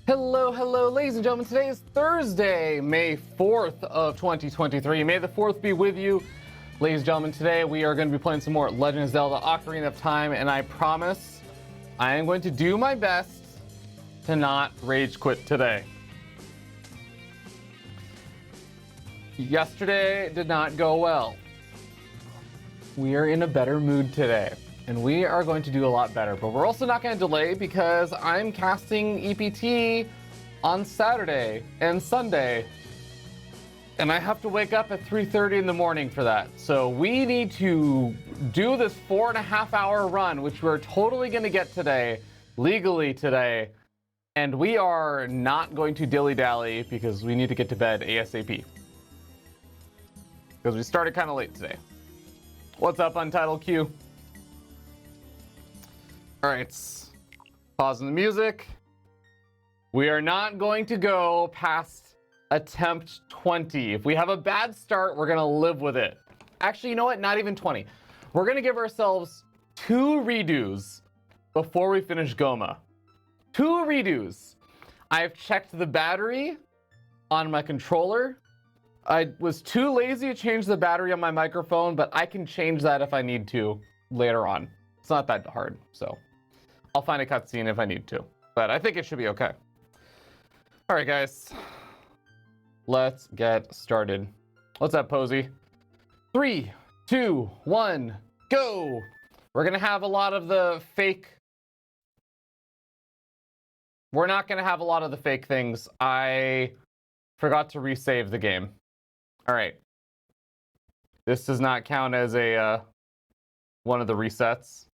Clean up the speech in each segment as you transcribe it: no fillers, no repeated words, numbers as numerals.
Hello, ladies and gentlemen. Today is Thursday, May 4th of 2023. May the 4th be with you. Ladies and gentlemen, today we are going to be playing some more Legend of Zelda Ocarina of Time, and I promise I am going to do my best to not rage quit today. Yesterday did not go well. We are in a better mood today, and we are going to do a lot better, but we're also not going to delay because I'm casting EPT on Saturday and Sunday, and I have to wake up at 3:30 in the morning for that. So we need to do this 4.5-hour run, which we're totally going to get today, legally today, and we are not going to dilly-dally because we need to get to bed ASAP. Because we started kind of late today. What's up, Untitled Q? All right, pausing the music. We are not going to go past attempt 20. If we have a bad start, we're gonna live with it. Actually, you know what? Not even 20. We're gonna give ourselves 2 redos before we finish Goma. 2 redos. I've checked the battery on my controller. I was too lazy to change the battery on my microphone, but I can change that if I need to later on. It's not that hard, so I'll find a cutscene if I need to, but I think it should be okay. All right, guys, let's get started. What's up, Posey? 3, 2, 1, go! We're gonna have a lot of the fake. We're not gonna have a lot of the fake things. I forgot to resave the game. All right. This does not count as a one of the resets.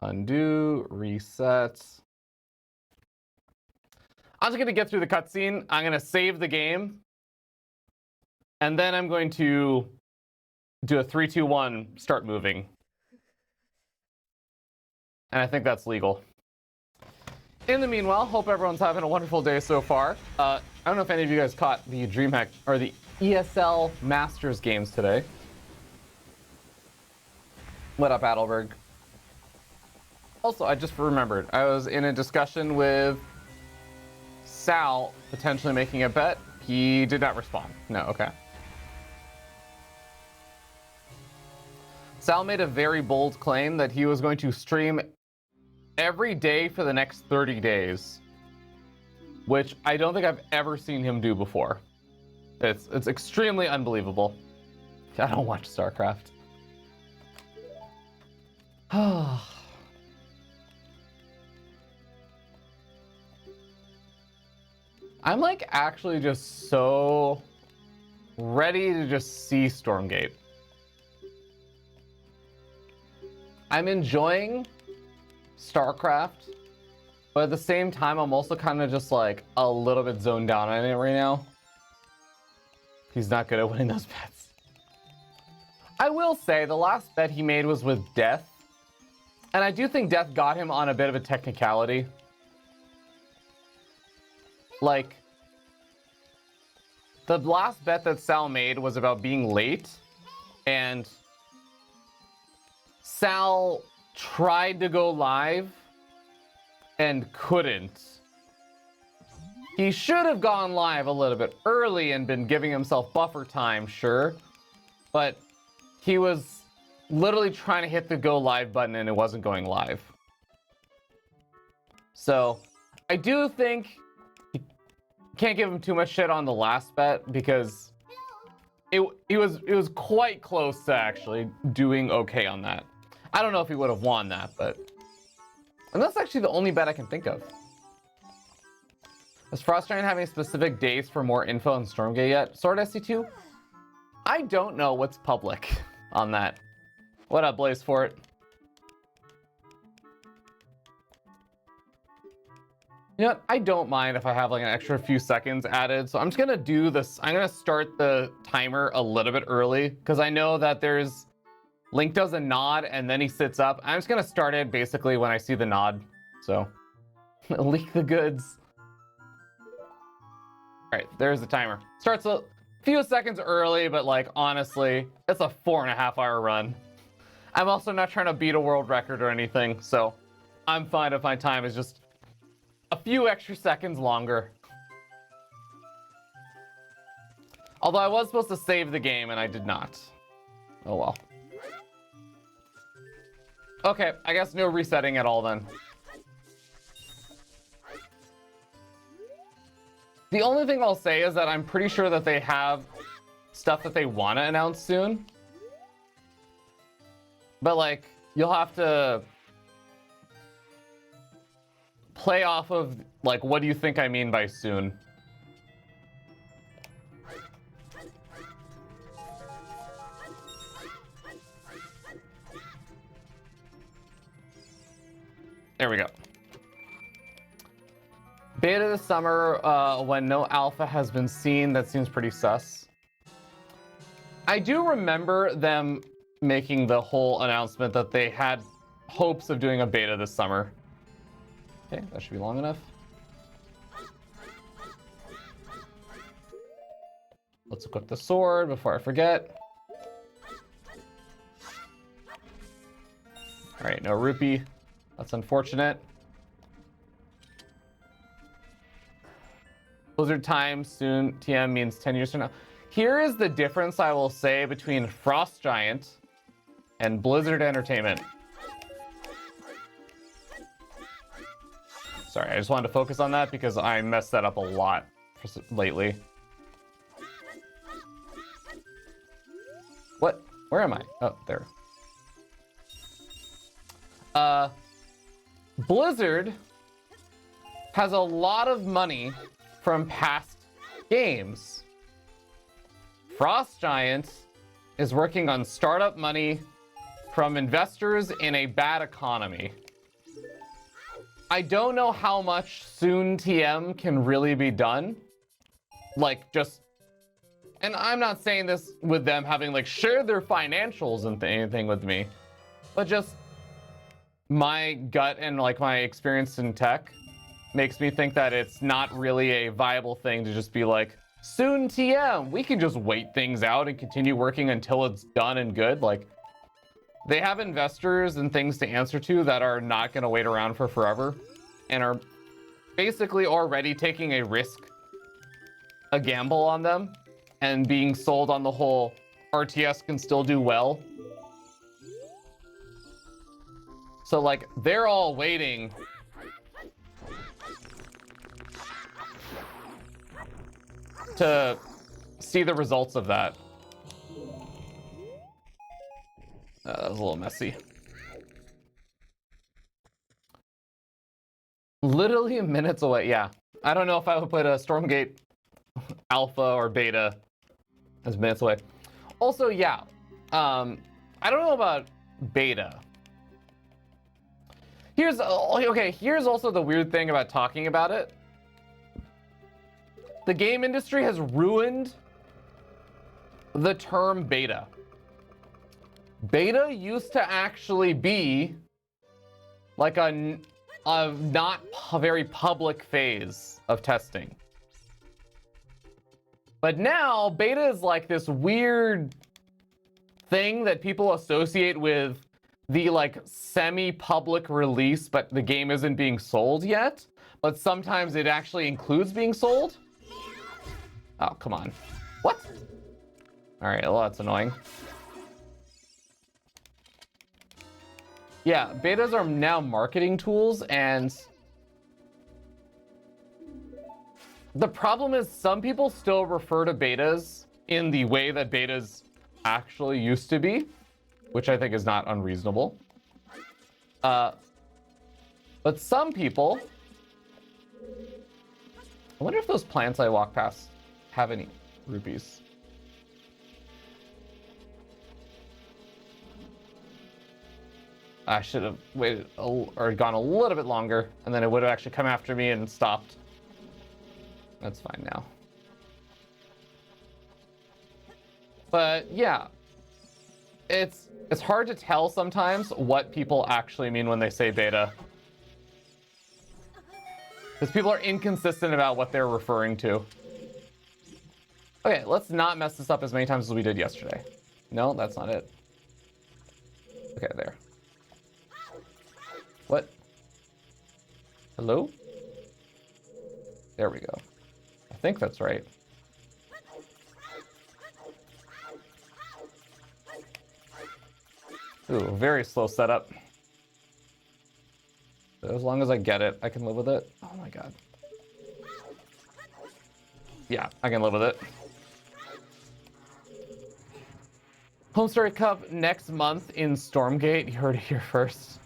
Undo, reset. I'm just gonna get through the cutscene. I'm gonna save the game, and then I'm going to do a 3, 2, 1, start moving. And I think that's legal. In the meanwhile, hope everyone's having a wonderful day so far. I don't know if any of you guys caught the DreamHack or the ESL Masters games today. What up, Adelberg? Also, I just remembered, I was in a discussion with Sal, potentially making a bet. He did not respond. No, okay. Sal made a very bold claim that he was going to stream every day for the next 30 days, which I don't think I've ever seen him do before. It's extremely unbelievable. I don't watch StarCraft. I'm like actually just so ready to just see Stormgate. I'm enjoying StarCraft, but at the same time, I'm also kind of just like a little bit zoned down on it right now. He's not good at winning those bets. I will say the last bet he made was with Death, and I do think Death got him on a bit of a technicality. Like, the last bet that Sal made was about being late, and Sal tried to go live and couldn't. He should have gone live a little bit early and been giving himself buffer time, sure, but he was literally trying to hit the go live button and it wasn't going live. So I do think you can't give him too much shit on the last bet because it was quite close to actually doing okay on that. I don't know if he would have won that, but... And that's actually the only bet I can think of. Is Frostgiant having specific dates for more info on Stormgate yet? Sword SC2? I don't know what's public on that. What up, Blaze Fort? You know what? I don't mind if I have like an extra few seconds added. So I'm just gonna do this. I'm gonna start the timer a little bit early because I know that there's Link does a nod and then he sits up. I'm just gonna start it basically when I see the nod. So leak the goods. All right, there's the timer. Starts a few seconds early, but like honestly, it's a 4.5-hour run. I'm also not trying to beat a world record or anything, so I'm fine if my time is just a few extra seconds longer. Although I was supposed to save the game and I did not. Oh well. Okay, I guess no resetting at all then. The only thing I'll say is that I'm pretty sure that they have stuff that they want to announce soon. But like, you'll have to play off of like, what do you think I mean by soon? There we go. Beta this summer when no alpha has been seen. That seems pretty sus. I do remember them making the whole announcement that they had hopes of doing a beta this summer. Okay, that should be long enough. Let's equip the sword before I forget. All right, no rupee. That's unfortunate. Blizzard time soon. TM means 10 years from now. Here is the difference I will say between Frost Giant and Blizzard Entertainment. Sorry, I just wanted to focus on that because I messed that up a lot lately. What? Where am I? Oh, there. Blizzard has a lot of money from past games. Frost Giant is working on startup money from investors in a bad economy. I don't know how much soon TM can really be done. Like, just... And I'm not saying this with them having, like, shared their financials and anything with me. But just... my gut and, like, my experience in tech makes me think that it's not really a viable thing to just be like, soon TM, we can just wait things out and continue working until it's done and good. Like, they have investors and things to answer to that are not going to wait around for forever and are basically already taking a risk, a gamble on them, and being sold on the whole RTS can still do well. So, like, they're all waiting to see the results of that. That was a little messy. Literally minutes away, yeah. I don't know if I would put a Stormgate alpha or beta as minutes away. Also, yeah, I don't know about beta. Here's also the weird thing about talking about it. The game industry has ruined the term beta. Beta used to actually be like a not very public phase of testing. But now beta is like this weird thing that people associate with the like semi-public release, but the game isn't being sold yet. But sometimes it actually includes being sold. Oh, come on. What? All right, well, that's annoying. Yeah, betas are now marketing tools, and the problem is some people still refer to betas in the way that betas actually used to be, which I think is not unreasonable. But some people... I wonder if those plants I walk past have any rupees. I should have waited or gone a little bit longer, and then it would have actually come after me and stopped. That's fine now. But yeah, it's hard to tell sometimes what people actually mean when they say beta, because people are inconsistent about what they're referring to. Okay, let's not mess this up as many times as we did yesterday. No, that's not it. Okay, there. What? Hello? There we go. I think that's right. Ooh, very slow setup. But as long as I get it, I can live with it. Oh my god. Yeah, I can live with it. Homestory Cup next month in Stormgate. You heard it here first.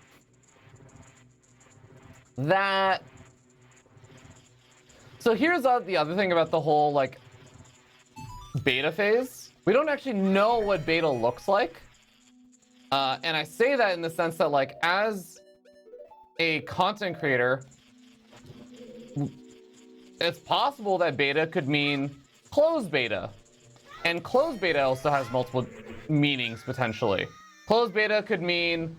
That... So here's the other thing about the whole, like, beta phase. We don't actually know what beta looks like. And I say that in the sense that, like, as a content creator, it's possible that beta could mean closed beta. And closed beta also has multiple meanings, potentially. Closed beta could mean,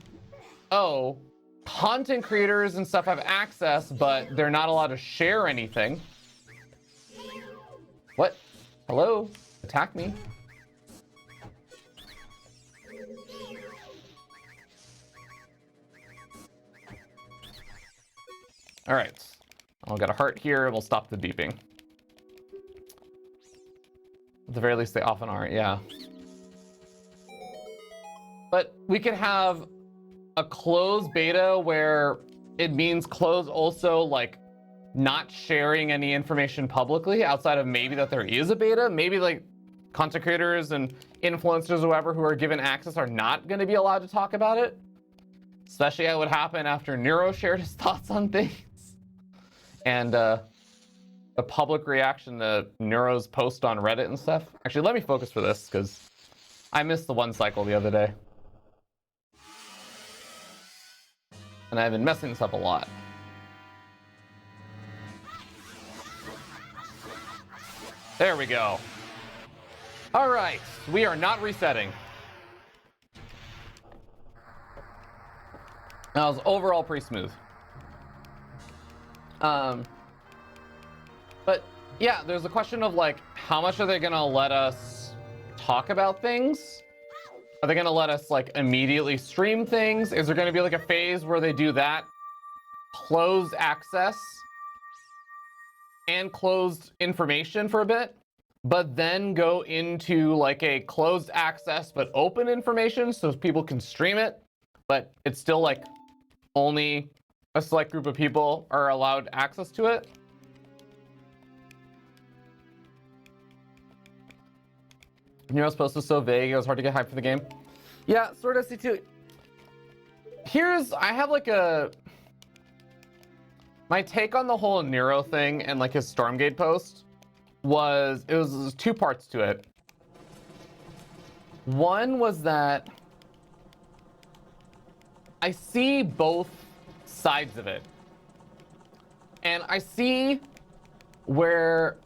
oh, content creators and stuff have access, but they're not allowed to share anything. What? Hello? Attack me. All right. I'll get a heart here and we'll stop the beeping. At the very least, they often are, yeah. But we could have a closed beta where it means closed also, like, not sharing any information publicly outside of maybe that there is a beta. Maybe, like, content creators and influencers or whoever who are given access are not going to be allowed to talk about it. Especially what would happen after Nero shared his thoughts on things. And a public reaction to Nero's post on Reddit and stuff. Actually, let me focus for this, because I missed the one cycle the other day. And I've been messing this up a lot. There we go. All right, we are not resetting. That was overall pretty smooth. But yeah, there's a question of, like, how much are they gonna let us talk about things? Are they gonna let us, like, immediately stream things? Is there gonna be, like, a phase where they do that? Closed access and closed information for a bit, but then go into, like, a closed access but open information so people can stream it, but it's still, like, only a select group of people are allowed access to it? Nero's post was so vague, it was hard to get hyped for the game. Yeah, Sword SC2. I have like my take on the whole Nero thing and like his Stormgate post was, it was two parts to it. One was that I see both sides of it. And I see where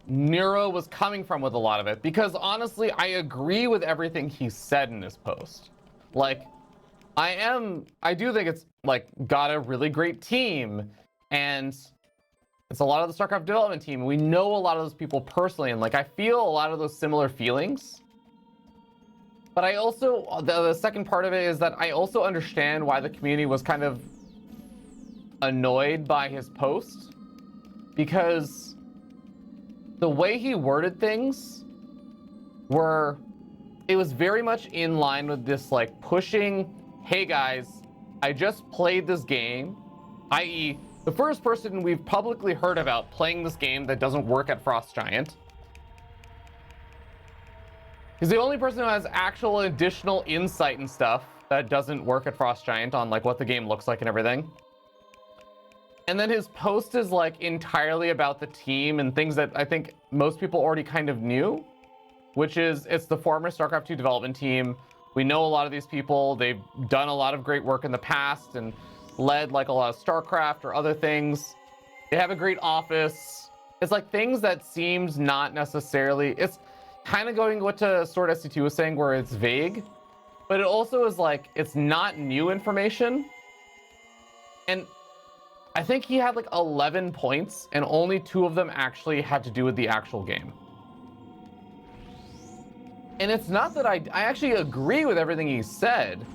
Nero was coming from with a lot of it, because honestly, I agree with everything he said in this post. Like, I do think it's like got a really great team, and it's a lot of the StarCraft development team. We know a lot of those people personally, and like I feel a lot of those similar feelings. But I also, the second part of it is that I also understand why the community was kind of annoyed by his post, because the way he worded things it was very much in line with this like pushing, hey guys, I just played this game, i.e. the first person we've publicly heard about playing this game that doesn't work at Frost Giant. He's the only person who has actual additional insight and stuff that doesn't work at Frost Giant on like what the game looks like and everything. And then his post is like entirely about the team and things that I think most people already kind of knew, which is it's the former StarCraft 2 development team. We know a lot of these people. They've done a lot of great work in the past and led like a lot of StarCraft or other things. They have a great office. It's like things that seems not necessarily, it's kind of going what Sword SC2 was saying, where it's vague, but it also is like, it's not new information. And I think he had like 11 points and only 2 of them actually had to do with the actual game. And it's not that I actually agree with everything he said,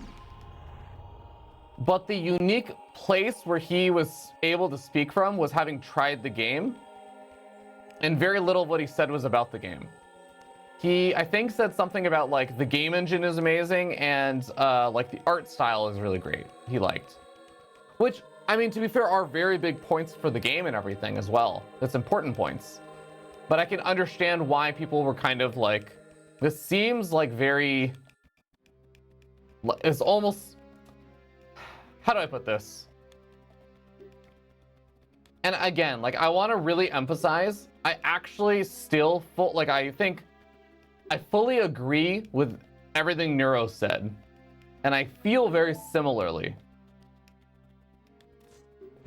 but the unique place where he was able to speak from was having tried the game, and very little of what he said was about the game. He, I think, said something about like the game engine is amazing and like the art style is really great. He liked, which, I mean, to be fair, are very big points for the game and everything as well. It's important points, but I can understand why people were kind of like, this seems like very, it's almost, how do I put this? And again, like, I want to really emphasize, I actually still I think I fully agree with everything Neuro said, and I feel very similarly.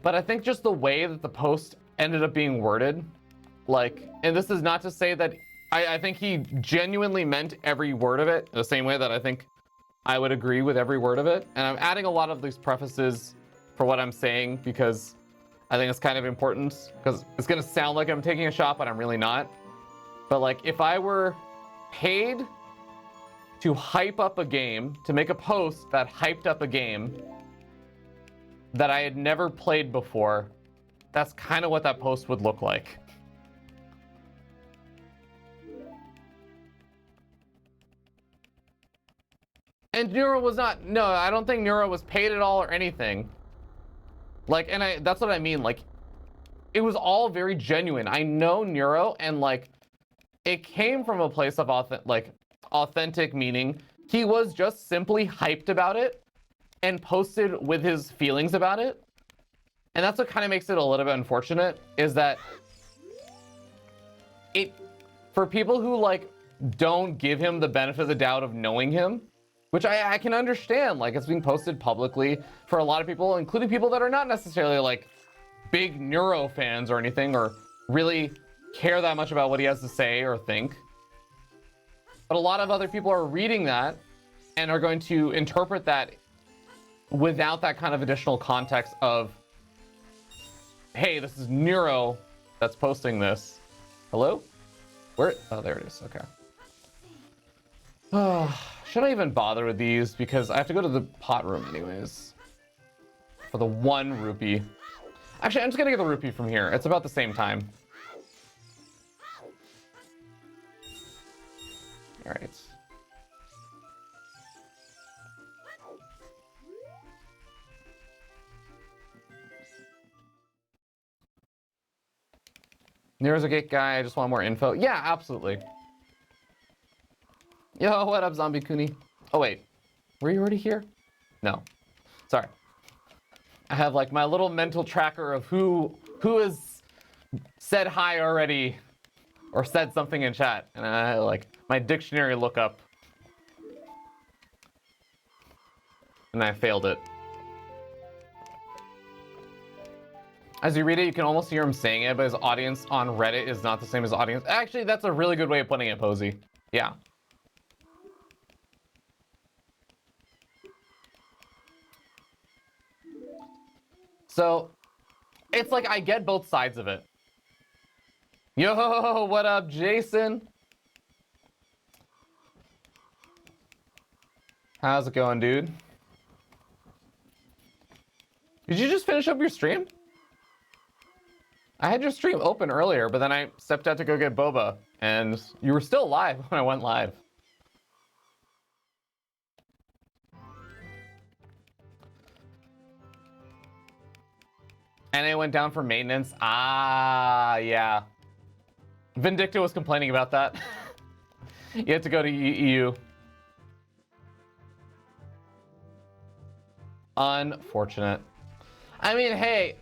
But I think just the way that the post ended up being worded, like, and this is not to say that I think he genuinely meant every word of it, the same way that I think I would agree with every word of it. And I'm adding a lot of these prefaces for what I'm saying because I think it's kind of important, because it's going to sound like I'm taking a shot, but I'm really not. But like, if I were paid to hype up a game, to make a post that hyped up a game that I had never played before, that's kind of what that post would look like. And Neuro was not, no, I don't think Neuro was paid at all or anything. Like, and that's what I mean, like, it was all very genuine. I know Neuro, and like, it came from a place of authentic meaning. He was just simply hyped about it and posted with his feelings about it. And that's what kind of makes it a little bit unfortunate, is that it, for people who like don't give him the benefit of the doubt of knowing him, which I can understand, like, it's being posted publicly for a lot of people, including people that are not necessarily like big Neuro fans or anything, or really care that much about what he has to say or think. But a lot of other people are reading that and are going to interpret that without that kind of additional context of, hey, this is Neuro that's posting this. Hello? Where? Oh, there it is. Okay. Oh, should I even bother with these? Because I have to go to the pot room anyways. For the 1 rupee. Actually, I'm just gonna get the rupee from here. It's about the same time. All right. Nero's a gate guy. I just want more info. Yeah, absolutely. Yo, what up, Zombie Kuni? Oh, wait. Were you already here? No. Sorry. I have like my little mental tracker of who has said hi already or said something in chat. And I like my dictionary lookup. And I failed it. As you read it, you can almost hear him saying it, but his audience on Reddit is not the same as audience. Actually, that's a really good way of putting it, Posey. Yeah. So, it's like I get both sides of it. Yo, what up, Jason? How's it going, dude? Did you just finish up your stream? I had your stream open earlier, but then I stepped out to go get boba, and you were still live when I went live. And it went down for maintenance. Ah, yeah. Vindicta was complaining about that. You had to go to EU. Unfortunate. I mean, hey,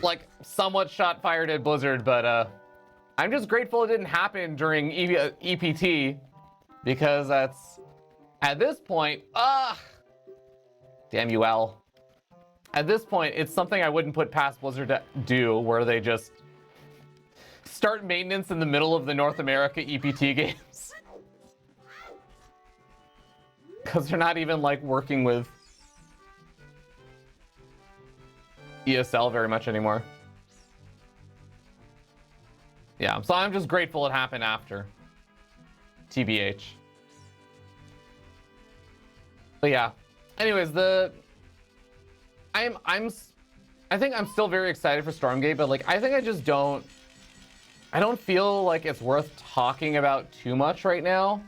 like, somewhat shot fired at Blizzard, but I'm just grateful it didn't happen during EPT, because that's, at this point, damn you, Al. At this point, it's something I wouldn't put past Blizzard to do, where they just start maintenance in the middle of the North America EPT games. Because they're not even, like, working with ESL very much anymore. Yeah, so I'm just grateful it happened after. TBH. But yeah. Anyways, I think I'm still very excited for Stormgate, but like I think I don't feel like it's worth talking about too much right now,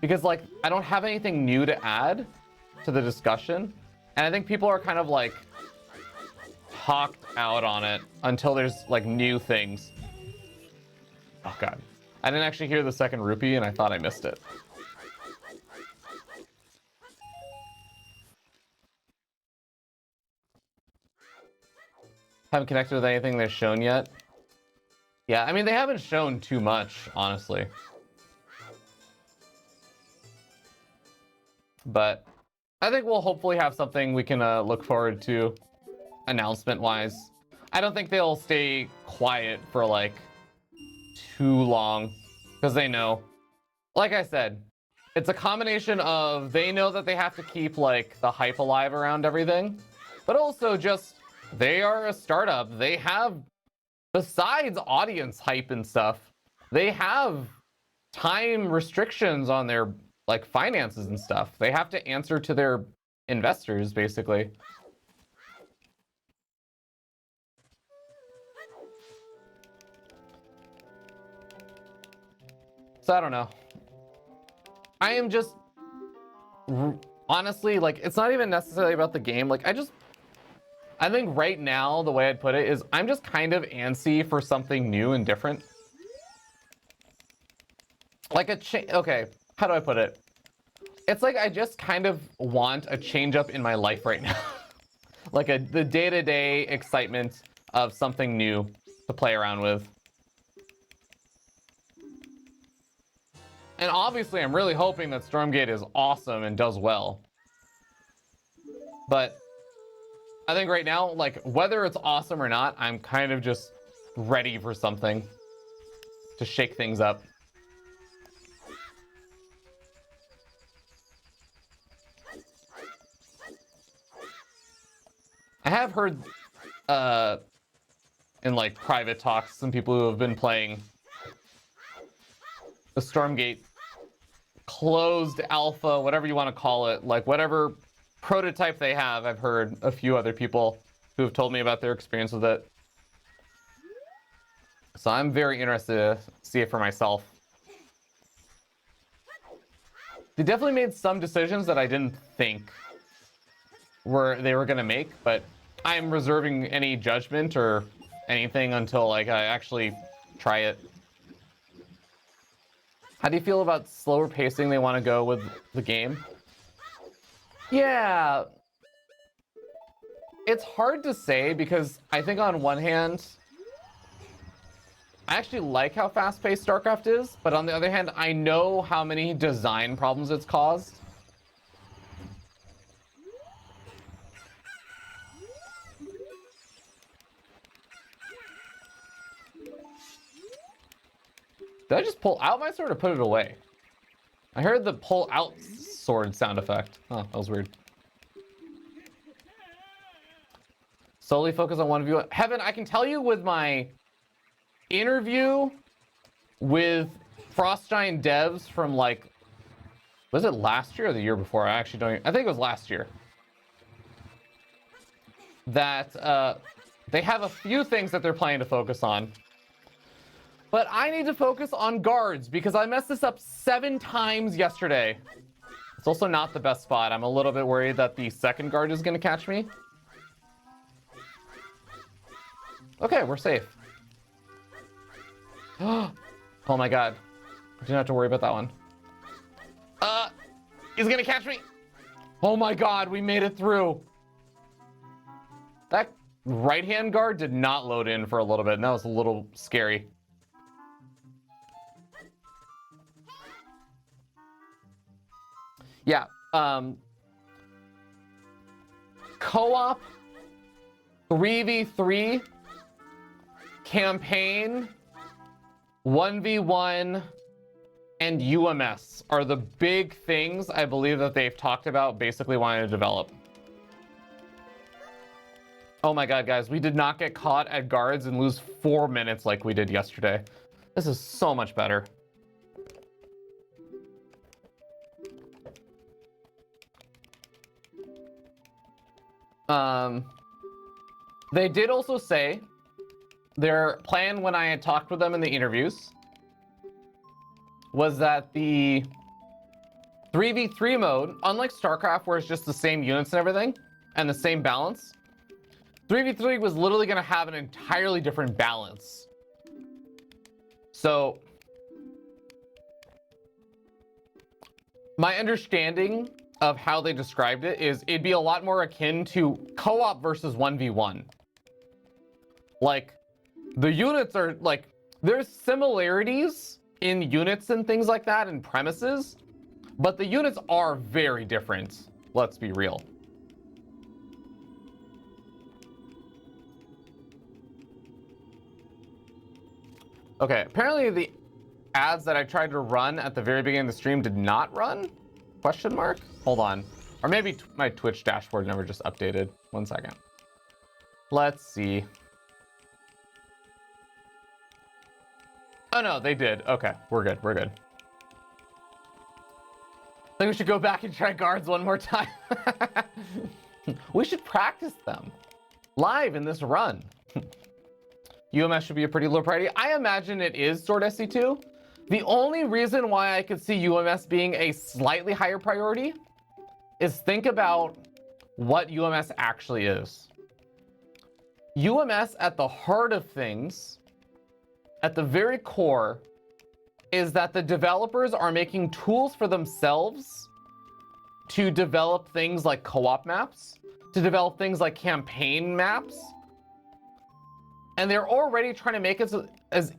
because like I don't have anything new to add to the discussion, and I think people are kind of like talked out on it until there's like new things. Oh god, I didn't actually hear the second rupee and I thought I missed it. Haven't connected with anything they've shown yet. Yeah, I mean, they haven't shown too much, honestly. But I think we'll hopefully have something we can look forward to announcement-wise. I don't think they'll stay quiet for, like, too long, because they know. Like I said, it's a combination of they know that they have to keep, like, the hype alive around everything, but also just they are a startup. They have, besides audience hype and stuff, they have time restrictions on their like finances and stuff. They have to answer to their investors, basically. So I don't know. I am just honestly, like, it's not even necessarily about the game. Like, I think right now, the way I'd put it is I'm just kind of antsy for something new and different. Like okay, how do I put it? It's like I just kind of want a change up in my life right now. Like the day-to-day excitement of something new to play around with. And obviously I'm really hoping that Stormgate is awesome and does well. But I think right now, like, whether it's awesome or not, I'm kind of just ready for something to shake things up. I have heard in like private talks, some people who have been playing the Stormgate closed alpha, whatever you want to call it, like whatever prototype they have. I've heard a few other people who have told me about their experience with it. So I'm very interested to see it for myself. They definitely made some decisions that I didn't think they were going to make, but I'm reserving any judgment or anything until like I actually try it. How do you feel about slower pacing they want to go with the game? Yeah, it's hard to say because I think on one hand, I actually like how fast-paced StarCraft is, but on the other hand, I know how many design problems it's caused. Did I just pull out my sword or put it away? I heard the pull out sword sound effect. Oh, that was weird. Solely focus on one view. Heaven, I can tell you with my interview with Frost Giant devs from like, was it last year or the year before? I actually don't even, I think it was last year. That they have a few things that they're planning to focus on. But I need to focus on guards because I messed this up 7 times yesterday. It's also not the best spot. I'm a little bit worried that the second guard is going to catch me. Okay, we're safe. Oh my god. I didn't have to worry about that one. He's going to catch me. Oh my god, we made it through. That right-hand guard did not load in for a little bit, and that was a little scary. Yeah, co-op, 3v3, campaign, 1v1, and UMS are the big things I believe that they've talked about basically wanting to develop. Oh my god, guys, we did not get caught at guards and lose 4 minutes like we did yesterday. This is so much better. They did also say their plan when I had talked with them in the interviews was that the 3v3 mode, unlike StarCraft where it's just the same units and everything and the same balance, 3v3 was literally going to have an entirely different balance. So my understanding of how they described it is it'd be a lot more akin to co-op versus 1v1. Like, the units are like, there's similarities in units and things like that and premises, but the units are very different. Let's be real. Okay, apparently the ads that I tried to run at the very beginning of the stream did not run? Question mark? Hold on. Or maybe my Twitch dashboard never just updated. 1 second. Let's see. Oh no, they did. Okay, we're good, we're good. I think we should go back and try guards one more time. We should practice them live in this run. UMS should be a pretty low priority. I imagine it is Sword SC2. The only reason why I could see UMS being a slightly higher priority is think about what UMS actually is. UMS at the heart of things, at the very core, is that the developers are making tools for themselves to develop things like co-op maps, to develop things like campaign maps, and they're already trying to make it as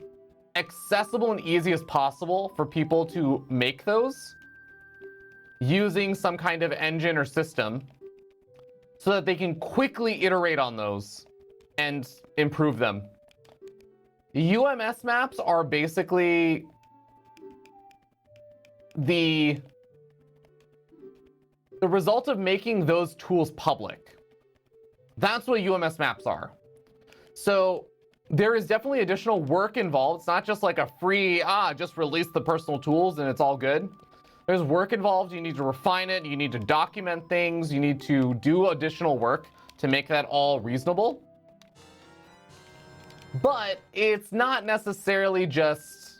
accessible and easy as possible for people to make those using some kind of engine or system so that they can quickly iterate on those and improve them. UMS maps are basically the result of making those tools public. That's what UMS maps are. So there is definitely additional work involved. It's not just like a free, just release the personal tools and it's all good. There's work involved. You need to refine it. You need to document things. You need to do additional work to make that all reasonable. But it's not necessarily just,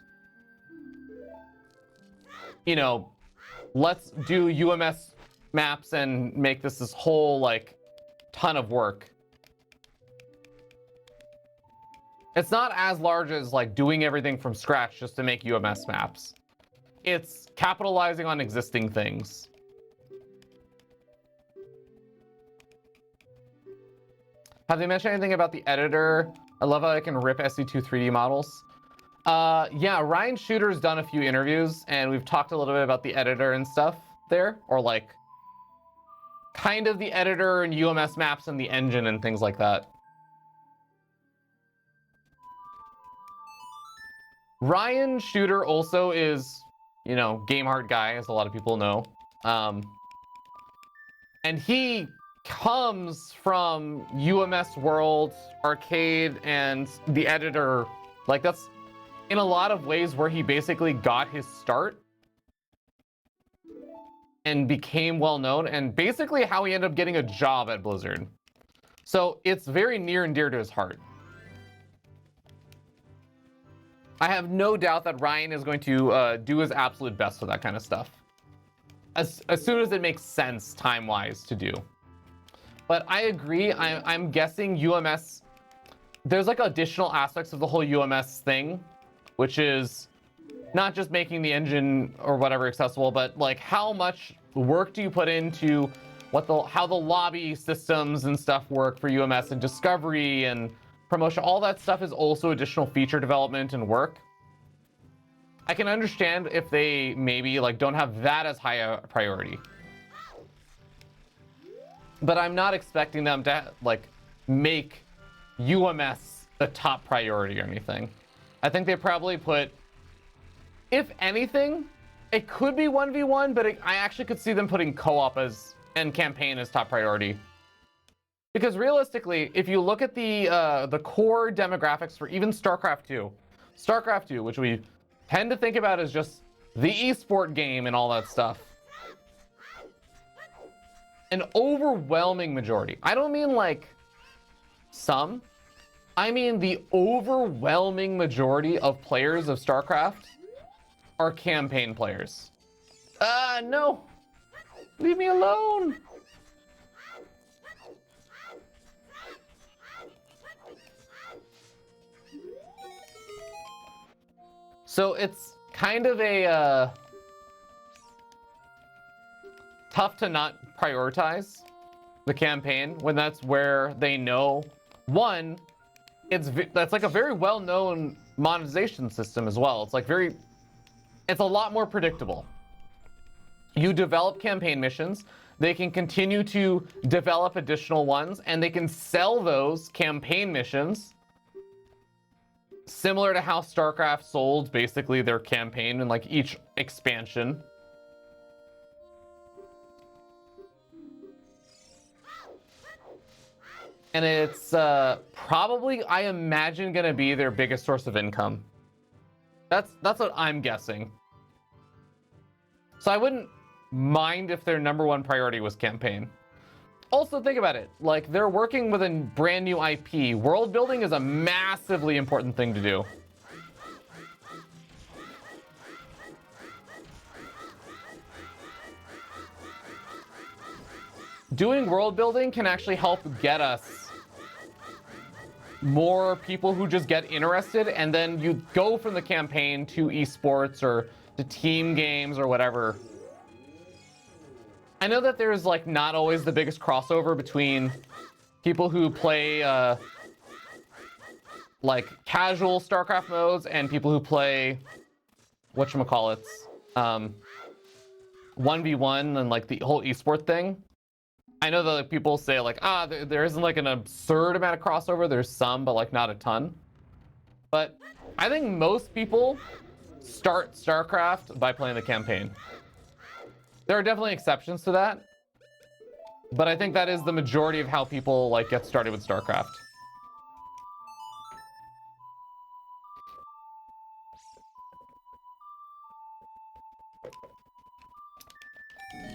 you know, let's do UMS maps and make this whole like ton of work. It's not as large as like doing everything from scratch just to make UMS maps. It's capitalizing on existing things. Have they mentioned anything about the editor? I love how I can rip SC2 3D models. Yeah, Ryan Shooter's done a few interviews and we've talked a little bit about the editor and stuff there, or like kind of the editor and UMS maps and the engine and things like that. Ryan Shooter also is, you know, game hard guy, as a lot of people know. And he comes from UMS World, Arcade, and the editor. Like, that's in a lot of ways where he basically got his start and became well known, and basically how he ended up getting a job at Blizzard. So it's very near and dear to his heart. I have no doubt that Ryan is going to do his absolute best with that kind of stuff. As soon as it makes sense time-wise to do. But I agree, I'm guessing UMS, there's like additional aspects of the whole UMS thing, which is not just making the engine or whatever accessible, but like how much work do you put into how the lobby systems and stuff work for UMS and discovery and promotion. All that stuff is also additional feature development and work. I can understand if they maybe like don't have that as high a priority, but I'm not expecting them to like make UMS the top priority or anything. I think they probably put, if anything, it could be 1v1, but I actually could see them putting co-op and campaign as top priority. Because realistically, if you look at the core demographics for even StarCraft 2, which we tend to think about as just the esport game and all that stuff, an overwhelming majority, I don't mean like some. I mean, the overwhelming majority of players of StarCraft are campaign players. No. Leave me alone. So it's kind of a tough to not prioritize the campaign when that's where they know, one, that's like a very well-known monetization system as well. It's like it's a lot more predictable. You develop campaign missions, they can continue to develop additional ones, and they can sell those campaign missions similar to how StarCraft sold basically their campaign in like each expansion. And it's probably, I imagine, gonna be their biggest source of income. That's what I'm guessing. So I wouldn't mind if their number one priority was campaign. Also, think about it. Like, they're working with a brand new IP. World building is a massively important thing to do. Doing world building can actually help get us more people who just get interested, and then you go from the campaign to esports or to team games or whatever. I know that there's like not always the biggest crossover between people who play like casual StarCraft modes and people who play whatchamacallits 1v1 and like the whole esport thing. I know that like, people say like, there isn't like an absurd amount of crossover. There's some, but like not a ton. But I think most people start StarCraft by playing the campaign. There are definitely exceptions to that, but I think that is the majority of how people like get started with StarCraft.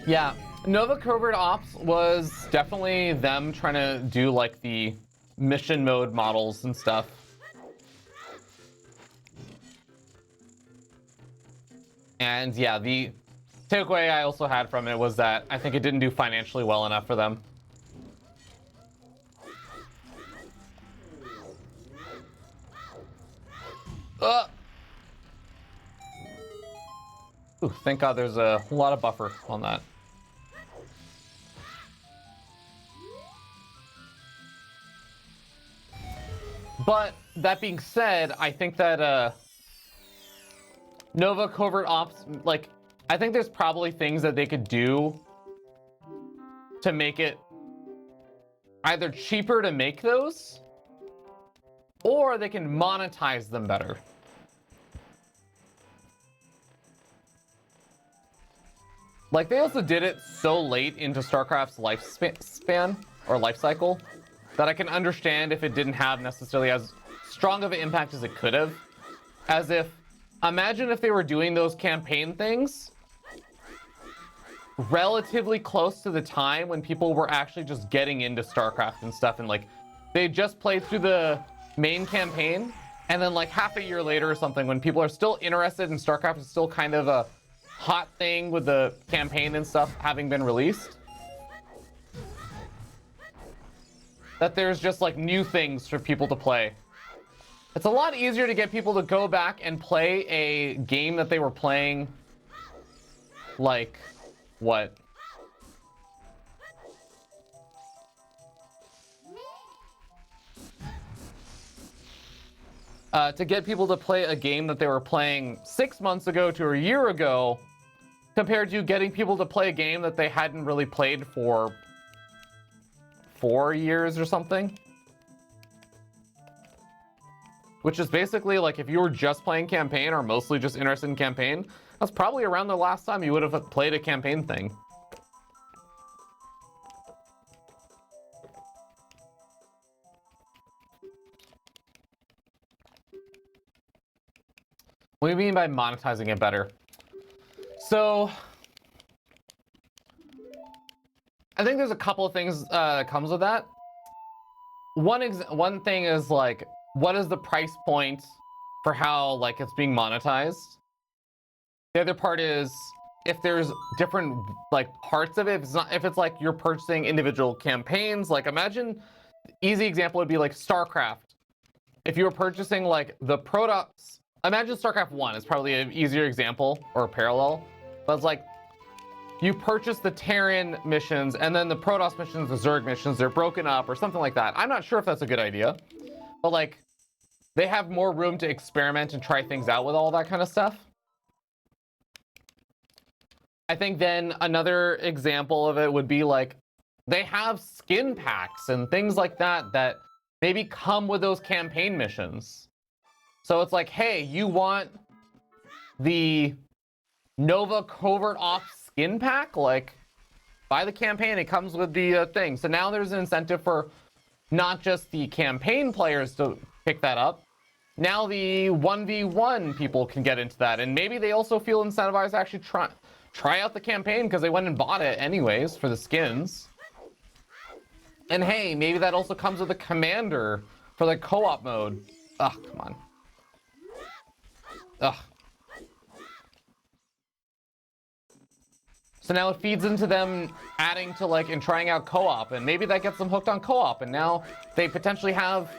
Yeah, Nova Covert Ops was definitely them trying to do like the mission mode models and stuff. And yeah, the takeaway I also had from it was that I think it didn't do financially well enough for them. Ooh, thank God there's a lot of buffer on that. But that being said, I think that Nova Covert Ops, like, I think there's probably things that they could do to make it either cheaper to make those, or they can monetize them better. Like, they also did it so late into StarCraft's lifespan or life cycle that I can understand if it didn't have necessarily as strong of an impact as it could have. As if, imagine if they were doing those campaign things relatively close to the time when people were actually just getting into StarCraft and stuff, and like they just played through the main campaign, and then like half a year later or something, when people are still interested in StarCraft, is still kind of a hot thing with the campaign and stuff having been released, that there's just like new things for people to play. It's a lot easier to get people to go back and play a game that they were playing like what? To get people to play a game that they were playing 6 months ago to a year ago, compared to getting people to play a game that they hadn't really played for 4 years or something. Which is basically like if you were just playing campaign or mostly just interested in campaign, that's probably around the last time you would have played a campaign thing. What do you mean by monetizing it better? So, I think there's a couple of things that comes with that. one thing is like, what is the price point for how like it's being monetized? The other part is if there's different like parts of it. If it's like you're purchasing individual campaigns, like imagine, easy example would be like StarCraft. If you were purchasing like the products, imagine StarCraft 1 is probably an easier example or a parallel, but it's like you purchase the Terran missions and then the Protoss missions, the Zerg missions, they're broken up or something like that. I'm not sure if that's a good idea, but like they have more room to experiment and try things out with all that kind of stuff. I think then another example of it would be like they have skin packs and things like that that maybe come with those campaign missions. So it's like, hey, you want the Nova Covert Ops skin pack? Like, buy the campaign, it comes with the thing. So now there's an incentive for not just the campaign players to pick that up. Now the 1v1 people can get into that, and maybe they also feel incentivized to actually try out the campaign because they went and bought it anyways for the skins. And hey, maybe that also comes with a commander for the co-op mode. Ugh, come on. Ugh. So now it feeds into them adding to like and trying out co-op, and maybe that gets them hooked on co-op, and now they potentially have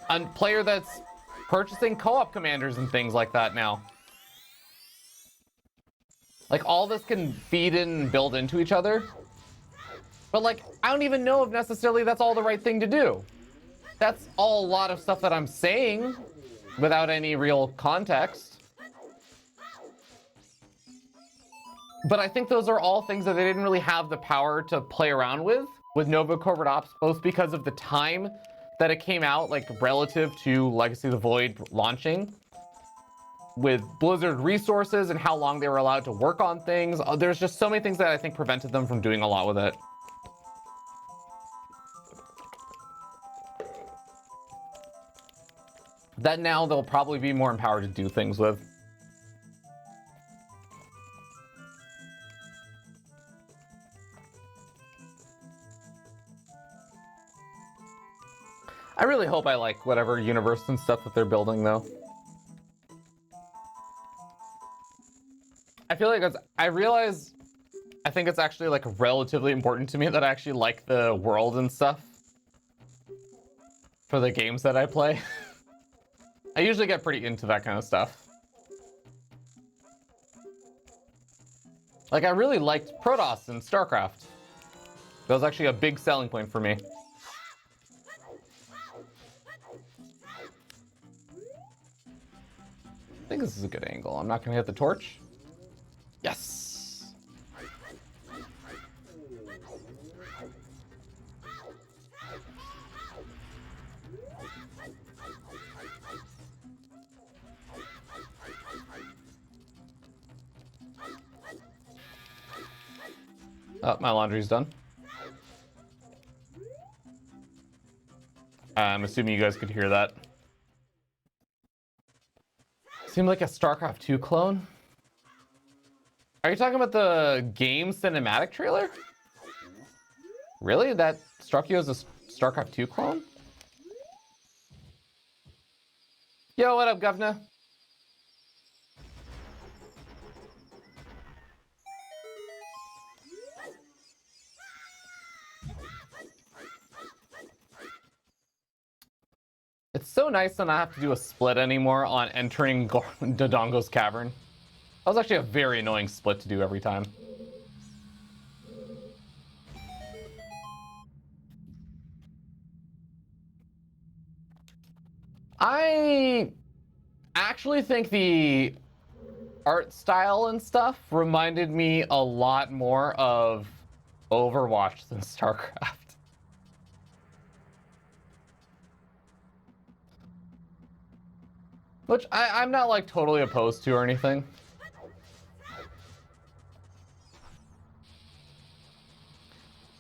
a player that's purchasing co-op commanders and things like that now. Like all this can feed in and build into each other. But like, I don't even know if necessarily that's all the right thing to do. That's all a lot of stuff that I'm saying without any real context. But I think those are all things that they didn't really have the power to play around with Nova Covert Ops, both because of the time that it came out, like relative to Legacy of the Void launching, with Blizzard resources and how long they were allowed to work on things. There's just so many things that I think prevented them from doing a lot with it. That now they'll probably be more empowered to do things with. I really hope I like whatever universe and stuff that they're building, though. I feel like I think it's actually like relatively important to me that I actually like the world and stuff for the games that I play. I usually get pretty into that kind of stuff. Like I really liked Protoss and StarCraft. That was actually a big selling point for me. I think this is a good angle. I'm not gonna hit the torch. Yes. Oh, my laundry's done. I'm assuming you guys could hear that. Seemed like a StarCraft 2 clone. Are you talking about the game cinematic trailer? Really? That struck you as a StarCraft 2 clone? Yo, what up, governor? It's so nice to not have to do a split anymore on entering Dodongo's cavern. That was actually a very annoying split to do every time. I actually think the art style and stuff reminded me a lot more of Overwatch than StarCraft. Which I'm not like totally opposed to or anything.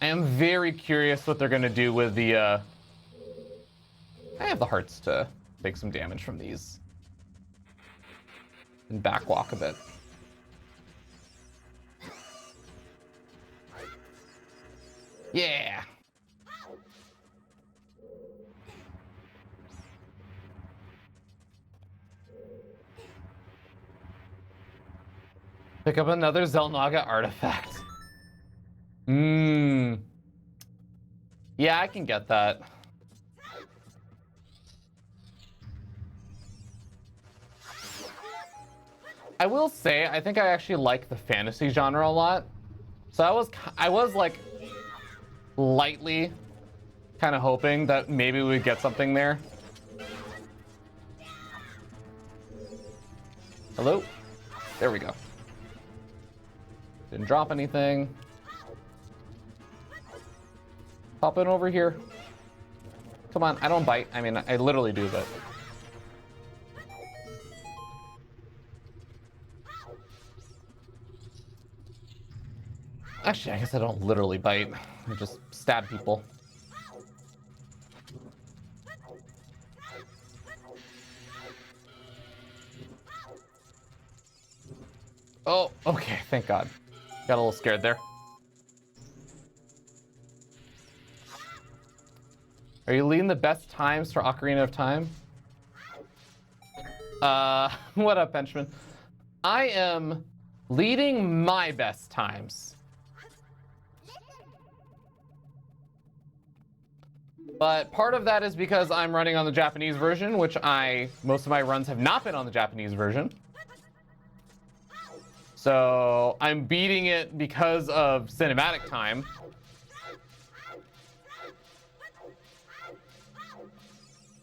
I am very curious what they're gonna do with the I have the hearts to take some damage from these. And backwalk a bit. Yeah. Pick up another Xel'Naga artifact. Yeah, I can get that. I will say, I think I actually like the fantasy genre a lot. So I was like lightly kind of hoping that maybe we would get something there. Hello? There we go. Didn't drop anything. Pop in over here. Come on, I don't bite. I mean, I literally do, but... Actually, I guess I don't literally bite. I just stab people. Oh, okay, thank God. Got a little scared there. Are you leading the best times for Ocarina of Time? What up, Benjamin? I am leading my best times. But part of that is because I'm running on the Japanese version, which most of my runs have not been on the Japanese version. So I'm beating it because of cinematic time.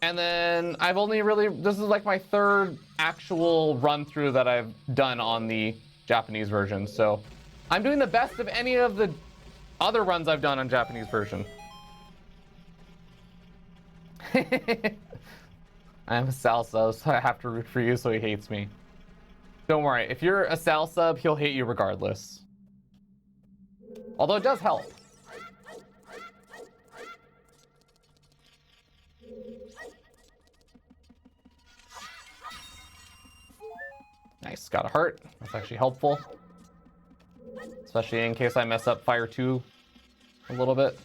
And then I've only really, this is like my third actual run through that I've done on the Japanese version. So I'm doing the best of any of the other runs I've done on Japanese version. I'm a Sal sub, so I have to root for you, so he hates me. Don't worry, if you're a Sal sub, he'll hate you regardless. Although it does help. Nice, got a heart. That's actually helpful. Especially in case I mess up Fire 2 a little bit.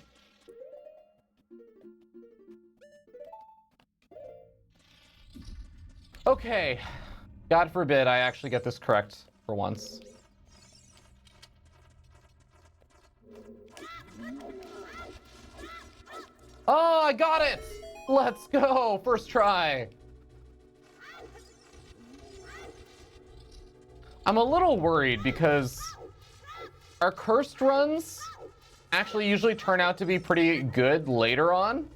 Okay. God forbid I actually get this correct for once. Oh, I got it! Let's go! First try. I'm a little worried because our cursed runs actually usually turn out to be pretty good later on.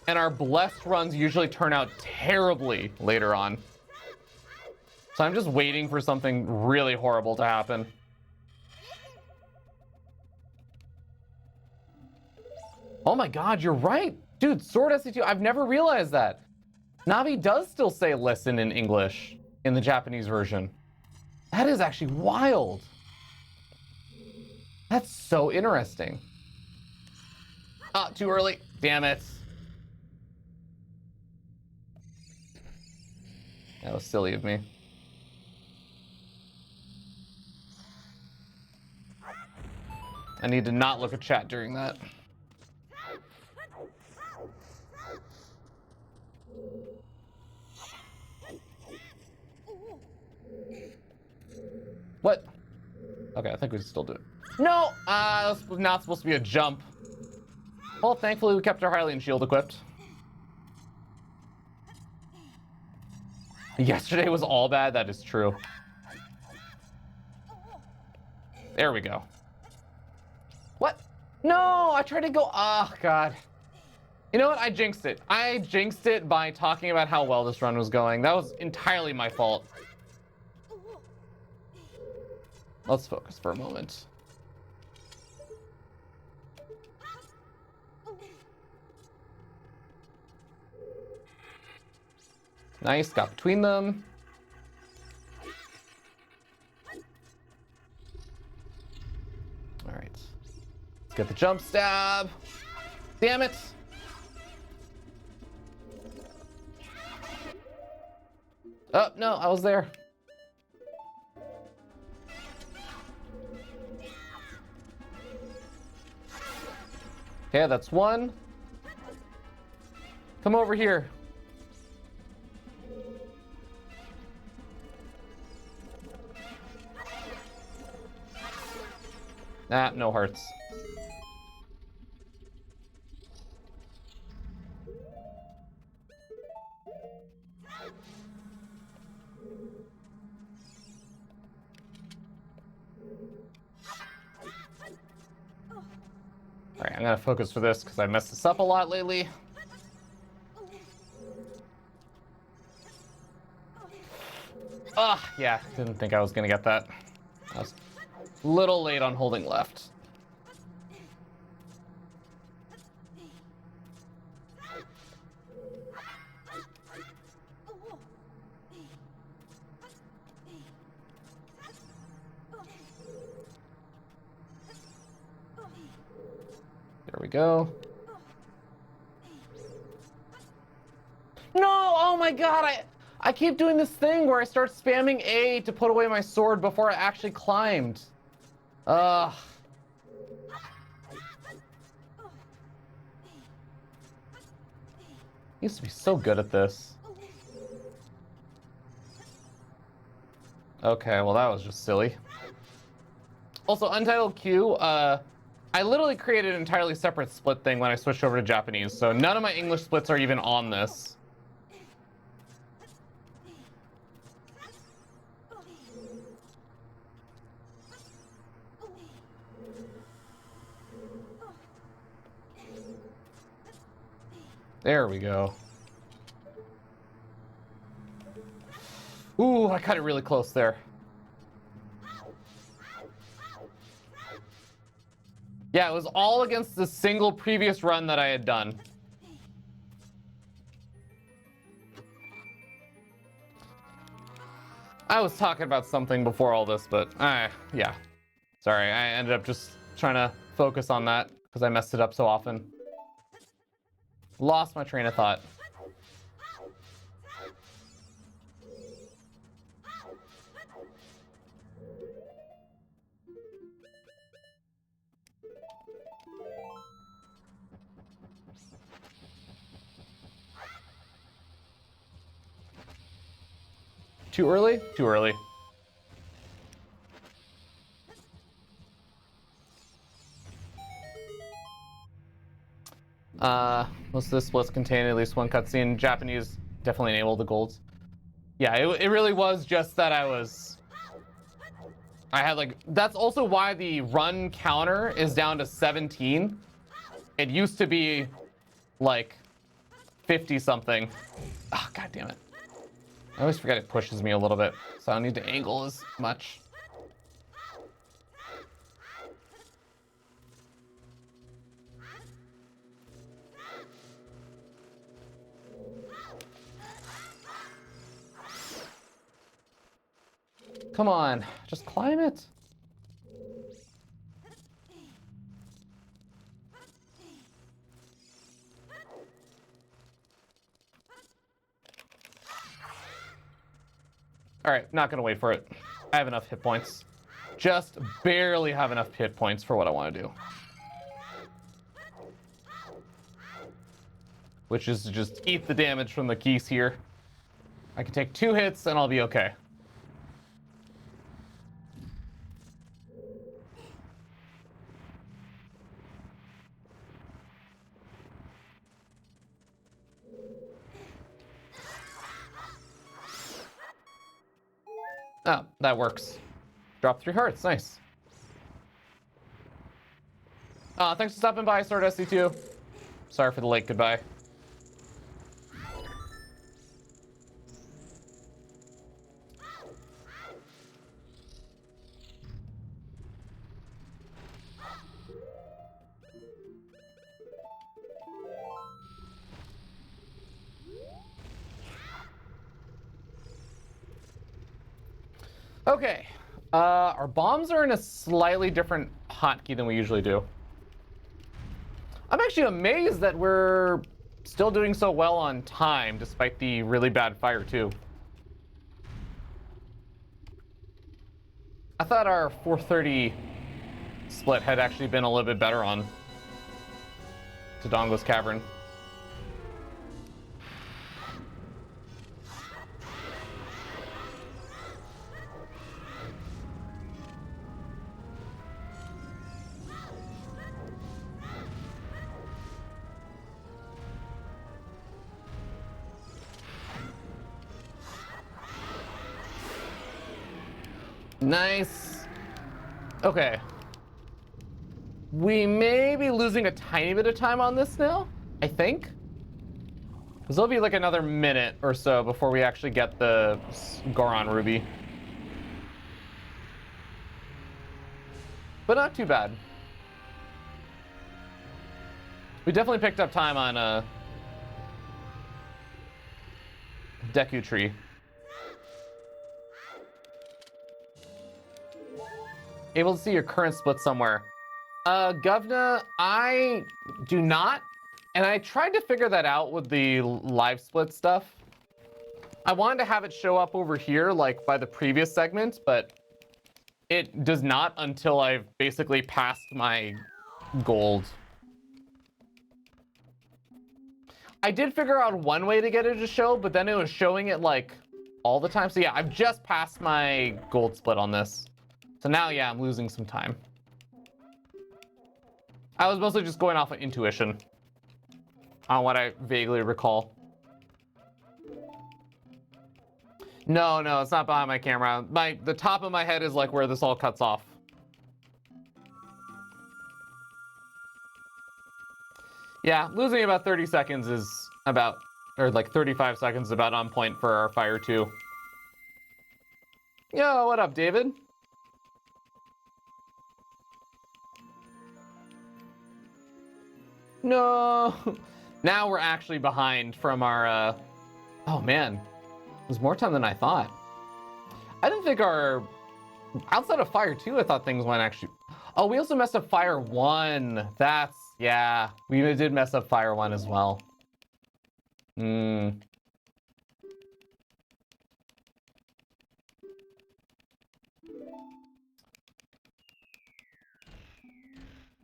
And our blessed runs usually turn out terribly later on. So I'm just waiting for something really horrible to happen. Oh my God, you're right. Dude, Sword SC2, I've never realized that. Navi does still say listen in English in the Japanese version. That is actually wild. That's so interesting. Ah, too early. Damn it. That was silly of me. I need to not look at chat during that. What? Okay, I think we can still do it. No! That was not supposed to be a jump. Well, thankfully we kept our Hylian shield equipped. Yesterday was all bad, that is true. There we go. What? No, I tried to go, oh God. You know what, I jinxed it. I jinxed it by talking about how well this run was going. That was entirely my fault. Let's focus for a moment. Nice, got between them. All right, let's get the jump stab. Damn it. Oh, no, I was there. Okay, that's one. Come over here. Nah, no hearts. Alright, I'm gonna focus for this because I messed this up a lot lately. Ah, yeah, didn't think I was gonna get that. I was a little late on holding left. There we go. No! Oh my god, I keep doing this thing where I start spamming A to put away my sword before I actually climbed. Ugh. Used to be so good at this. Okay, well that was just silly. Also, Untitled Q, I literally created an entirely separate split thing when I switched over to Japanese, so none of my English splits are even on this. There we go. Ooh, I cut it really close there. Yeah, it was all against the single previous run that I had done. I was talking about something before all this, but yeah. Sorry, I ended up just trying to focus on that because I messed it up so often. Lost my train of thought. Too early? Too early. Most of the splits contain at least one cutscene. Japanese definitely enable the golds. Yeah, it really was just that I had like, that's also why the run counter is down to 17. It used to be like 50 something. Oh, god damn it. I always forget it pushes me a little bit, so I don't need to angle as much. Come on, just climb it. All right, not gonna wait for it. I have enough hit points. Just barely have enough hit points for what I want to do. Which is to just eat the damage from the geese here. I can take 2 hits and I'll be okay. Oh, that works. Drop 3 hearts, nice. Thanks for stopping by, Sword SC2. Sorry for the late goodbye. Okay, our bombs are in a slightly different hotkey than we usually do. I'm actually amazed that we're still doing so well on time, despite the really bad fire too. I thought our 430 split had actually been a little bit better on Todongo's Cavern. Nice. Okay. We may be losing a tiny bit of time on this now, I think. This will be like another minute or so before we actually get the Goron Ruby. But not too bad. We definitely picked up time on Deku Tree. Able to see your current split somewhere. Govna, I do not. And I tried to figure that out with the live split stuff. I wanted to have it show up over here, like by the previous segment, but it does not until I've basically passed my gold. I did figure out one way to get it to show, but then it was showing it like all the time. So yeah, I've just passed my gold split on this. So now, yeah, I'm losing some time. I was mostly just going off of intuition on what I vaguely recall. No, it's not behind my camera. The top of my head is like where this all cuts off. Yeah, losing about 30 seconds is about, or like 35 seconds is about on point for our Fire 2. Yo, what up, David? No. Now we're actually behind from our, oh man. It was more time than I thought. I didn't think our, outside of Fire 2, I thought things went actually, oh, we also messed up Fire 1. That's, yeah, we did mess up Fire 1 as well.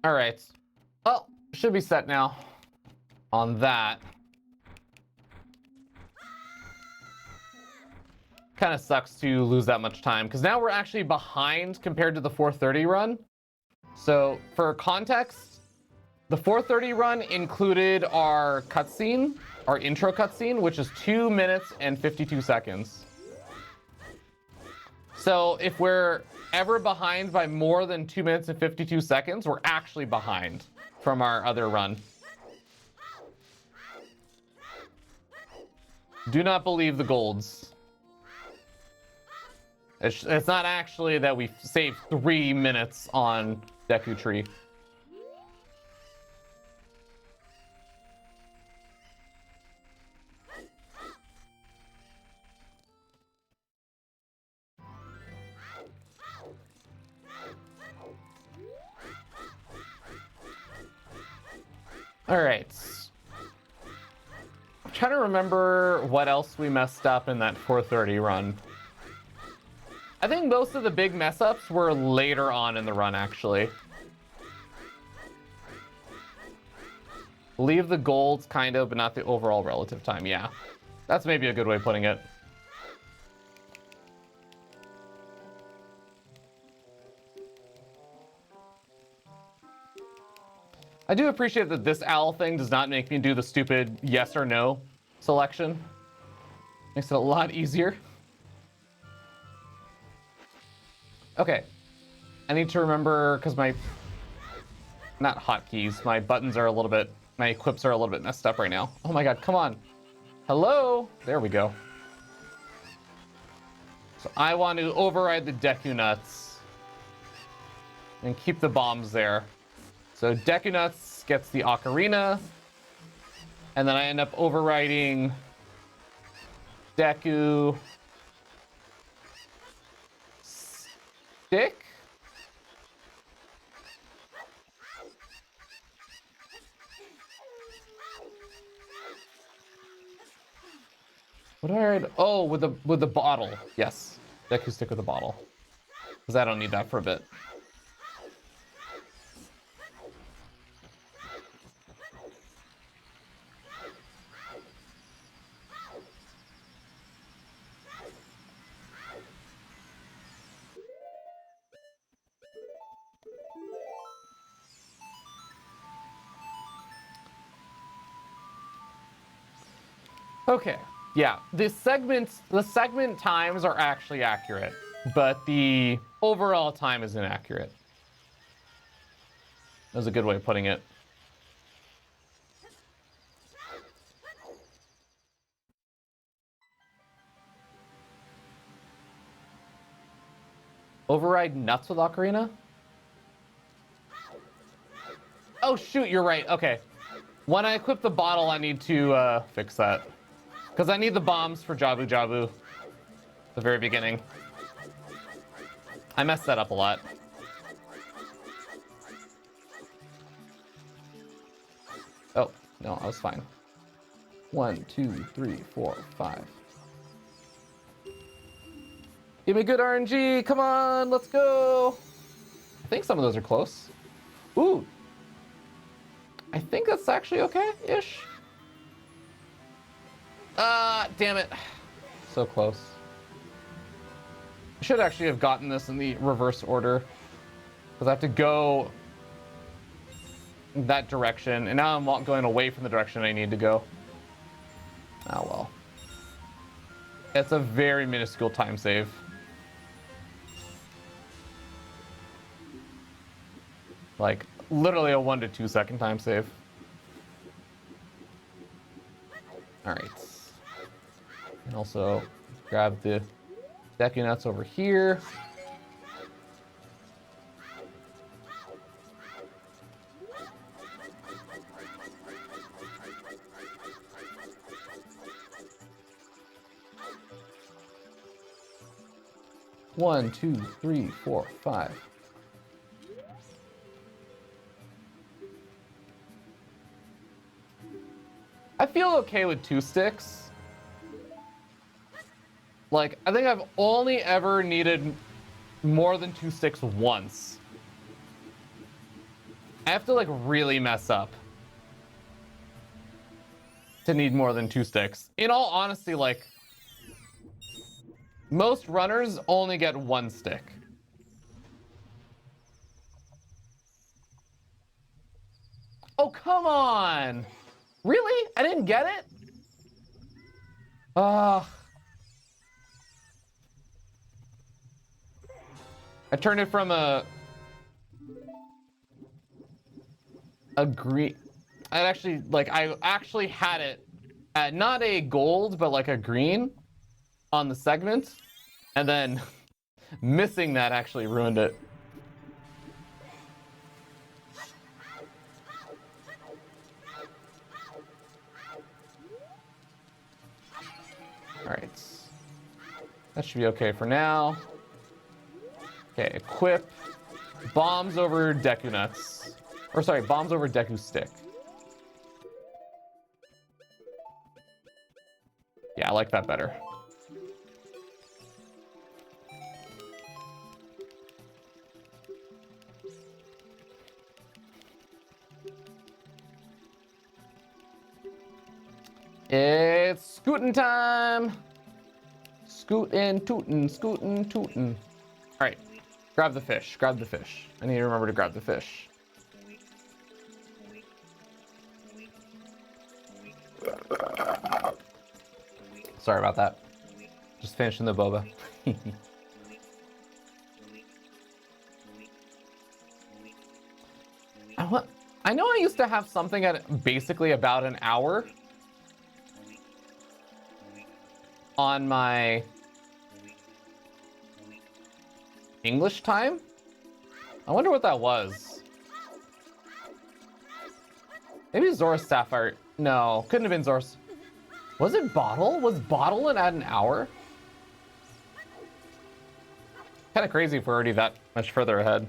All right. Well, should be set now on that. Kind of sucks to lose that much time because now we're actually behind compared to the 4:30 run. So for context, the 4:30 run included our cutscene, our intro cutscene, which is 2 minutes and 52 seconds. So if we're ever behind by more than 2 minutes and 52 seconds, we're actually behind from our other run. Do not believe the golds. It's not actually that we saved 3 minutes on Deku Tree. All right. I'm trying to remember what else we messed up in that 4:30 run. I think most of the big mess ups were later on in the run, actually. Leave the golds, kind of, but not the overall relative time. Yeah, that's maybe a good way of putting it. I do appreciate that this owl thing does not make me do the stupid yes or no selection. Makes it a lot easier. Okay, I need to remember, because my, not hotkeys, my buttons are a little bit, my equips are a little bit messed up right now. Oh my god, come on. Hello? There we go. So I want to override the Deku Nuts and keep the bombs there. So Deku Nuts gets the Ocarina, and then I end up overriding Deku Stick. What did I write? Oh, with the bottle. Yes, Deku Stick with the bottle, because I don't need that for a bit. Okay, yeah, the segment times are actually accurate. but the overall time is inaccurate. That was a good way of putting it. Override nuts with Ocarina? Oh shoot, you're right. Okay. When I equip the bottle, I need to fix that. Because I need the bombs for Jabu Jabu. The very beginning. I messed that up a lot. Oh, no, I was fine. 1, 2, 3, 4, 5. Give me good RNG. Come on, let's go. I think some of those are close. Ooh. I think that's actually okay-ish. Damn it. So close. I should actually have gotten this in the reverse order. Because I have to go that direction. And now I'm going away from the direction I need to go. Oh well. It's a very minuscule time save. Like, literally a 1 to 2 second time save. Alright. And also grab the Deku Nuts over here. One, 2, 3, 4, 5. I feel okay with 2 sticks. Like, I think I've only ever needed more than 2 sticks once. I have to, like, really mess up to need more than 2 sticks. In all honesty, like, most runners only get 1 stick. Oh, come on! Really? I didn't get it? I turned it from a green. I actually had it at not a gold, but like a green on the segment, and then missing that actually ruined it. All right, that should be okay for now. Okay, equip bombs over Deku Nuts. Or sorry, bombs over Deku Stick. Yeah, I like that better. It's scootin' time! Scootin', tootin', scootin', tootin'. Alright, grab the fish, grab the fish. I need to remember to grab the fish. Sorry about that. Just finishing the boba. I know I used to have something at basically about an hour on my English time. I wonder what that was. Maybe Zora's Sapphire. No, couldn't have been Zora's. Was it Bottle? Was Bottle at an hour? Kind of crazy if we're already that much further ahead.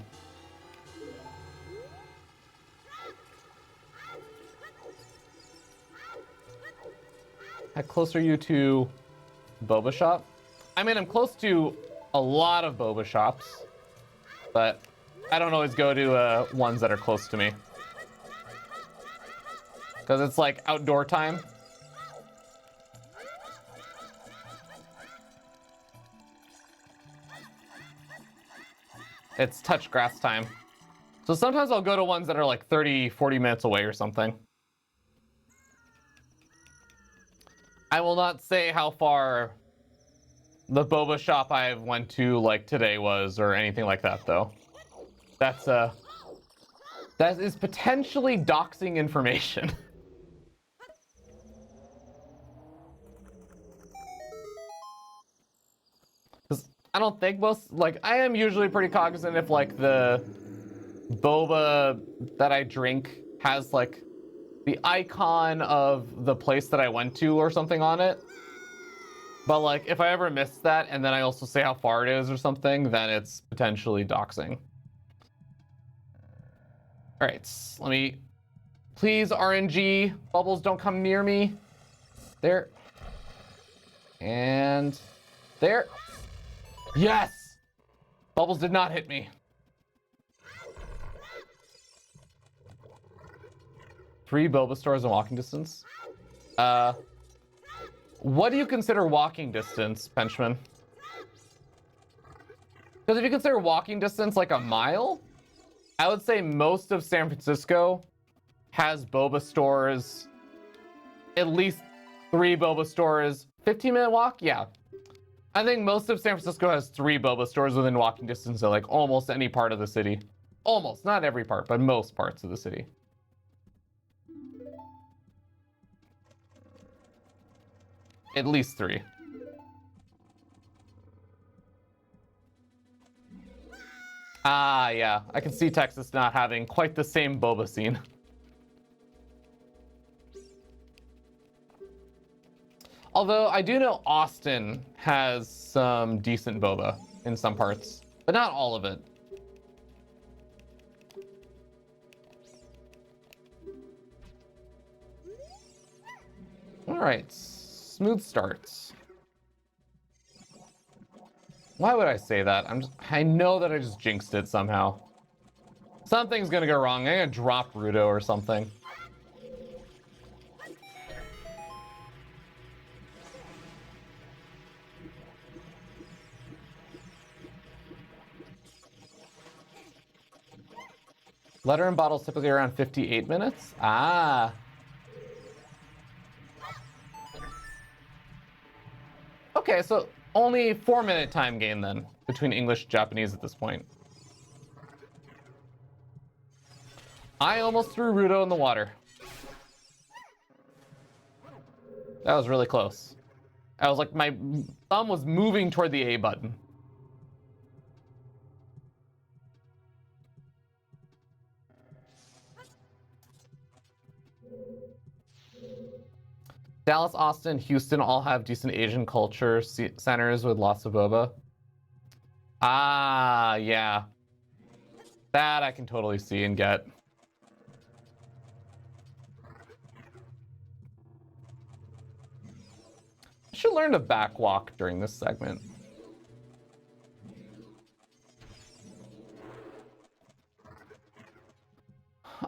How close are you to Boba Shop? I mean, I'm close to a lot of Boba Shops, but I don't always go to ones that are close to me. Because it's like outdoor time. It's touch grass time. So sometimes I'll go to ones that are like 30, 40 minutes away or something. I will not say how far the boba shop I went to like today was, or anything like that though. That is potentially doxing information. Because I don't think most, like, I am usually pretty cognizant if like the boba that I drink has like the icon of the place that I went to or something on it. But like if I ever miss that and then I also say how far it is or something, then it's potentially doxing. All right, let me, please RNG, bubbles don't come near me. There. And there. Yes! Bubbles did not hit me. 3 boba stores in walking distance. What do you consider walking distance, Penchman? Because if you consider walking distance like a mile, I would say most of San Francisco has boba stores, at least 3 boba stores. 15-minute walk? Yeah. I think most of San Francisco has 3 boba stores within walking distance of like almost any part of the city. Almost, not every part, but most parts of the city. At least 3. Ah, yeah. I can see Texas not having quite the same boba scene. Although I do know Austin has some decent boba in some parts, but not all of it. All right, smooth starts. Why would I say that? I know that I just jinxed it somehow. Something's gonna go wrong. I'm gonna drop Rudo or something. Letter and bottles typically around 58 minutes. Ah. Okay, so only 4-minute time gain then between English and Japanese at this point. I almost threw Rudo in the water. That was really close. I was like, my thumb was moving toward the A button. Dallas, Austin, Houston all have decent Asian culture centers with lots of boba. Ah, yeah. That I can totally see and get. I should learn to backwalk during this segment.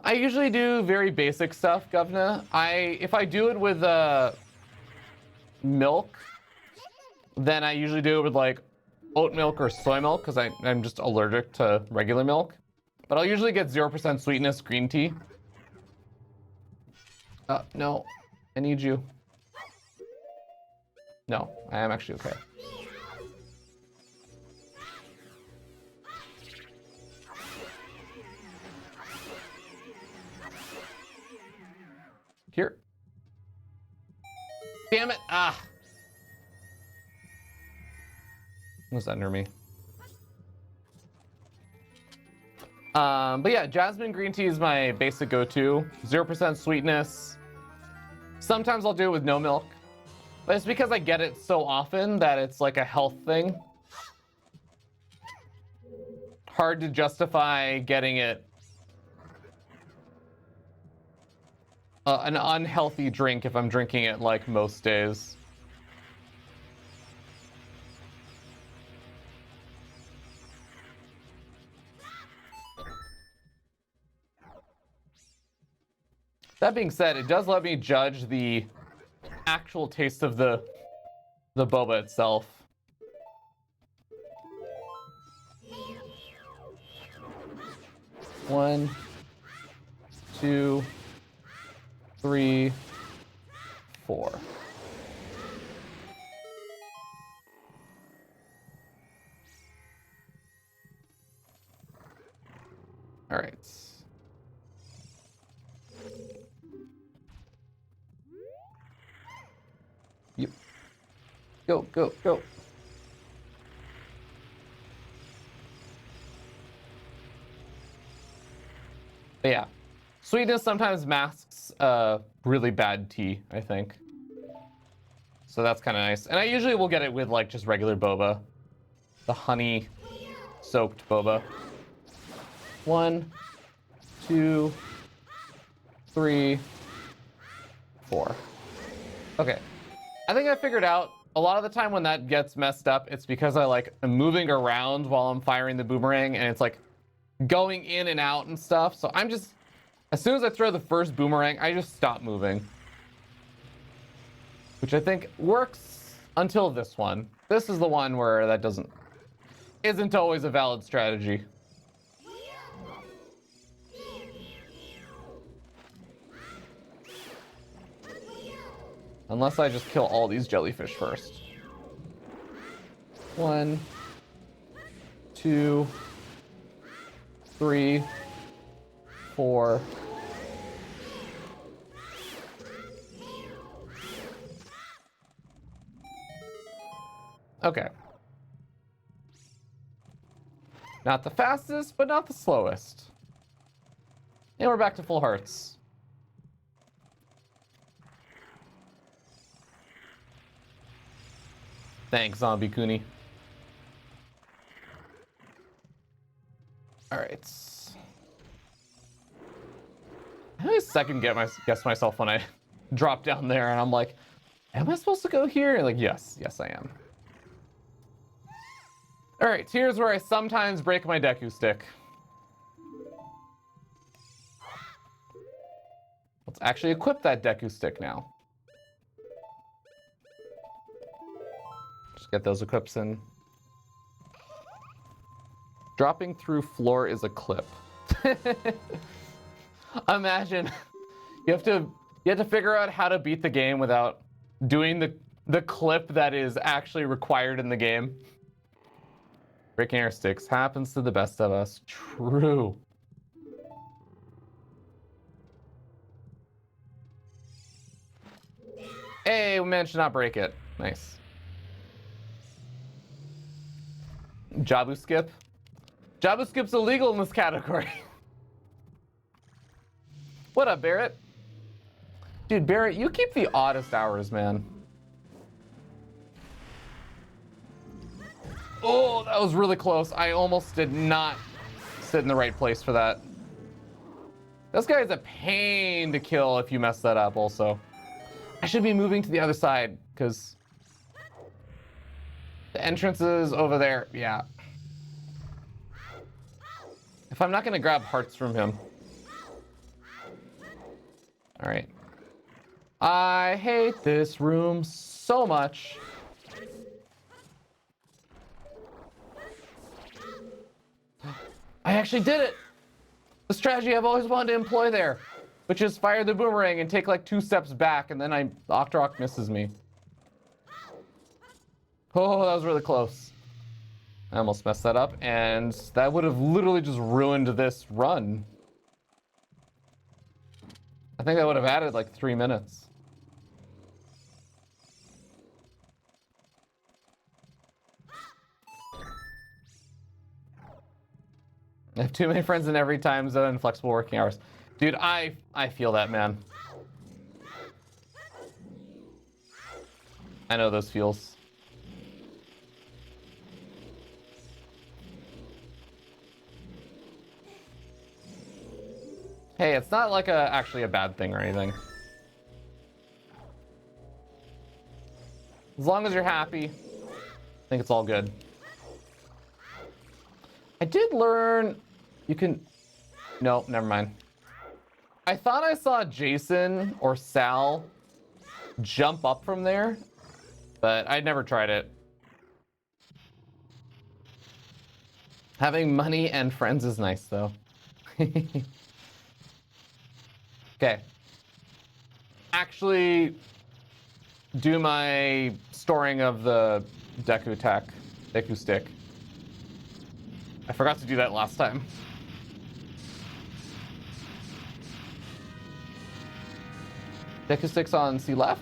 I usually do very basic stuff, Govna. If I do it with milk, then I usually do it with like oat milk or soy milk because I'm just allergic to regular milk. But I'll usually get 0% sweetness green tea. No, I need you. No, I am actually okay. Here. Damn it. Ah. Was that near me? But yeah, jasmine green tea is my basic go-to. 0% sweetness. Sometimes I'll do it with no milk. But it's because I get it so often that it's like a health thing. Hard to justify getting it an unhealthy drink if I'm drinking it like most days. That being said, it does let me judge the actual taste of the boba itself. One, 2, 3, 4. All right. You. Go, go, go. But yeah. Sweetness sometimes masks really bad tea, I think. So that's kind of nice. And I usually will get it with like just regular boba. The honey soaked boba. 1, 2, 3, 4. Okay. I think I figured out a lot of the time when that gets messed up, it's because I like am moving around while I'm firing the boomerang and it's like going in and out and stuff. So I'm just, as soon as I throw the first boomerang, I just stop moving. Which I think works until this one. This is the one where that isn't always a valid strategy. Unless I just kill all these jellyfish first. 1, 2, 3, 4. Okay. Not the fastest, but not the slowest. And we're back to full hearts. Thanks, Zombie Cooney. All right. I always second guess myself when I drop down there and I'm like, am I supposed to go here? And like, yes, I am. All right, here's where I sometimes break my Deku stick. Let's actually equip that Deku stick now. Just get those equips in. Dropping through floor is a clip. Imagine you have to figure out how to beat the game without doing the clip that is actually required in the game. Breaking air sticks happens to the best of us. True. Hey, we managed to not break it. Nice. Jabu skip. Jabu skip's illegal in this category. What up, Barrett? Dude, Barrett, you keep the oddest hours, man. Oh, that was really close. I almost did not sit in the right place for that. This guy is a pain to kill if you mess that up also. I should be moving to the other side because the entrance is over there. Yeah. If I'm not going to grab hearts from him. All right. I hate this room so much. I actually did it. The strategy I've always wanted to employ there, which is fire the boomerang and take like 2 steps back, and then Octorok misses me. Oh, that was really close. I almost messed that up, and that would have literally just ruined this run. I think that would have added like 3 minutes. I have too many friends in every time zone and flexible working hours. Dude, I feel that, man. I know those feels. Hey, it's not like actually a bad thing or anything. As long as you're happy, I think it's all good. I did learn you can... No, never mind. I thought I saw Jason or Sal jump up from there, but I'd never tried it. Having money and friends is nice, though. Okay. Actually do my storing of the Deku stick. I forgot to do that last time. Deku sticks on C left.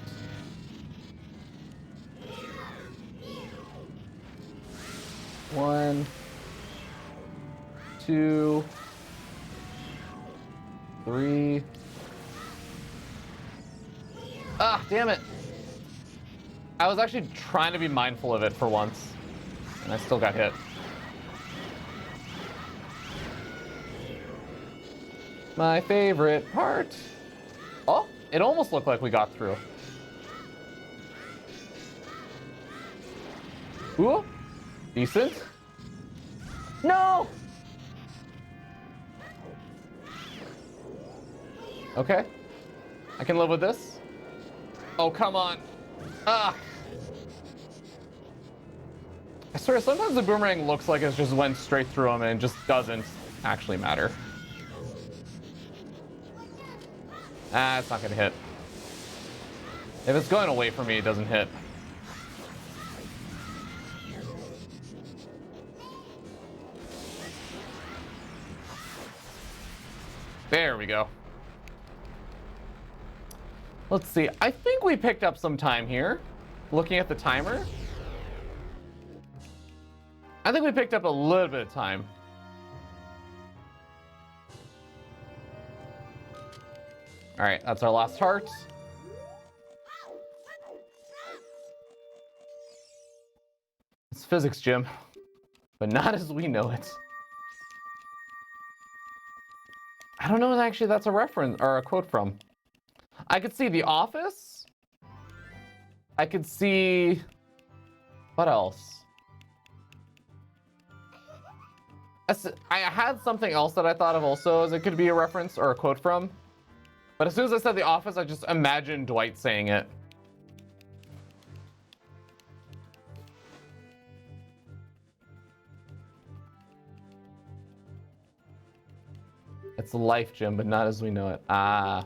One, two, three. Ah, damn it. I was actually trying to be mindful of it for once, and I still got hit. My favorite part. Oh, it almost looked like we got through. Ooh, decent. No! Okay, I can live with this. Oh, come on. Ah. I swear, sometimes the boomerang looks like it just went straight through him and it just doesn't actually matter. Ah, it's not gonna hit. If it's going away from me, it doesn't hit. There we go. Let's see. I think we picked up some time here. Looking at the timer. I think we picked up a little bit of time. All right, that's our last heart. It's physics, Jim, but not as we know it. I don't know if actually that's a reference or a quote from. I could see The Office. I could see, what else? I had something else that I thought of also as it could be a reference or a quote from. But as soon as I said The Office, I just imagined Dwight saying it. It's life, Jim, but not as we know it. Ah.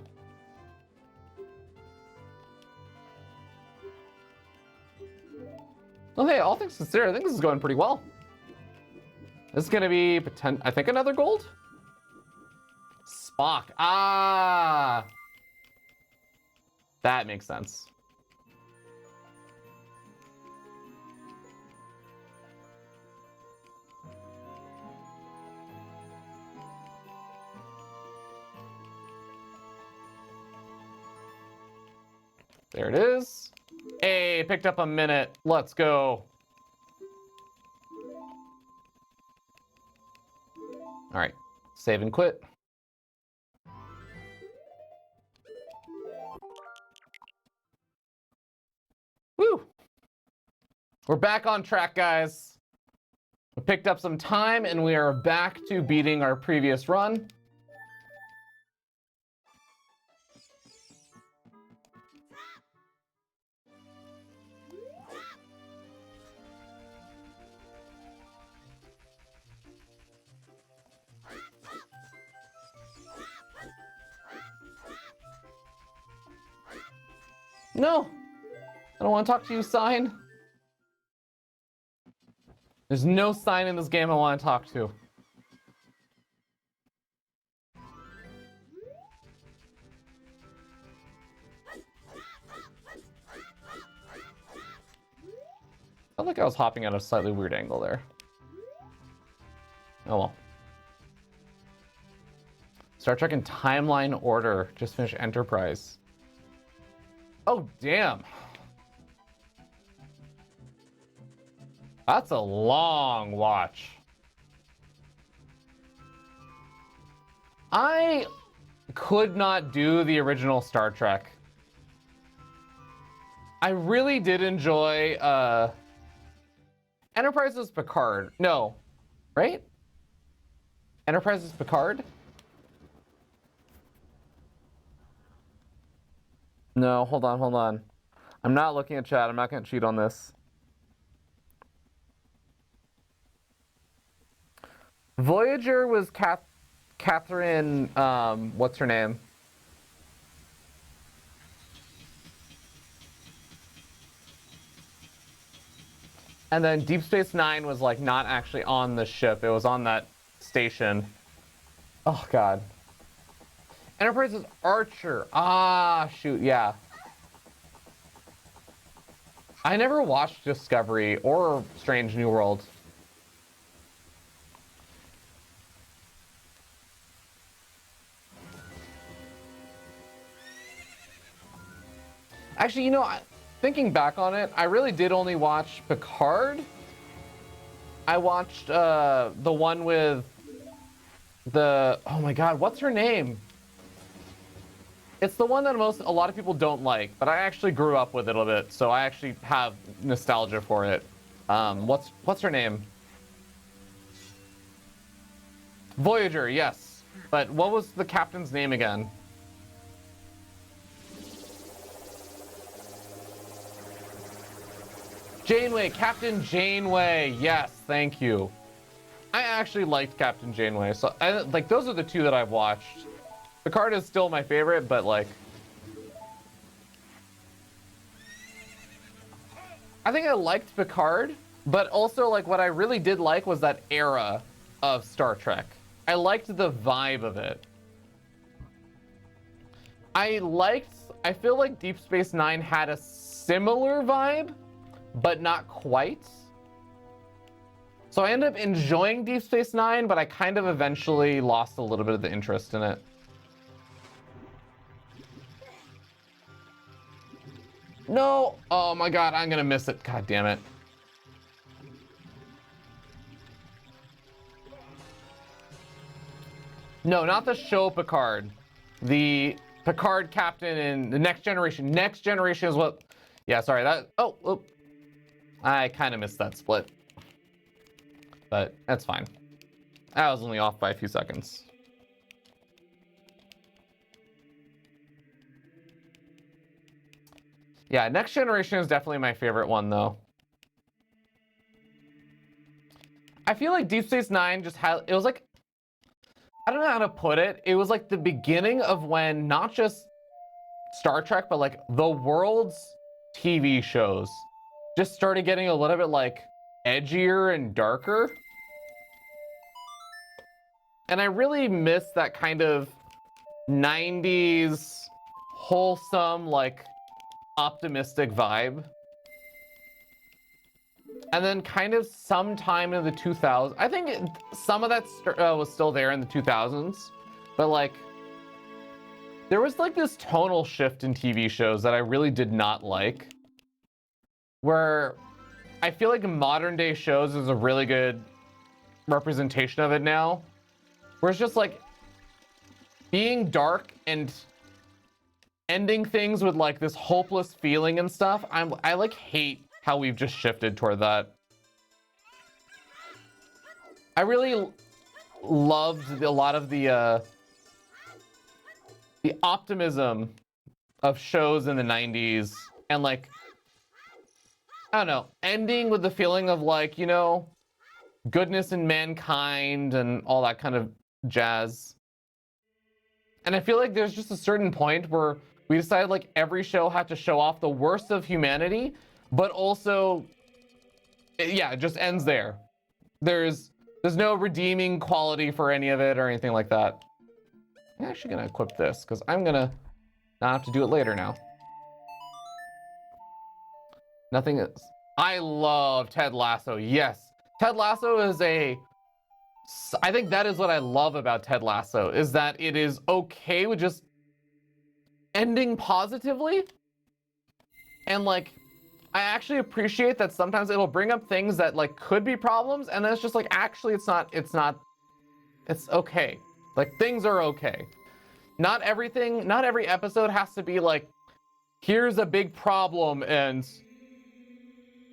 Well, hey, all things considered, I think this is going pretty well. This is going to be, I think, another gold? Spock. Ah! That makes sense. There it is. Hey, picked up a minute. Let's go. All right, save and quit. Woo! We're back on track, guys. We picked up some time and we are back to beating our previous run. No, I don't want to talk to you, sign. There's no sign in this game I want to talk to. Felt like I was hopping at a slightly weird angle there. Oh well. Star Trek in timeline order. Just finished Enterprise. Oh, damn. That's a long watch. I could not do the original Star Trek. I really did enjoy Enterprise is Picard. No, right? Enterprise is Picard? No, hold on, hold on. I'm not looking at chat. I'm not going to cheat on this. Voyager was Catherine, what's her name? And then Deep Space Nine was like not actually on the ship. It was on that station. Oh, God. Enterprise is Archer. Ah, shoot, yeah. I never watched Discovery or Strange New World. Actually, you know, thinking back on it, I really did only watch Picard. I watched the one with the, oh my god, what's her name? It's the one that a lot of people don't like, but I actually grew up with it a little bit, so I actually have nostalgia for it. What's her name? Voyager, yes. But what was the captain's name again? Janeway, Captain Janeway. Yes, thank you. I actually liked Captain Janeway, so like those are the two that I've watched. Picard is still my favorite, but like, I think I liked Picard, but also like what I really did like was that era of Star Trek. I liked the vibe of it. I feel like Deep Space Nine had a similar vibe, but not quite. So I ended up enjoying Deep Space Nine, but I kind of eventually lost a little bit of the interest in it. No, oh my god, I'm gonna miss it. God damn it. No, not the show Picard. The Picard captain in the Next Generation. Next Generation is what, yeah, sorry, oh. I kind of missed that split, but that's fine. I was only off by a few seconds. Yeah, Next Generation is definitely my favorite one, though. I feel like Deep Space Nine just had, it was like, I don't know how to put it. It was like the beginning of when not just Star Trek, but like the world's TV shows just started getting a little bit like edgier and darker. And I really miss that kind of 90s wholesome, like optimistic vibe. And then kind of sometime in the 2000s, I think some of that was still there in the 2000s, but like there was like this tonal shift in TV shows that I really did not like, where I feel like modern day shows is a really good representation of it now, where it's just like being dark and ending things with like this hopeless feeling and stuff. I like hate how we've just shifted toward that. I really loved a lot of the optimism of shows in the 90s, and like, I don't know, ending with the feeling of like, you know, goodness in mankind and all that kind of jazz. And I feel like there's just a certain point where we decided like every show had to show off the worst of humanity, but also, yeah, it just ends there. There's no redeeming quality for any of it or anything like that. I'm actually gonna equip this because I'm gonna not have to do it later now. Nothing is. I love Ted Lasso. Yes, Ted Lasso is I think that is what I love about Ted Lasso, is that it is okay with just ending positively. And like, I actually appreciate that sometimes it'll bring up things that like could be problems, and then it's just like, actually it's okay. Like, things are okay. Not every episode has to be like, here's a big problem and,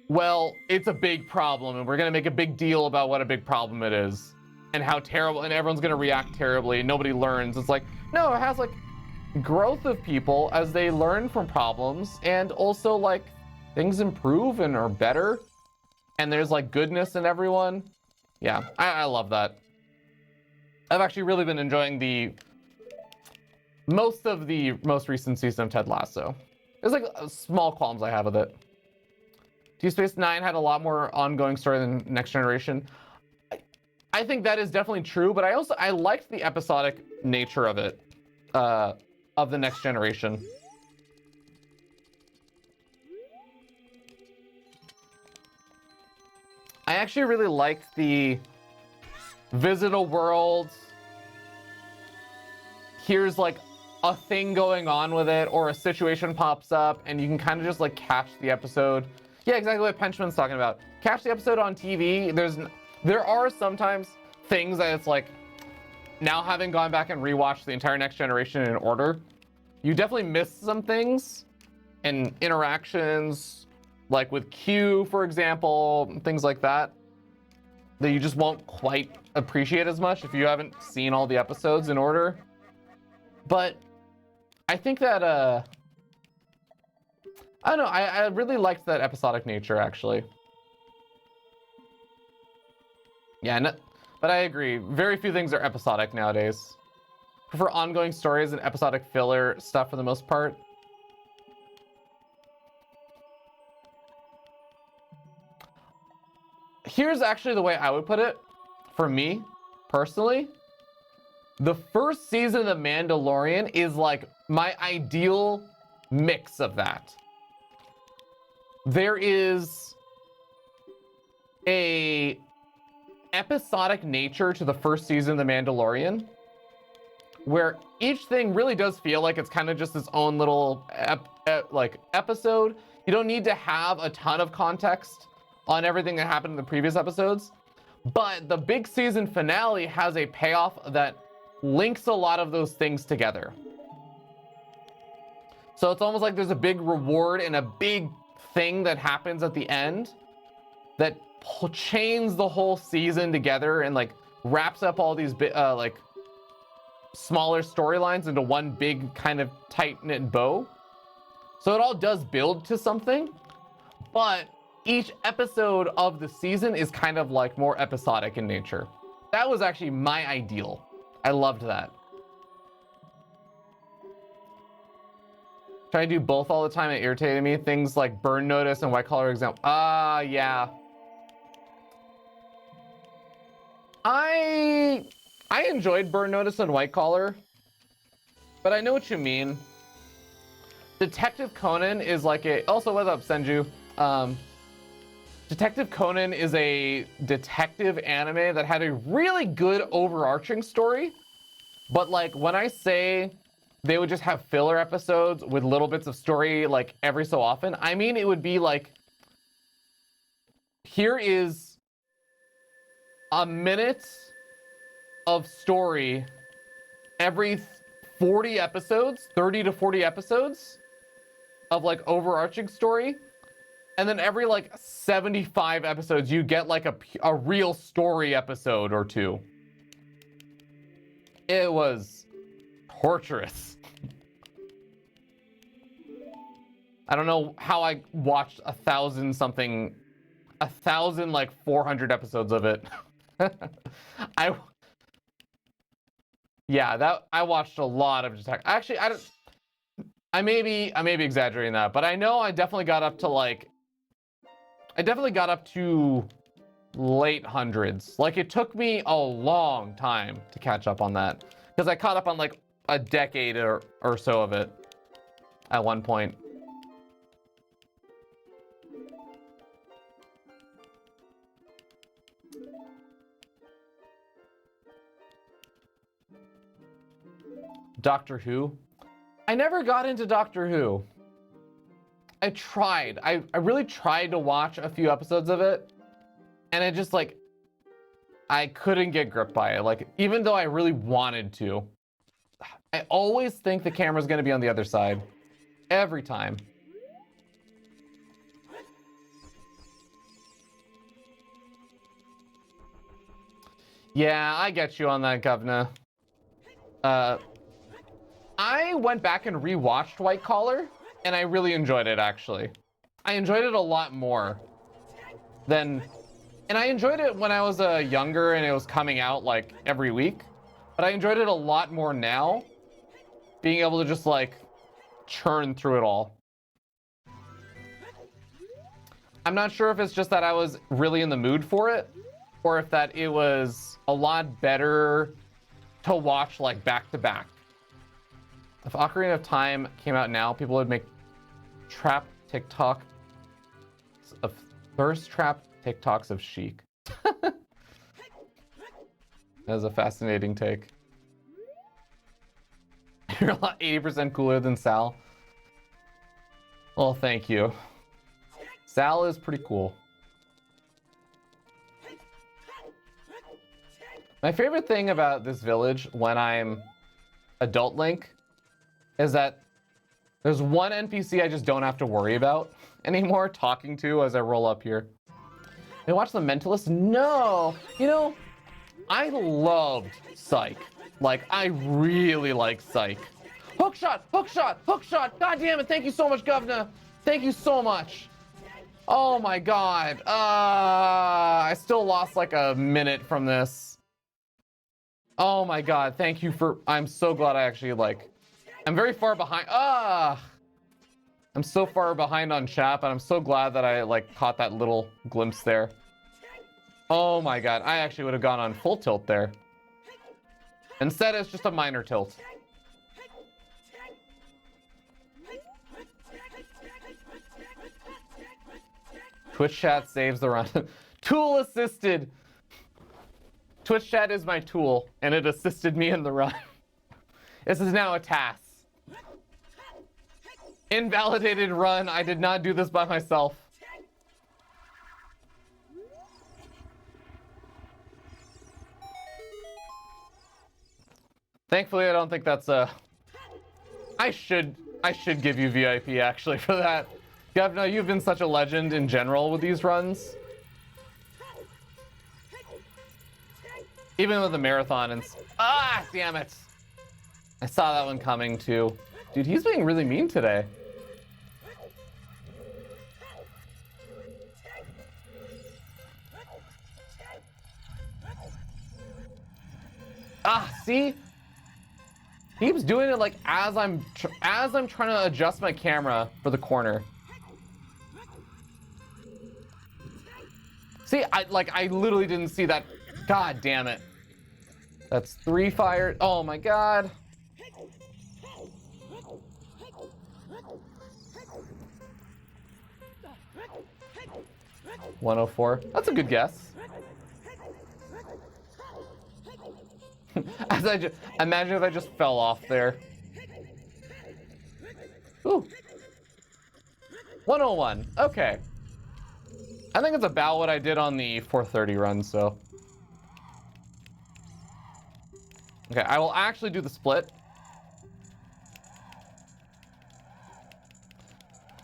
well, it's a big problem and we're gonna make a big deal about what a big problem it is and how terrible, and everyone's gonna react terribly and nobody learns. It's like, no, it has like growth of people as they learn from problems, and also like things improve and are better, and there's like goodness in everyone. Yeah, I love that. I've actually really been enjoying most of the most recent season of Ted Lasso. There's like small qualms I have with it. Deep Space Nine had a lot more ongoing story than Next Generation. I think that is definitely true, but I liked the episodic nature of it. of the next generation. I actually really liked the visit a world. Here's like a thing going on with it, or a situation pops up, and you can kind of just like catch the episode. Yeah, exactly what Penchman's talking about. Catch the episode on TV. There are sometimes things that it's like, now having gone back and rewatched the entire Next Generation in order, you definitely miss some things and interactions, like with Q, for example, things like that, that you just won't quite appreciate as much if you haven't seen all the episodes in order. But I think that, I don't know, I really liked that episodic nature, actually. Yeah, no, but I agree. Very few things are episodic nowadays. Prefer ongoing stories and episodic filler stuff for the most part. Here's actually the way I would put it, for me, personally. The first season of The Mandalorian is like my ideal mix of that. There is a episodic nature to the first season of The Mandalorian, where each thing really does feel like it's kind of just its own little episode. You don't need to have a ton of context on everything that happened in the previous episodes, but the big season finale has a payoff that links a lot of those things together. So it's almost like there's a big reward and a big thing that happens at the end that chains the whole season together and like wraps up all these like smaller storylines into one big kind of tight-knit bow. So it all does build to something, but each episode of the season is kind of like more episodic in nature. That was actually my ideal. I loved that. Try to do both all the time, it irritated me. Things like Burn Notice and White Collar Exam. Yeah. I enjoyed Burn Notice and White Collar, but I know what you mean. Detective Conan is like a... Also, what's up, Senju? Detective Conan is a detective anime that had a really good overarching story, but like when I say they would just have filler episodes with little bits of story like every so often, I mean it would be like, here is a minute of story every 40 episodes, 30 to 40 episodes of like overarching story. And then every like 75 episodes, you get like a real story episode or two. It was torturous. I don't know how I watched 1,000 like 400 episodes of it. I watched a lot of detective. Actually, I may be exaggerating that, but I know I definitely got up to late hundreds. Like it took me a long time to catch up on that because I caught up on like a decade or so of it at one point. Doctor Who? I never got into Doctor Who. I tried. I really tried to watch a few episodes of it, and it just like, I couldn't get gripped by it. Like, even though I really wanted to, I always think the camera's gonna be on the other side. Every time. Yeah, I get you on that, Govna. I went back and rewatched White Collar, and I really enjoyed it, actually. I enjoyed it a lot more than... And I enjoyed it when I was younger and it was coming out, like, every week. But I enjoyed it a lot more now, being able to just, like, churn through it all. I'm not sure if it's just that I was really in the mood for it, or if that it was a lot better to watch, like, back to back. If Ocarina of Time came out now, people would make trap TikTok of thirst trap TikToks of Sheik. That is a fascinating take. You're a lot 80% cooler than Sal. Well, thank you. Sal is pretty cool. My favorite thing about this village when I'm adult Link is that there's one NPC I just don't have to worry about anymore talking to as I roll up here. Did I watch The Mentalist? No. You know, I loved Psych. Like, I really like Psych. Hookshot, hookshot, hookshot. God damn it. Thank you so much, Governor. Thank you so much. Oh my God. I still lost like a minute from this. Oh my God. Thank you for, I'm so glad I actually like, I'm very far behind. I'm so far behind on chat, but I'm so glad that I like caught that little glimpse there. Oh my God. I actually would have gone on full tilt there. Instead, it's just a minor tilt. Twitch chat saves the run. Tool assisted. Twitch chat is my tool, and it assisted me in the run. This is now a task. Invalidated run. I did not do this by myself. Thankfully, I don't think that's a... I should give you VIP actually for that. Governor, you've been such a legend in general with these runs. Even with the marathon and... Ah, damn it. I saw that one coming too. Dude, he's being really mean today. Ah, see? Keeps doing it like as I'm trying to adjust my camera for the corner. See, I literally didn't see that. God damn it. That's 3 fire. Oh my God. $104. That's a good guess. As I just imagine if I just fell off there. Ooh. 101. Okay. I think it's about what I did on the 430 run, so. Okay, I will actually do the split.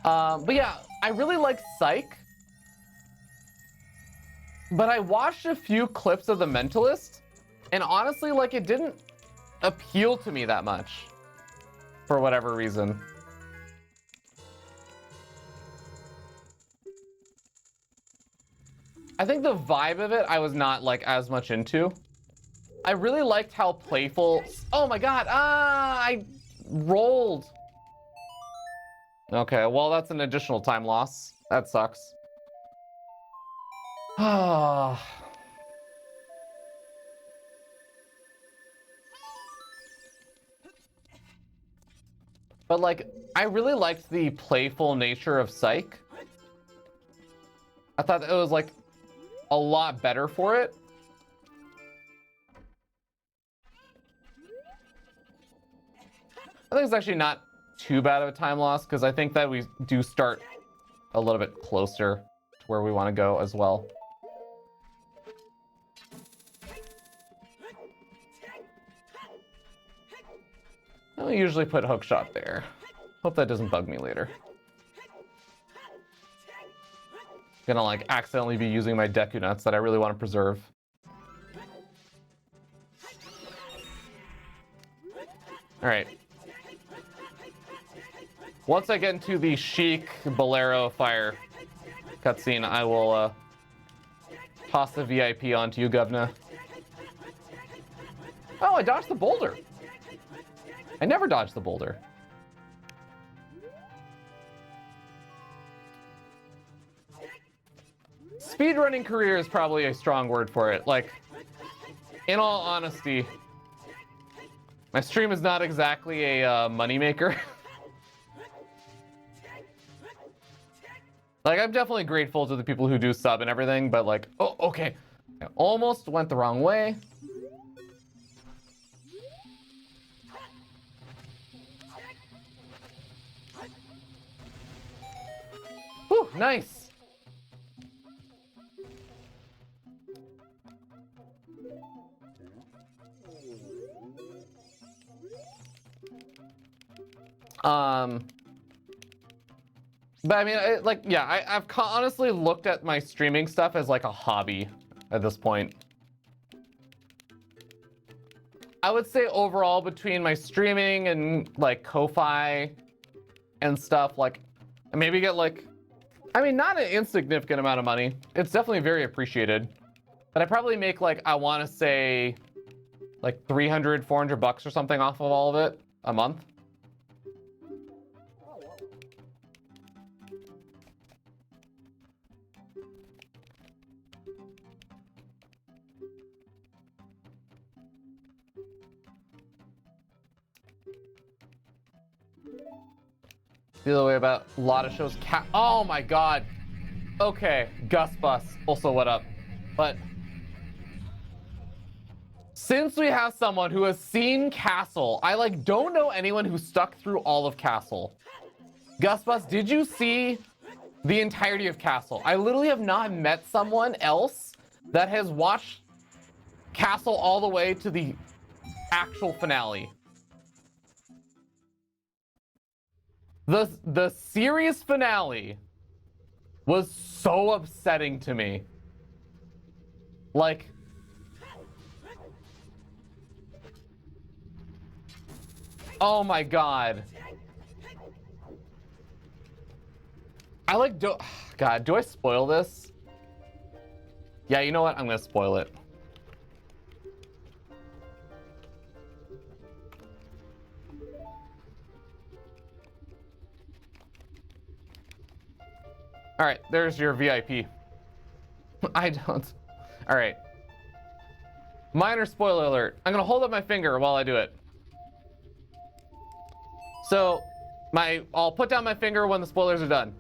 But yeah, I really like Psych. But I watched a few clips of The Mentalist, and honestly, like, it didn't appeal to me that much for whatever reason. I think the vibe of it, I was not like as much into. I really liked how playful. Oh my God. I rolled. Okay, well, that's an additional time loss. That sucks. Ah. But like, I really liked the playful nature of Psych. I thought that it was like a lot better for it. I think it's actually not too bad of a time loss because I think that we do start a little bit closer to where we want to go as well. I usually put hookshot there. Hope that doesn't bug me later. Gonna like accidentally be using my Deku Nuts that I really want to preserve. All right. Once I get into the Sheik Bolero fire cutscene, I will toss the VIP onto you, Govna. Oh, I dodged the boulder. I never dodged the boulder. Speedrunning career is probably a strong word for it. Like, in all honesty, My stream is not exactly a moneymaker. Like, I'm definitely grateful to the people who do sub and everything, but like, oh, okay. I almost went the wrong way. Whew, nice. But I mean, I've honestly looked at my streaming stuff as like a hobby at this point. I would say overall between my streaming and like Ko-Fi and stuff, like I maybe get like, I mean, not an insignificant amount of money. It's definitely very appreciated. But I probably make like, I want to say like 300, 400 bucks or something off of all of it a month. The other way about a lot of shows. Oh my god. Okay, Gus Bus. Also, what up? But since we have someone who has seen Castle, I like don't know anyone who stuck through all of Castle. Gus Bus, did you see the entirety of Castle? I literally have not met someone else that has watched Castle all the way to the actual finale. The series finale was so upsetting to me. Like, oh my god. I like, God, do I spoil this? Yeah, you know what? I'm gonna spoil it. All right, there's your VIP. I don't. All right. Minor spoiler alert. I'm gonna hold up my finger while I do it. So, I'll put down my finger when the spoilers are done.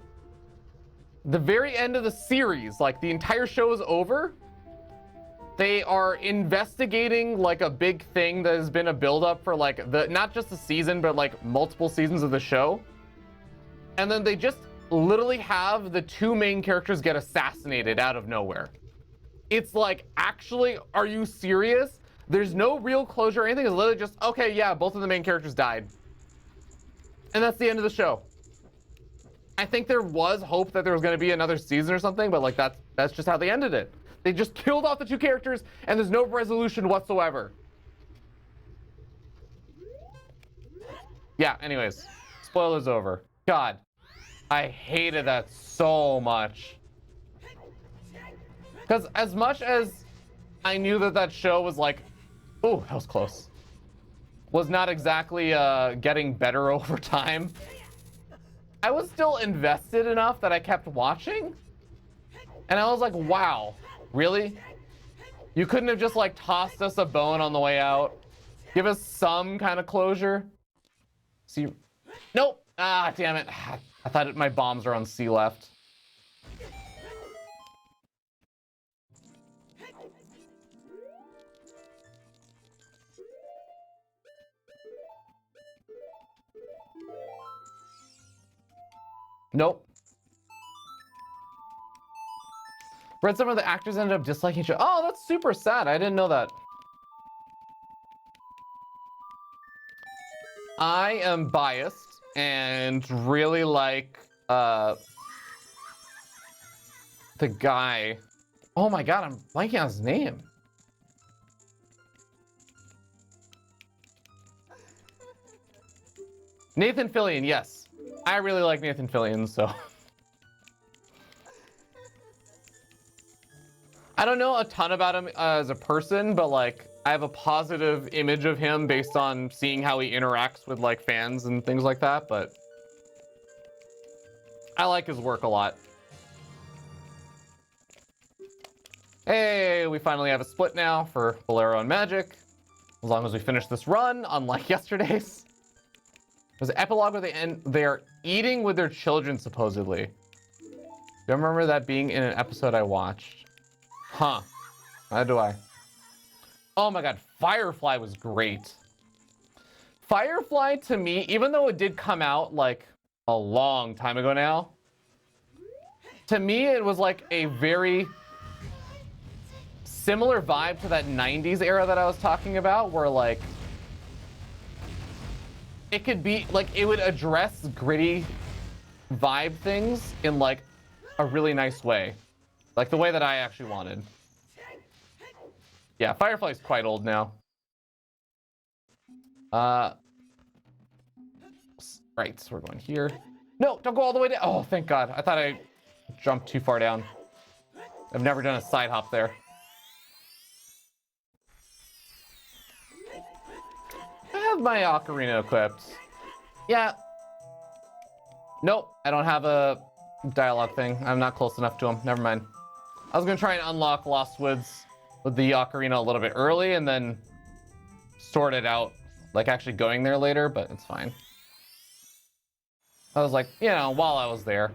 The very end of the series, like the entire show is over. They are investigating like a big thing that has been a buildup for like not just the season, but like multiple seasons of the show. And then they just literally have the two main characters get assassinated out of nowhere. It's like, actually, are you serious? There's no real closure or anything. It's literally just, okay, yeah, both of the main characters died. And that's the end of the show. I think there was hope that there was going to be another season or something, but like that's just how they ended it. They just killed off the two characters and there's no resolution whatsoever. Yeah, anyways, spoilers over. God, I hated that so much. Because as much as I knew that show was like, oh, that was close, was not exactly getting better over time, I was still invested enough that I kept watching. And I was like, wow, really? You couldn't have just like tossed us a bone on the way out? Give us some kind of closure? See, nope. Ah, damn it. I thought my bombs are on C left. Nope. Read some of the actors ended up disliking each other. Oh, that's super sad. I didn't know that. I am biased and really like the guy. Oh my god, I'm blanking on his name. Nathan Fillion, yes. I really like Nathan Fillion, so. I don't know a ton about him as a person, but like I have a positive image of him based on seeing how he interacts with like fans and things like that, but I like his work a lot. Hey, we finally have a split now for Bolero and Magic. As long as we finish this run, unlike yesterday's. There's an epilogue where they are eating with their children, supposedly. Do you remember that being in an episode I watched? Huh. How do I? Oh my god, Firefly was great. Firefly, to me, even though it did come out like a long time ago now, to me it was like a very similar vibe to that 90s era that I was talking about, where like it could be like, it would address gritty vibe things in like a really nice way, like the way that I actually wanted. Yeah, Firefly's quite old now. Right, so we're going here. No, don't go all the way down. Oh, thank God. I thought I jumped too far down. I've never done a side hop there. I have my ocarina equipped. Yeah. Nope, I don't have a dialogue thing. I'm not close enough to him. Never mind. I was gonna try and unlock Lost Woods with the ocarina a little bit early and then sort it out, like actually going there later, but it's fine. I was like, you know, while I was there.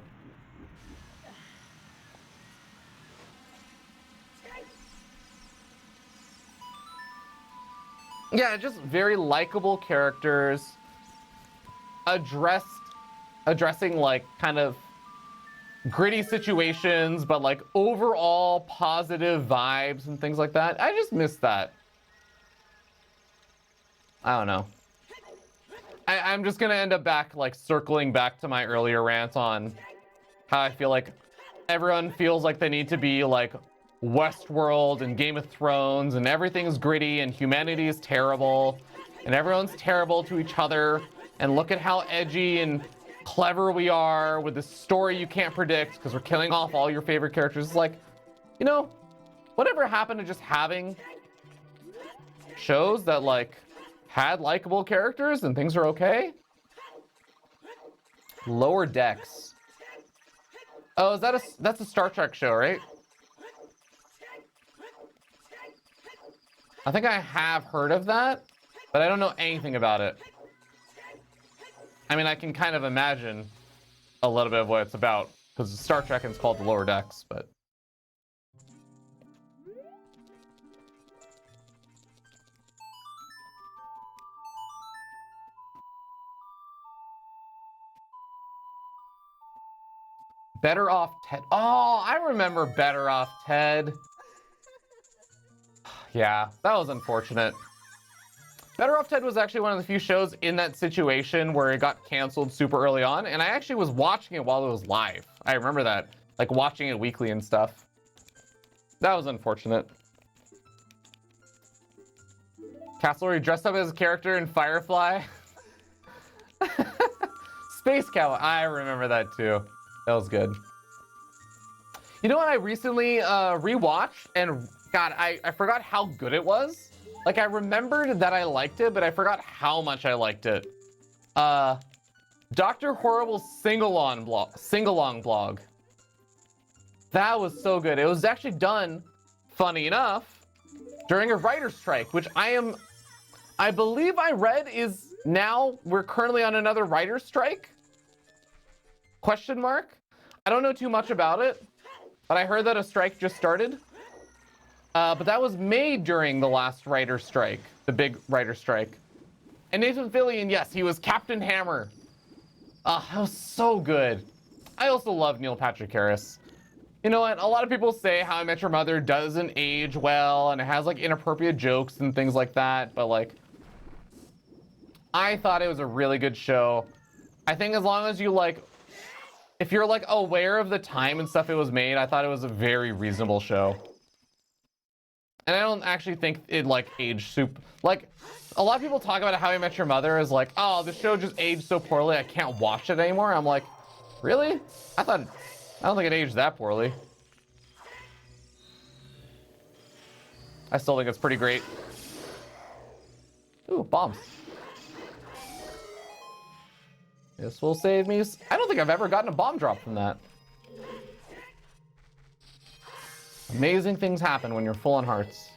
Yeah, just very likable characters. Addressing like kind of gritty situations, but like overall positive vibes and things like that. I just miss that. I don't know. I'm just gonna end up back, like, circling back to my earlier rant on how I feel like everyone feels like they need to be like Westworld and Game of Thrones and everything's gritty and humanity is terrible and everyone's terrible to each other, and look at how edgy and clever we are with this story you can't predict because we're killing off all your favorite characters. It's like, you know, whatever happened to just having shows that like had likable characters and things are okay? Lower Decks. Oh, is that that's a Star Trek show, right? I think I have heard of that, but I don't know anything about it. I mean, I can kind of imagine a little bit of what it's about, because Star Trek is called the Lower Decks, but... Better Off Ted. Oh, I remember Better Off Ted. Yeah, that was unfortunate. Better Off Ted was actually one of the few shows in that situation where it got canceled super early on, and I actually was watching it while it was live. I remember that, like watching it weekly and stuff. That was unfortunate. Castlery dressed up as a character in Firefly. Space Cow, I remember that too. That was good. You know what I recently rewatched, and God, I forgot how good it was. Like, I remembered that I liked it, but I forgot how much I liked it. Dr. Horrible's sing-along blog. That was so good. It was actually done, funny enough, during a writer's strike, which I believe I read is now, we're currently on another writer's strike? Question mark? I don't know too much about it, but I heard that a strike just started. But that was made during the last writer's strike, the big writer's strike. And Nathan Fillion, yes, he was Captain Hammer. That was so good. I also love Neil Patrick Harris. You know what? A lot of people say How I Met Your Mother doesn't age well and it has like inappropriate jokes and things like that, but like, I thought it was a really good show. I think as long as you like, if you're like aware of the time and stuff it was made, I thought it was a very reasonable show. And I don't actually think it like aged super, like a lot of people talk about How I Met Your Mother as like, oh, the show just aged so poorly I can't watch it anymore. I'm like, really? I don't think it aged that poorly. I still think it's pretty great. Ooh, bombs. This will save me. I don't think I've ever gotten a bomb drop from that. Amazing things happen when you're full on hearts.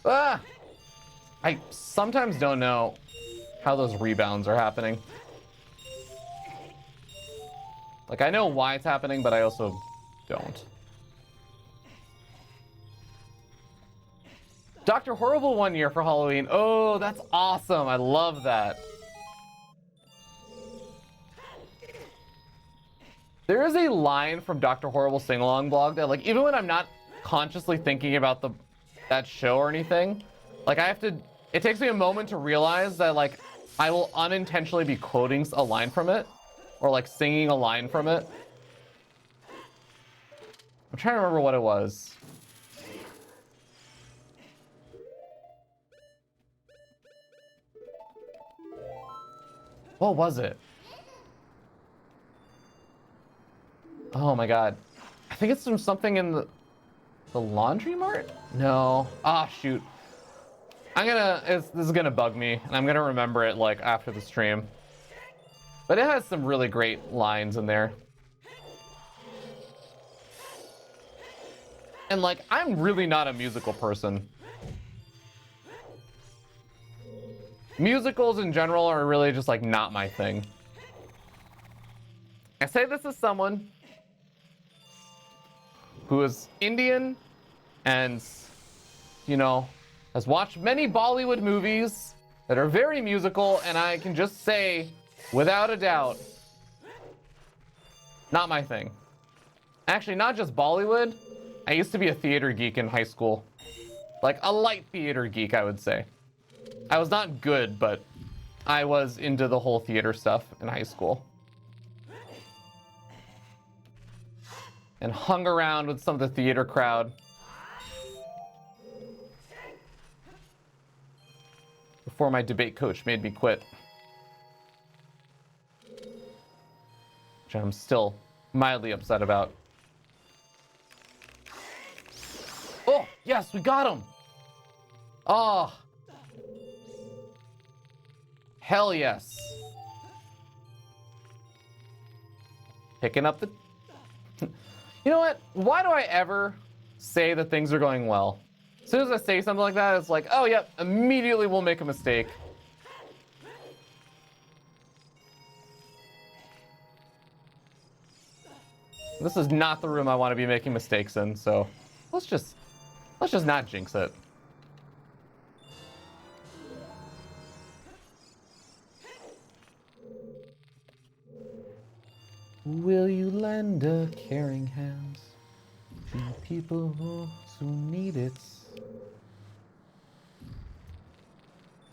Ah! I sometimes don't know how those rebounds are happening. Like, I know why it's happening, but I also don't. Dr. Horrible 1 year for Halloween. Oh, that's awesome. I love that. There is a line from Dr. Horrible Sing-Along blog that, like, even when I'm not consciously thinking about that show or anything, like, it takes me a moment to realize that, like, I will unintentionally be quoting a line from it, or, like, singing a line from it. I'm trying to remember what it was. What was it? Oh my god. I think it's from something in the laundry mart? No. Ah, shoot. This is gonna bug me, and I'm gonna remember it, like, after the stream. But it has some really great lines in there. And, like, I'm really not a musical person. Musicals in general are really just, like, not my thing. I say this as someone who is Indian and, you know, has watched many Bollywood movies that are very musical, and I can just say, without a doubt, not my thing. Actually, not just Bollywood. I used to be a theater geek in high school. Like, a light theater geek, I would say. I was not good, but I was into the whole theater stuff in high school. And hung around with some of the theater crowd. Before my debate coach made me quit. Which I'm still mildly upset about. Oh, yes, we got him. Oh. Hell yes. Picking up the... You know what? Why do I ever say that things are going well? As soon as I say something like that, it's like, oh, yep, immediately we'll make a mistake. This is not the room I want to be making mistakes in, so let's just not jinx it. Will you lend a caring hand to people who need it?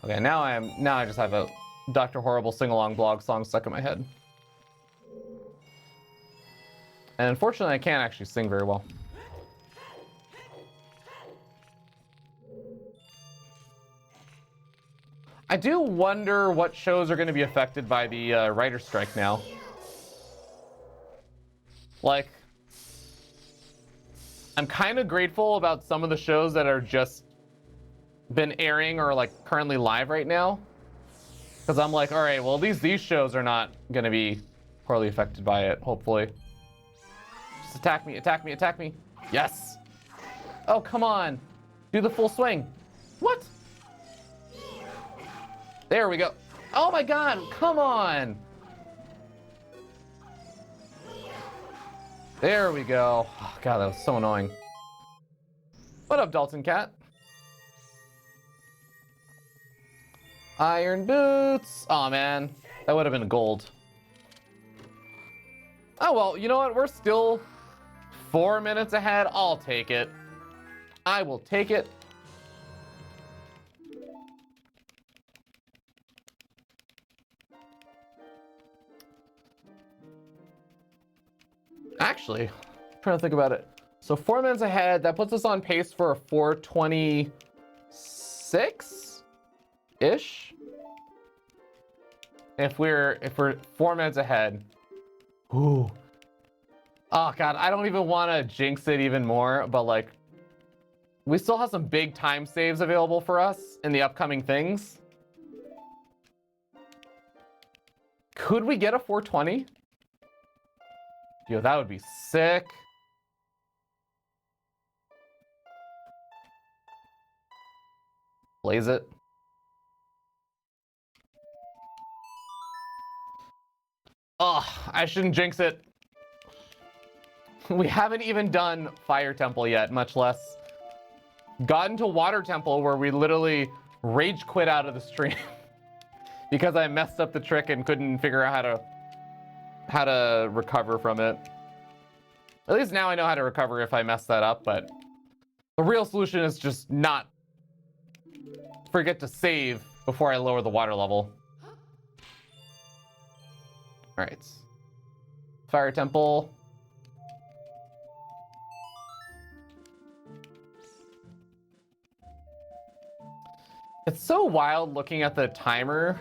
Okay, now I just have a Dr. Horrible sing-along blog song stuck in my head. And unfortunately, I can't actually sing very well. I do wonder what shows are going to be affected by the writer's strike now. Like, I'm kind of grateful about some of the shows that are just been airing or, like, currently live right now. Because I'm like, all right, well, at least these shows are not going to be poorly affected by it, hopefully. Just attack me, attack me, attack me. Yes. Oh, come on. Do the full swing. What? There we go. Oh my god, come on. There we go. Oh, god, that was so annoying. What up, Dalton Cat? Iron boots. Oh man, that would have been gold. Oh well, you know what? We're still 4 minutes ahead. I'll take it. I will take it. Actually, I'm trying to think about it. So 4 minutes ahead, that puts us on pace for a 4:26-ish. If we're 4 minutes ahead. Ooh. Oh god, I don't even want to jinx it even more, but like, we still have some big time saves available for us in the upcoming things. Could we get a 420? Yo, that would be sick. Blaze it. Oh, I shouldn't jinx it. We haven't even done Fire Temple yet, much less gotten to Water Temple, where we literally rage quit out of the stream because I messed up the trick and couldn't figure out how to recover from it. At least now I know how to recover if I mess that up, but the real solution is just not forget to save before I lower the water level. All right. Fire Temple. It's so wild looking at the timer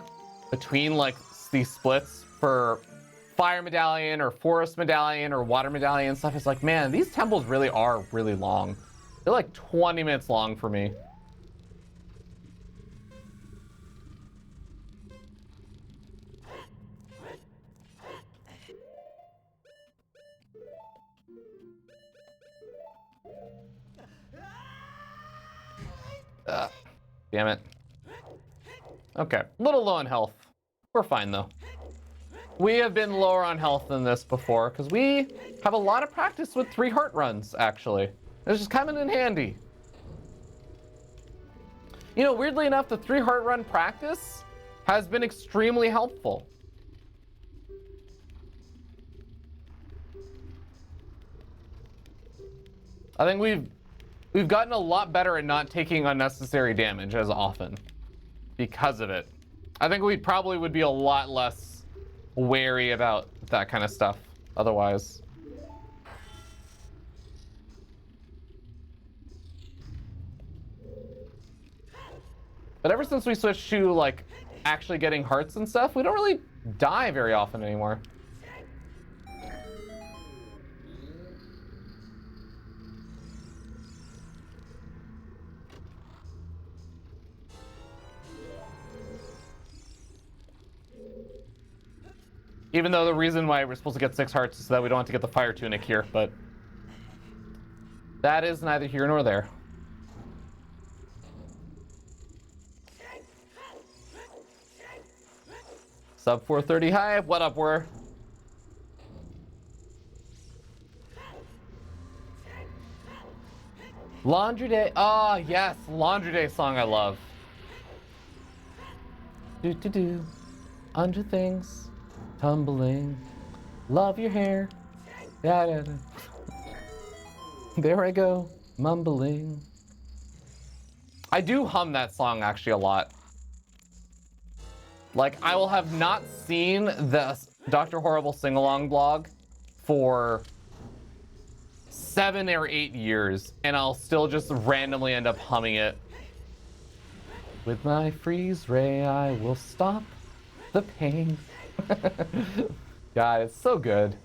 between like these splits for Fire Medallion or Forest Medallion or Water Medallion stuff. It's like, man, these temples really are really long. They're like 20 minutes long for me. Damn it. Okay, a little low on health. We're fine though. We have been lower on health than this before because we have a lot of practice with 3 heart runs, actually. It's just coming in handy. You know, weirdly enough, the 3 heart run practice has been extremely helpful. I think we've gotten a lot better at not taking unnecessary damage as often because of it. I think we probably would be a lot less wary about that kind of stuff otherwise. But ever since we switched to like actually getting hearts and stuff, we don't really die very often anymore. Even though the reason why we're supposed to get 6 hearts is so that we don't have to get the fire tunic here, but that is neither here nor there. Sub 430 high, what up, we're? Laundry Day, ah, yes, Laundry Day song I love. Do, under things. Tumbling, love your hair. Yeah. There I go, mumbling. I do hum that song actually a lot. Like, I will have not seen the Dr. Horrible sing-along blog for 7 or 8 years, and I'll still just randomly end up humming it. With my freeze ray, I will stop the pain. God, it's so good.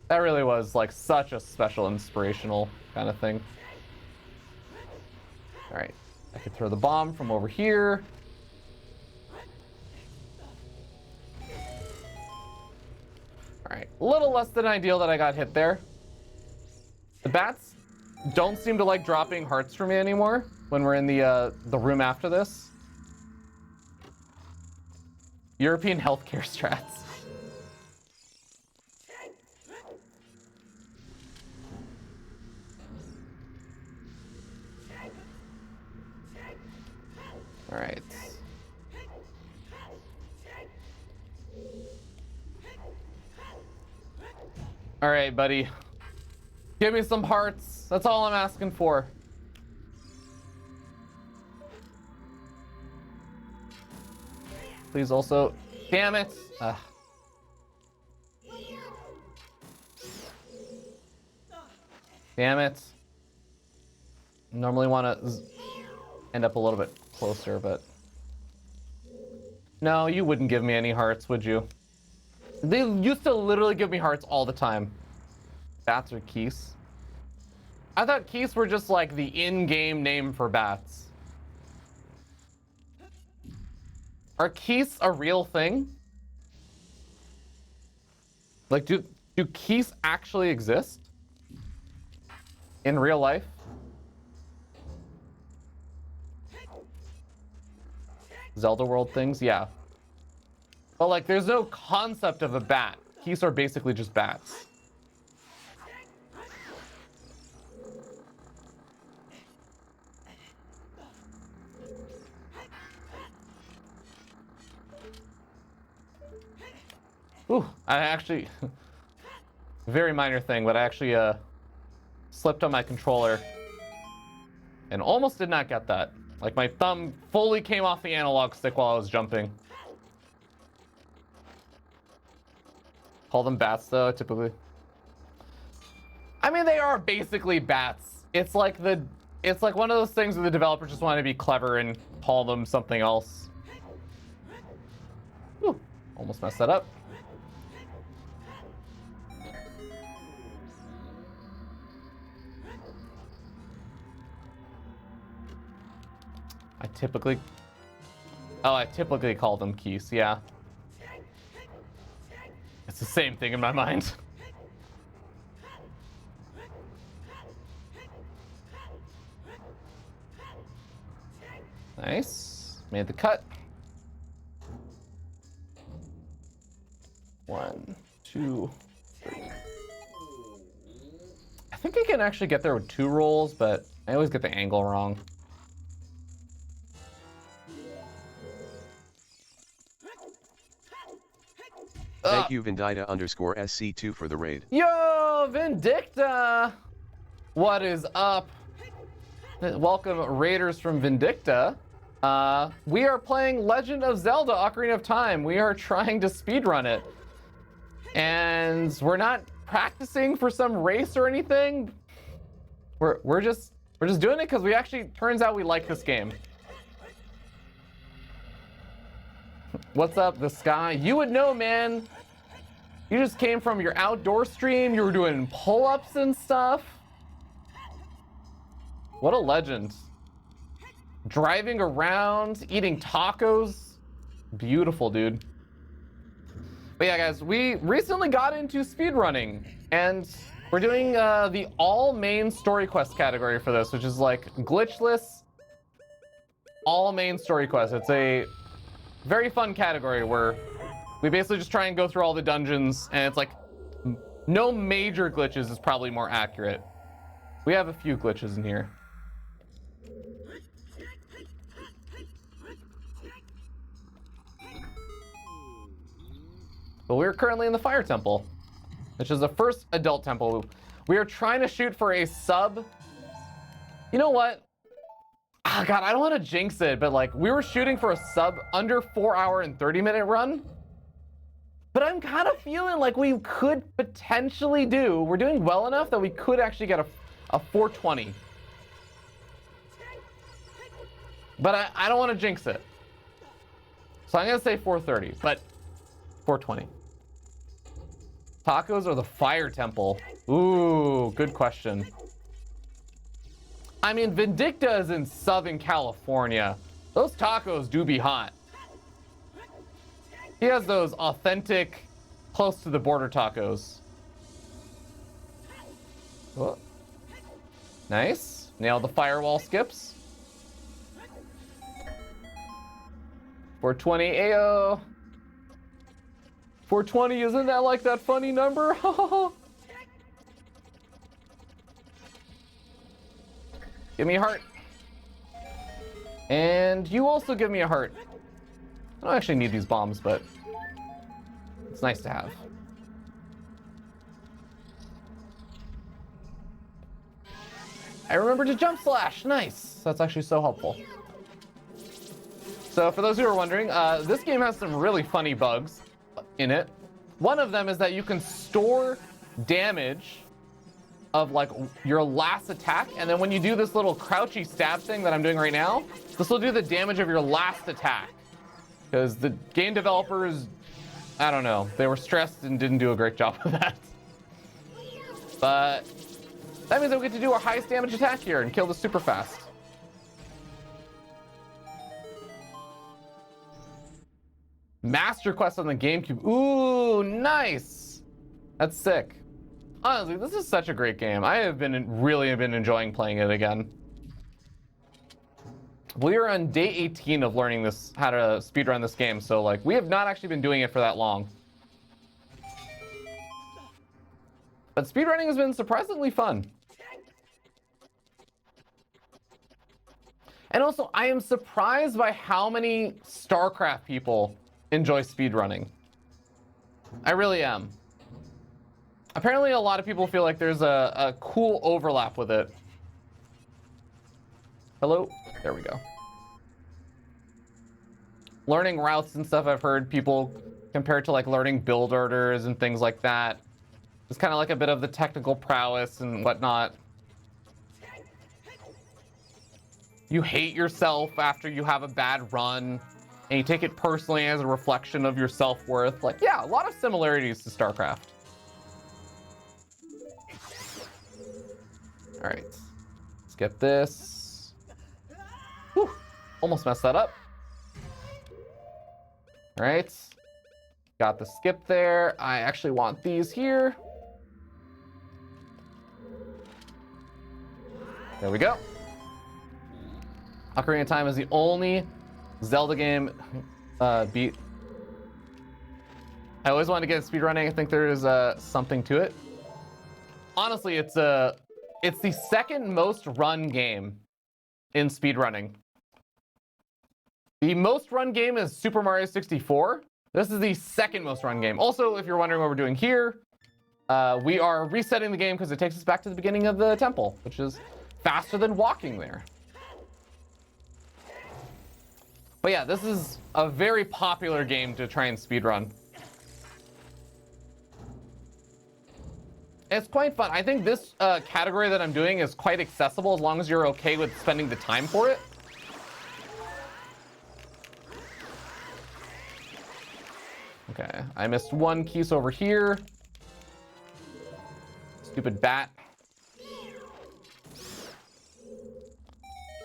That really was like such a special inspirational kind of thing. All right, I could throw the bomb from over here. All right, a little less than ideal that I got hit there. The bats don't seem to like dropping hearts for me anymore when we're in the room after this. European healthcare strats. All right. All right, buddy. Give me some hearts. That's all I'm asking for. Please also, damn it. Damn it. Normally want to end up a little bit closer, but no, you wouldn't give me any hearts, would you? They used to literally give me hearts all the time. Bats or keys? I thought keys were just like the in-game name for bats. Are keys a real thing? Like, do keys actually exist in real life? Zelda world things, yeah. But like, there's no concept of a bat. Geese are basically just bats. Ooh, I actually, very minor thing, but I actually slipped on my controller and almost did not get that. Like, my thumb fully came off the analog stick while I was jumping. Call them bats though, typically. I mean, they are basically bats. It's like one of those things where the developers just want to be clever and call them something else. Ooh, almost messed that up. I typically call them keys, yeah. It's the same thing in my mind. Nice. Made the cut. 1, 2, 3. I think I can actually get there with 2 rolls, but I always get the angle wrong. Thank you Vendita_SC2 for the raid. Yo, Vindicta! What is up? Welcome, raiders from Vindicta. We are playing Legend of Zelda Ocarina of Time. We are trying to speedrun it. And we're not practicing for some race or anything. We're just doing it because we actually, turns out we like this game. What's up, the sky? You would know, man. You just came from your outdoor stream. You were doing pull-ups and stuff. What a legend. Driving around, eating tacos. Beautiful, dude. But yeah, guys, we recently got into speedrunning, and we're doing the all main story quest category for this, which is like glitchless all main story quest. It's a very fun category where we basically just try and go through all the dungeons, and it's like no major glitches is probably more accurate. We have a few glitches in here. But we're currently in the Fire Temple, which is the first adult temple. We are trying to shoot for a sub. You know what? Oh God, I don't want to jinx it, but like we were shooting for a sub under 4 hour and 30-minute run. But I'm kind of feeling like we could potentially do, we're doing well enough that we could actually get a 420. But I don't want to jinx it. So I'm going to say 430, but 420. Tacos or the Fire Temple? Ooh, good question. I mean, Vindicta is in Southern California. Those tacos do be hot. He has those authentic, close to the border tacos. Whoa. Nice. Nailed the firewall skips. 420 AO. 420, isn't that like that funny number? Give me a heart. And you also give me a heart. I don't actually need these bombs, but it's nice to have. I remember to jump slash. Nice. That's actually so helpful. So for those who are wondering, this game has some really funny bugs in it. One of them is that you can store damage of like your last attack, and then when you do this little crouchy stab thing that I'm doing right now, this will do the damage of your last attack. Because the game developers, I don't know, they were stressed and didn't do a great job of that. But that means that we get to do our highest damage attack here and kill this super fast. Master Quest on the GameCube. Ooh, nice. That's sick. Honestly, this is such a great game. I have been really enjoying playing it again. We are on day 18 of learning this, how to speedrun this game, so like we have not actually been doing it for that long. But speedrunning has been surprisingly fun. And also, I am surprised by how many StarCraft people enjoy speedrunning. I really am. Apparently, a lot of people feel like there's a cool overlap with it. Hello? There we go. Learning routes and stuff, I've heard people compare it to like learning build orders and things like that. It's kind of like a bit of the technical prowess and whatnot. You hate yourself after you have a bad run, and you take it personally as a reflection of your self-worth. Like, yeah, a lot of similarities to StarCraft. All right, skip this. Whew, almost messed that up. All right, got the skip there. I actually want these here. There we go. Ocarina of Time is the only Zelda game beat. I always wanted to get speedrunning. I think there is something to it. Honestly, it's the second most run game in speedrunning. The most run game is Super Mario 64. This is the second most run game. Also, if you're wondering what we're doing here, we are resetting the game because it takes us back to the beginning of the temple, which is faster than walking there. But yeah, this is a very popular game to try and speedrun. It's quite fun. I think this category that I'm doing is quite accessible as long as you're okay with spending the time for it. Okay, I missed one piece over here. Stupid bat.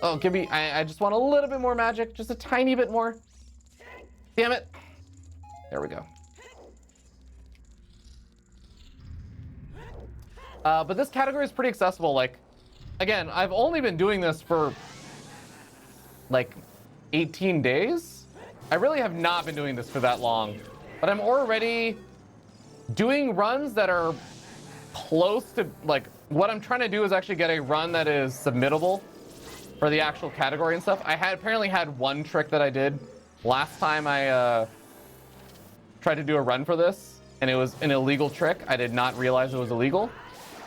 Oh, give me, I just want a little bit more magic, just a tiny bit more. Damn it. There we go. But this category is pretty accessible. Like, again, I've only been doing this for like 18 days. I really have not been doing this for that long, but I'm already doing runs that are close to, like, what I'm trying to do is actually get a run that is submittable for the actual category and stuff. I apparently had one trick that I did last time I tried to do a run for this, and it was an illegal trick. I did not realize it was illegal,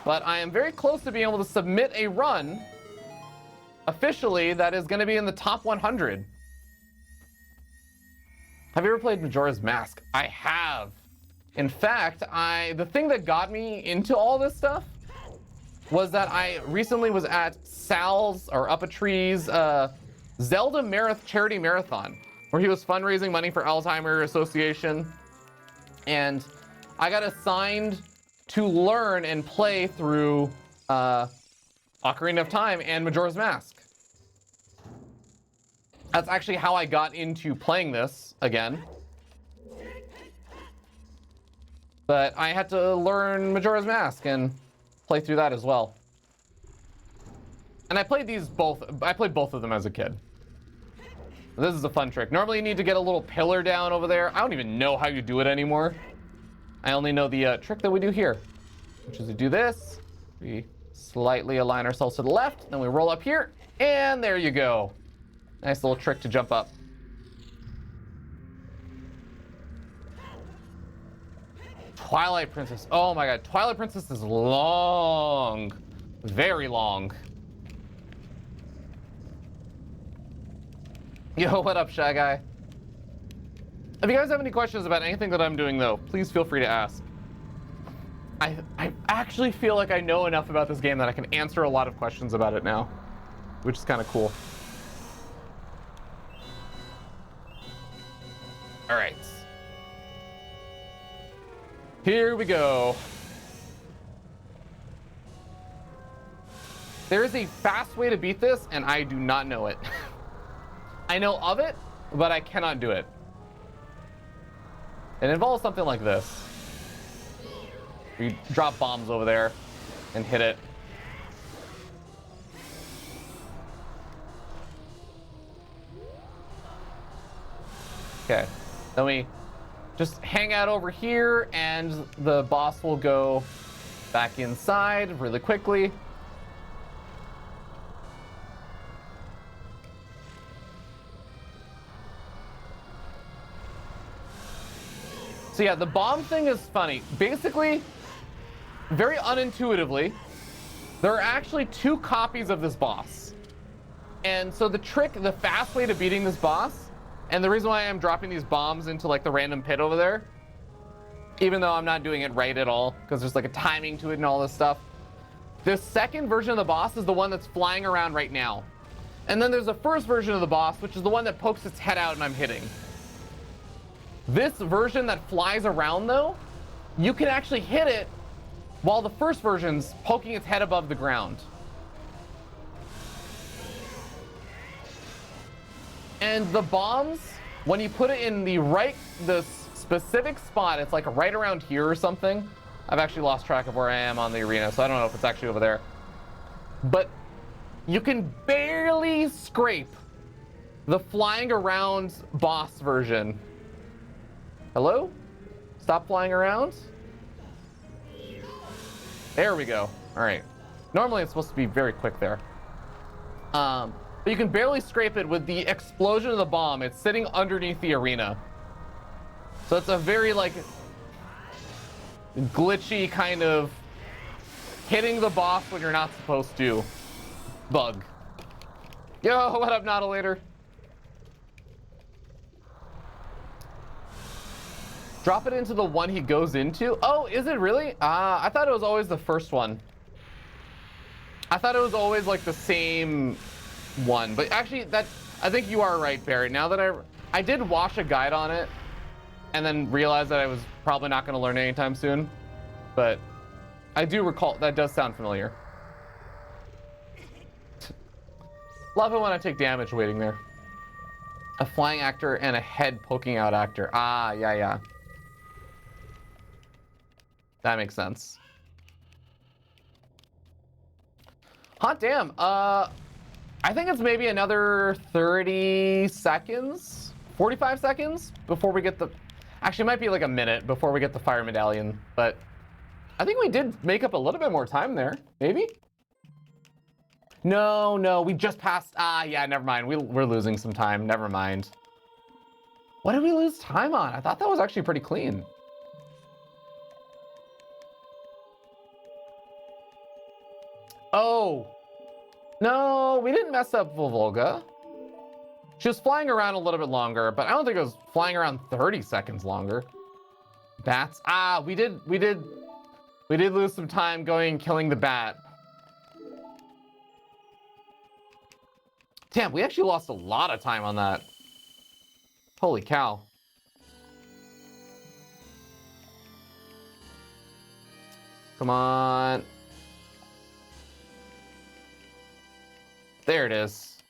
but I am very close to being able to submit a run officially that is going to be in the top 100. Have you ever played Majora's Mask? I have. In fact, the thing that got me into all this stuff was that I recently was at Sal's, or Up a Tree's, Zelda charity marathon, where he was fundraising money for Alzheimer's Association. And I got assigned to learn and play through Ocarina of Time and Majora's Mask. That's actually how I got into playing this again. But I had to learn Majora's Mask and play through that as well. And I played both of them as a kid. This is a fun trick. Normally you need to get a little pillar down over there. I don't even know how you do it anymore. I only know the trick that we do here, which is to do this. We slightly align ourselves to the left, then we roll up here, and there you go. Nice little trick to jump up. Twilight Princess. Oh my god, Twilight Princess is long. Very long. Yo, what up, Shy Guy? If you guys have any questions about anything that I'm doing, though, please feel free to ask. I actually feel like I know enough about this game that I can answer a lot of questions about it now, which is kind of cool. All right. Here we go. There is a fast way to beat this, and I do not know it. I know of it, but I cannot do it. It involves something like this. You drop bombs over there and hit it. Okay, then we just hang out over here and the boss will go back inside really quickly. So yeah, the bomb thing is funny. Basically, very unintuitively, there are actually 2 copies of this boss. And so the fast way to beating this boss, and the reason why I'm dropping these bombs into like the random pit over there, even though I'm not doing it right at all, because there's like a timing to it and all this stuff. The second version of the boss is the one that's flying around right now. And then there's the first version of the boss, which is the one that pokes its head out and I'm hitting. This version that flies around though, you can actually hit it while the first version's poking its head above the ground. And the bombs, when you put it in the specific spot, it's like right around here or something. I've actually lost track of where I am on the arena, so I don't know if it's actually over there. But you can barely scrape the flying around boss version. Hello? Stop flying around. There we go. All right. Normally it's supposed to be very quick there. But you can barely scrape it with the explosion of the bomb. It's sitting underneath the arena. So it's a very like glitchy kind of hitting the boss when you're not supposed to bug. Yo, what up, Nautilator? Drop it into the one he goes into. Oh, is it really? I thought it was always the first one. I thought it was always like the same one, but actually I think you are right, Barrett. Now that I did watch a guide on it and then realized that I was probably not going to learn anytime soon, but I do recall that does sound familiar. Love it when I take damage waiting there. A flying actor and a head poking out actor. Ah, yeah. That makes sense. Hot damn. I think it's maybe another 30 seconds, 45 seconds before we get the... Actually, it might be like a minute before we get the fire medallion, but I think we did make up a little bit more time there. Maybe? No, we just passed... yeah, never mind. We're losing some time. Never mind. What did we lose time on? I thought that was actually pretty clean. Oh. No, we didn't mess up Volga. She was flying around a little bit longer, but I don't think it was flying around 30 seconds longer. Bats. We did lose some time going and killing the bat. Damn, we actually lost a lot of time on that. Holy cow. Come on. There it is.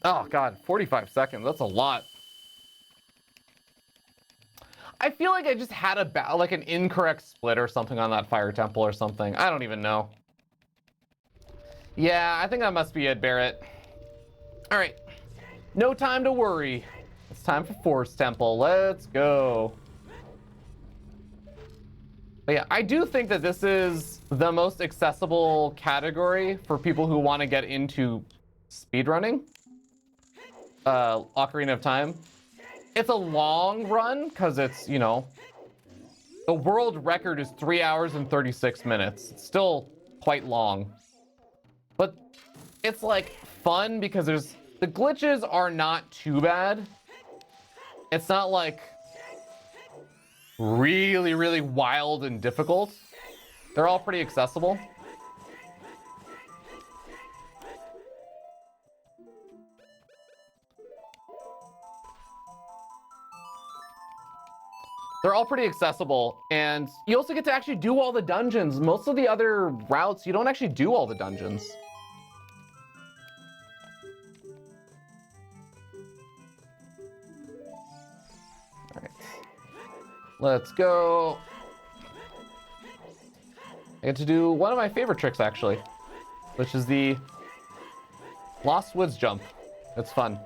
Oh god, 45 seconds. That's a lot. I feel like I just had like an incorrect split or something on that fire temple or something. I don't even know. Yeah, I think that must be it, Barrett. All right. No time to worry. It's time for Force Temple. Let's go. But yeah, I do think that this is the most accessible category for people who want to get into speedrunning. Ocarina of Time. It's a long run because it's, you know, the world record is 3 hours and 36 minutes. It's still quite long. But it's like fun because the glitches are not too bad. It's not like really, really wild and difficult. They're all pretty accessible. They're all pretty accessible, and you also get to actually do all the dungeons. Most of the other routes, you don't actually do all the dungeons. All right. Let's go. I get to do one of my favorite tricks, actually, which is the Lost Woods jump. It's fun.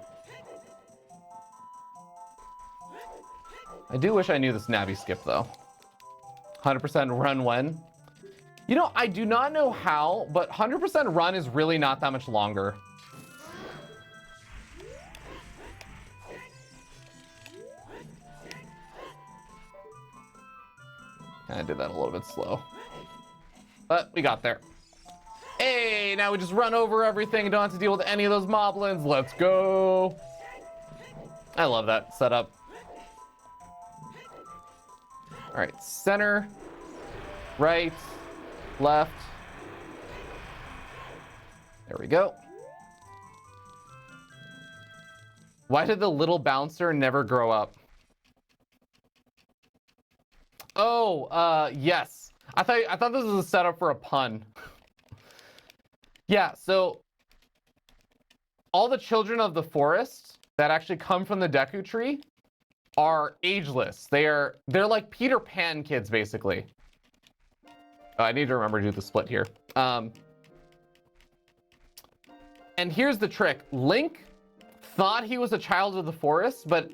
I do wish I knew this nabby skip though. 100% run when. You know, I do not know how, but 100% run is really not that much longer. I did that a little bit slow, but we got there. Hey, now we just run over everything and don't have to deal with any of those moblins. Let's go. I love that setup. All right, center, right, left. There we go. Why did the little bouncer never grow up? Oh, yes. I thought this was a setup for a pun. Yeah, so all the children of the forest that actually come from the Deku tree are ageless. They're like Peter Pan kids, basically. I need to remember to do the split here. And here's the trick. Link thought he was a child of the forest, but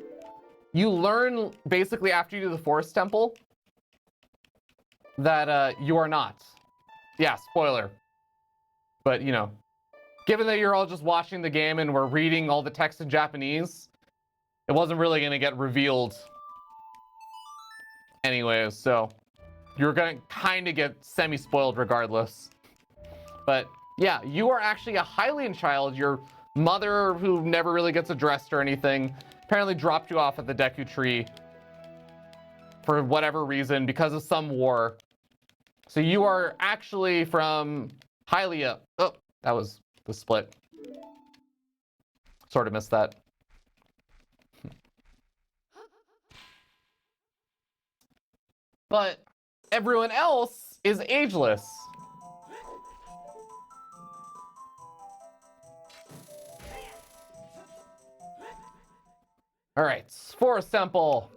you learn basically after you do the forest temple that you are not. Yeah, spoiler. But, you know, given that you're all just watching the game and we're reading all the text in Japanese, it wasn't really going to get revealed anyways, so you're going to kind of get semi-spoiled regardless. But yeah, you are actually a Hylian child. Your mother, who never really gets addressed or anything, apparently dropped you off at the Deku tree for whatever reason because of some war. So you are actually from Hylia. Oh, that was the split. Sort of missed that. But everyone else is ageless. All right, Forest Temple.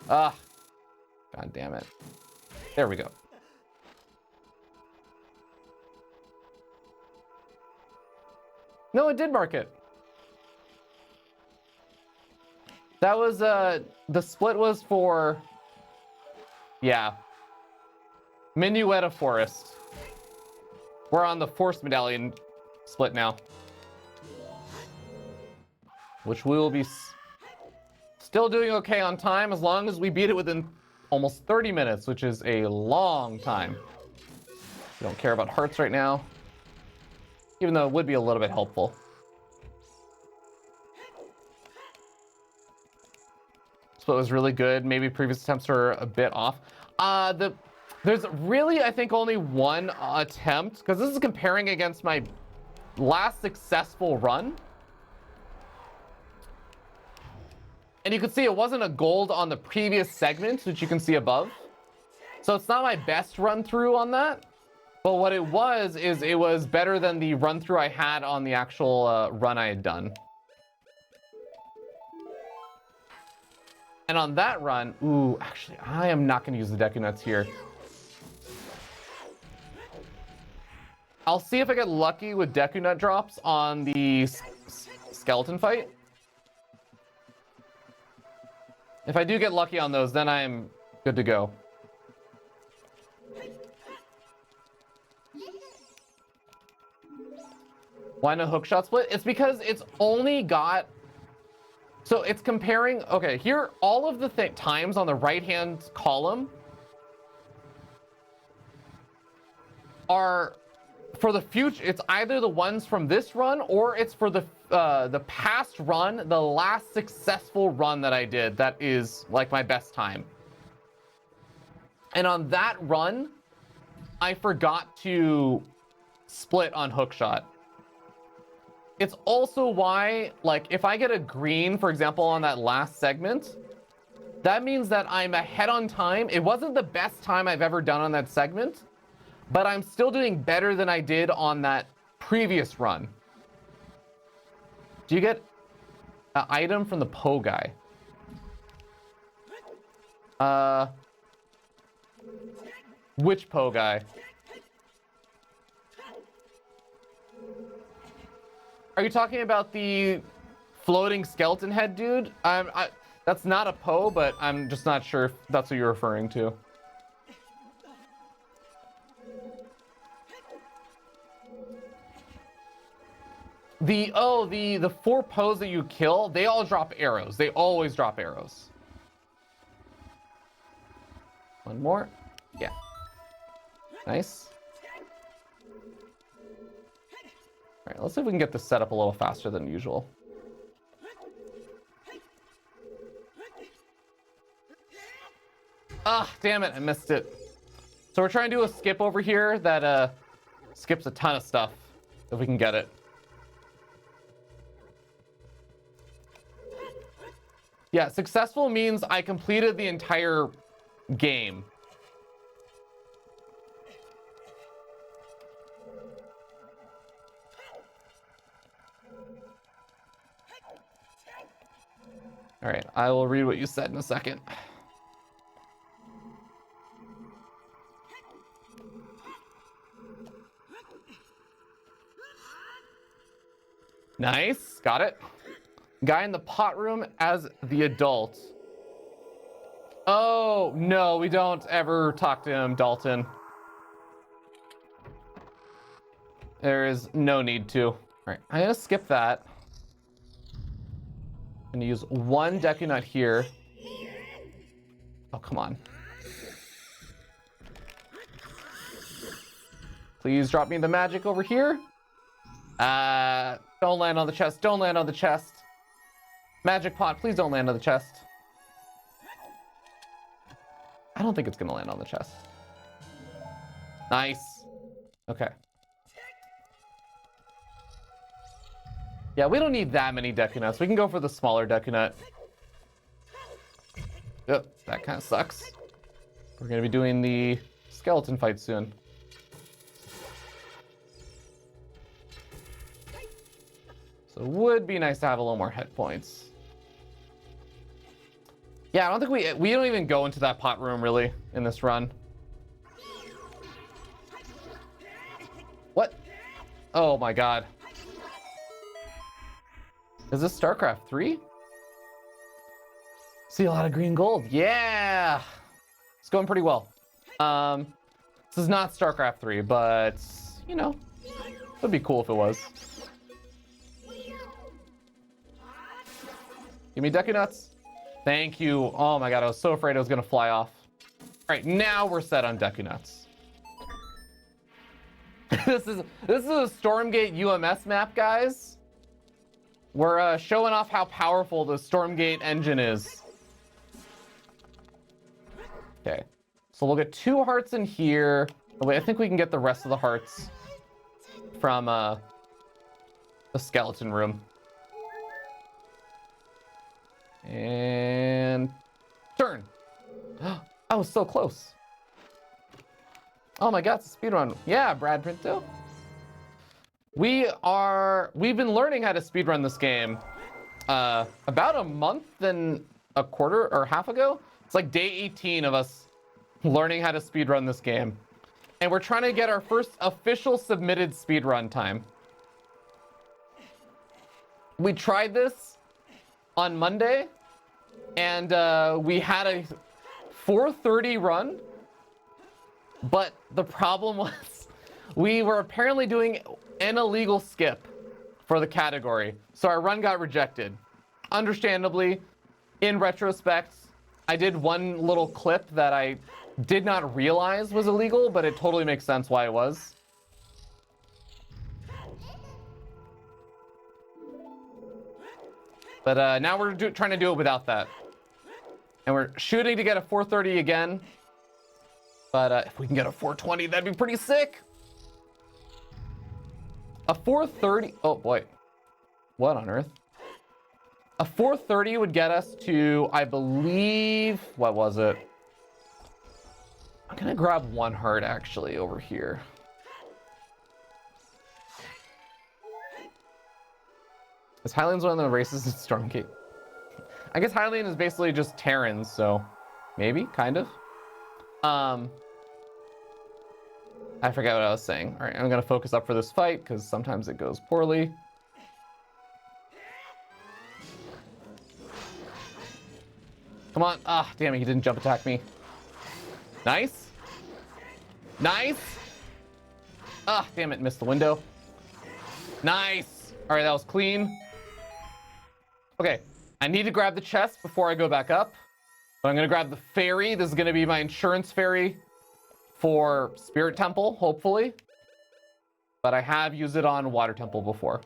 Ah, God damn it. There we go. No, it did mark it. That was, the split was for, yeah, Minuetta Forest. We're on the Force Medallion split now, which we will be still doing okay on time as long as we beat it within almost 30 minutes, which is a long time. We don't care about hearts right now, even though it would be a little bit helpful. So it was really good. Maybe previous attempts were a bit off. There's really, I think, only one attempt, because this is comparing against my last successful run. And you can see it wasn't a gold on the previous segment, which you can see above. So it's not my best run through on that. But what it was is it was better than the run through I had on the actual run I had done. And on that run, ooh, actually, I am not going to use the Deku Nuts here. I'll see if I get lucky with Deku Nut drops on the skeleton fight. If I do get lucky on those, then I'm good to go. Why no hookshot split? It's because it's only got... So it's comparing... Okay, here, all of the times on the right-hand column are for the future. It's either the ones from this run or it's for the past run, the last successful run that I did that is like my best time. And on that run, I forgot to split on hookshot. It's also why, like, if I get a green, for example, on that last segment, that means that I'm ahead on time. It wasn't the best time I've ever done on that segment, but I'm still doing better than I did on that previous run. Do you get an item from the Poe guy? Which Poe guy? Are you talking about the floating skeleton head dude? That's not a Poe, but I'm just not sure if that's what you're referring to. The 4 Poes that you kill, they all drop arrows. They always drop arrows. One more. Yeah. Nice. All right, let's see if we can get this set up a little faster than usual. Ah, damn it, I missed it. So we're trying to do a skip over here that skips a ton of stuff, if we can get it. Yeah, successful means I completed the entire game. All right, I will read what you said in a second. Nice, got it. Guy in the pot room as the adult. Oh, no, we don't ever talk to him, Dalton. There is no need to. All right, I'm gonna skip that. I'm gonna use 1 Deku Nut here. Oh, come on. Please drop me the magic over here. Don't land on the chest. Don't land on the chest. Magic pot, please don't land on the chest. I don't think it's gonna land on the chest. Nice. Okay. Yeah, we don't need that many Deku Nuts. We can go for the smaller Deku Nut. Yep, that kind of sucks. We're gonna be doing the skeleton fight soon. So it would be nice to have a little more hit points. Yeah, I don't think we don't even go into that pot room really in this run. What? Oh my god. Is this StarCraft 3? See a lot of green gold. Yeah! It's going pretty well. This is not StarCraft 3, but you know, it would be cool if it was. Give me Deku Nuts. Thank you. Oh my god, I was so afraid it was gonna fly off. All right, now we're set on Deku Nuts. This is a Stormgate UMS map, guys. We're showing off how powerful the Stormgate engine is. Okay, so we'll get 2 hearts in here. Oh, wait, I think we can get the rest of the hearts from the skeleton room. And turn. I was so close. Oh my god, it's a speedrun. Yeah, Brad Pinto. We've been learning how to speedrun this game about a month and a quarter or half ago. It's like day 18 of us learning how to speedrun this game. And we're trying to get our first official submitted speedrun time. We tried this on Monday, and we had a 4:30 run, but the problem was we were apparently doing an illegal skip for the category, so our run got rejected. Understandably, in retrospect, I did one little clip that I did not realize was illegal, but it totally makes sense why it was. But now we're trying to do it without that. And we're shooting to get a 4:30 again. But if we can get a 4:20, that'd be pretty sick. A 4:30, oh boy. What on earth? A 4:30 would get us to, I believe, what was it? I'm gonna grab 1 heart actually over here. Is Hylian's one of the races in Stormgate? I guess Hylian is basically just Terrans, so maybe, kind of. I forget what I was saying. All right, I'm gonna focus up for this fight because sometimes it goes poorly. Come on. Ah, damn it, he didn't jump attack me. Nice. Nice. Ah, damn it, missed the window. Nice. All right, that was clean. Okay, I need to grab the chest before I go back up. But I'm gonna grab the fairy. This is gonna be my insurance fairy for Spirit Temple, hopefully. But I have used it on Water Temple before.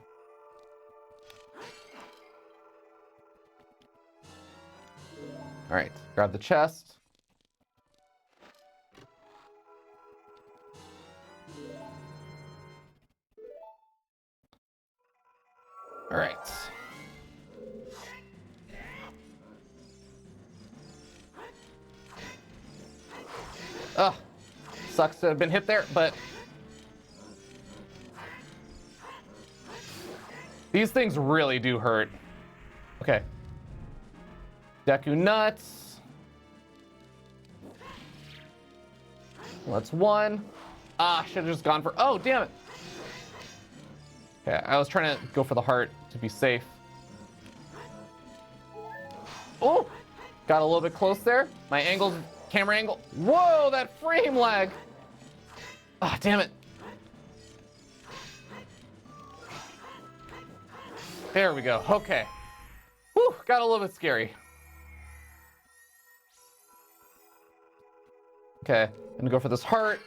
All right, grab the chest. All right. Ugh, sucks to have been hit there, but these things really do hurt. Okay. Deku nuts. Well, that's one. Ah, should have just gone for, oh, damn it. Okay, I was trying to go for the heart to be safe. Oh, got a little bit close there. My angle's, camera angle. Whoa, that frame lag. Ah, damn it. There we go. Okay. Whew, got a little bit scary. Okay, I'm gonna go for this heart,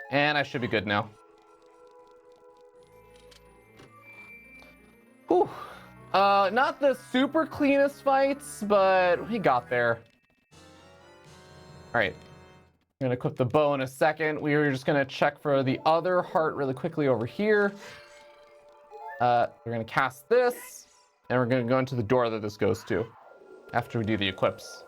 and I should be good now. Whew. Not the super cleanest fights, but we got there. All right, I'm gonna equip the bow in a second. We are just gonna check for the other heart really quickly over here. We're gonna cast this, and we're gonna go into the door that this goes to after we do the equips.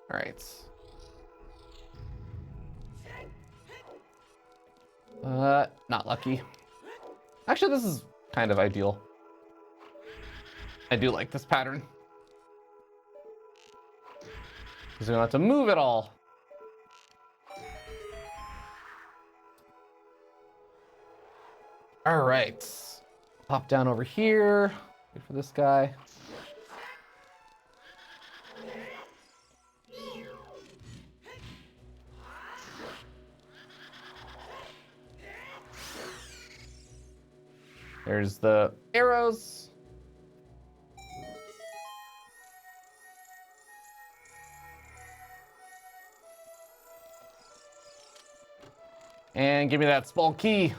All right. Not lucky. Actually, this is kind of ideal. I do like this pattern. Because we don't have to move at all. All right. Pop down over here. Wait for this guy. There's the arrows. And give me that small key.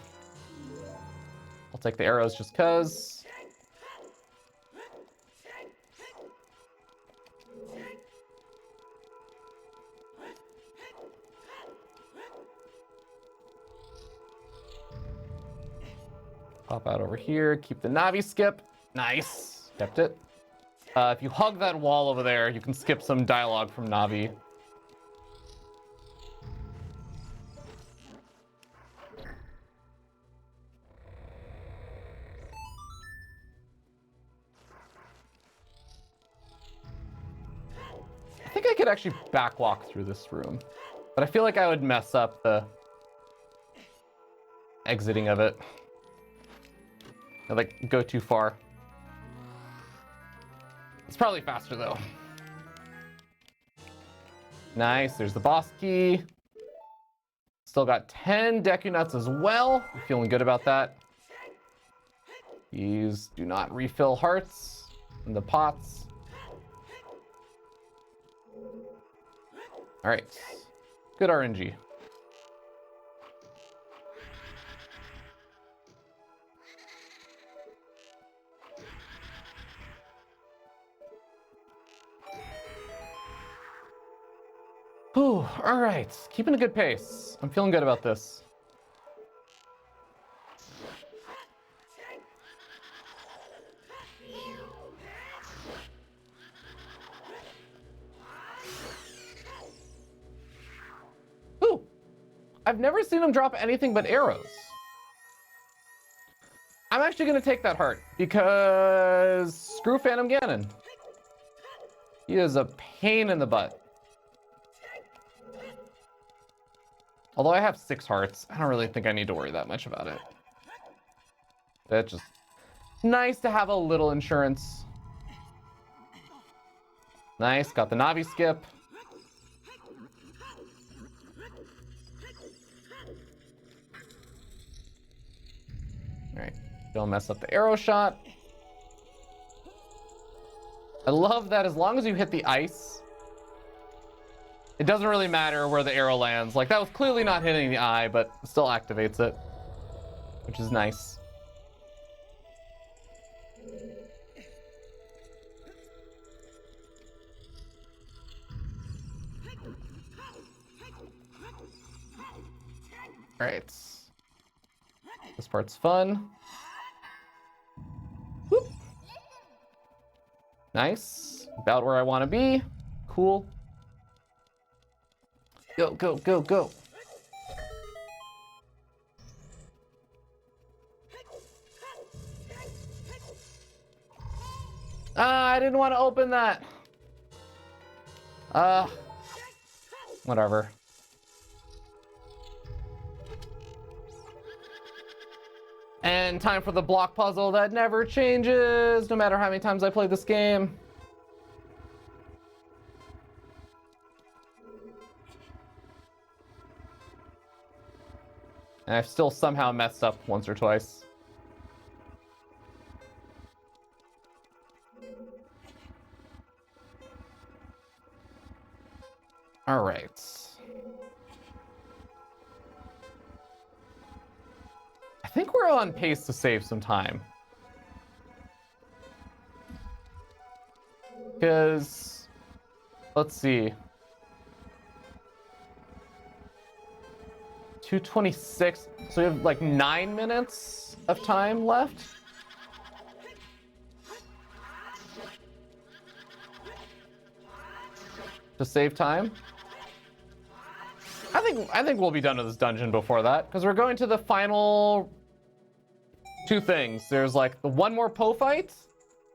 I'll take the arrows just cuz. Pop out over here, keep the Navi skip. Nice, kept it. If you hug that wall over there, you can skip some dialogue from Navi. I think I could actually backwalk through this room, but I feel like I would mess up the exiting of it. I like go too far. It's probably faster though. Nice, there's the boss key. Still got 10 Deku Nuts as well. I'm feeling good about that. These do not refill hearts in the pots. All right, good RNG. Whew, all right, keeping a good pace. I'm feeling good about this. Ooh, I've never seen him drop anything but arrows. I'm actually gonna take that heart because screw Phantom Ganon. He is a pain in the butt. Although I have 6 hearts, I don't really think I need to worry that much about it. It's just nice to have a little insurance. Nice, got the Navi skip. Alright, don't mess up the arrow shot. I love that as long as you hit the ice, it doesn't really matter where the arrow lands. Like, that was clearly not hitting the eye, but it still activates it, which is nice. Alright. This part's fun. Whoop. Nice. About where I want to be. Cool. Go, go, go, go. I didn't want to open that. Whatever. And time for the block puzzle that never changes, no matter how many times I play this game. And I've still somehow messed up once or twice. All right. I think we're on pace to save some time. Because, let's see. 2:26, so we have like 9 minutes of time left. To save time. I think we'll be done with this dungeon before that, because we're going to the final 2 things. There's like the one more Poe fight,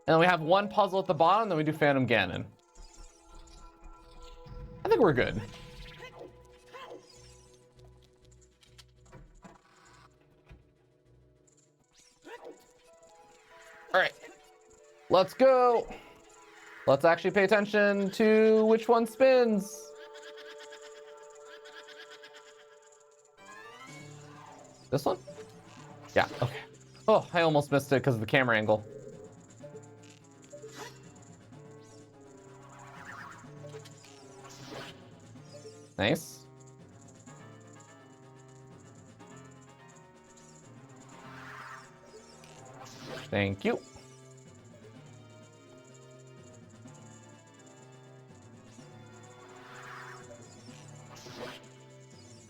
and then we have one puzzle at the bottom, then we do Phantom Ganon. I think we're good. All right, let's go. Let's actually pay attention to which one spins. This one? Yeah, okay. Oh, I almost missed it because of the camera angle. Nice. Thank you.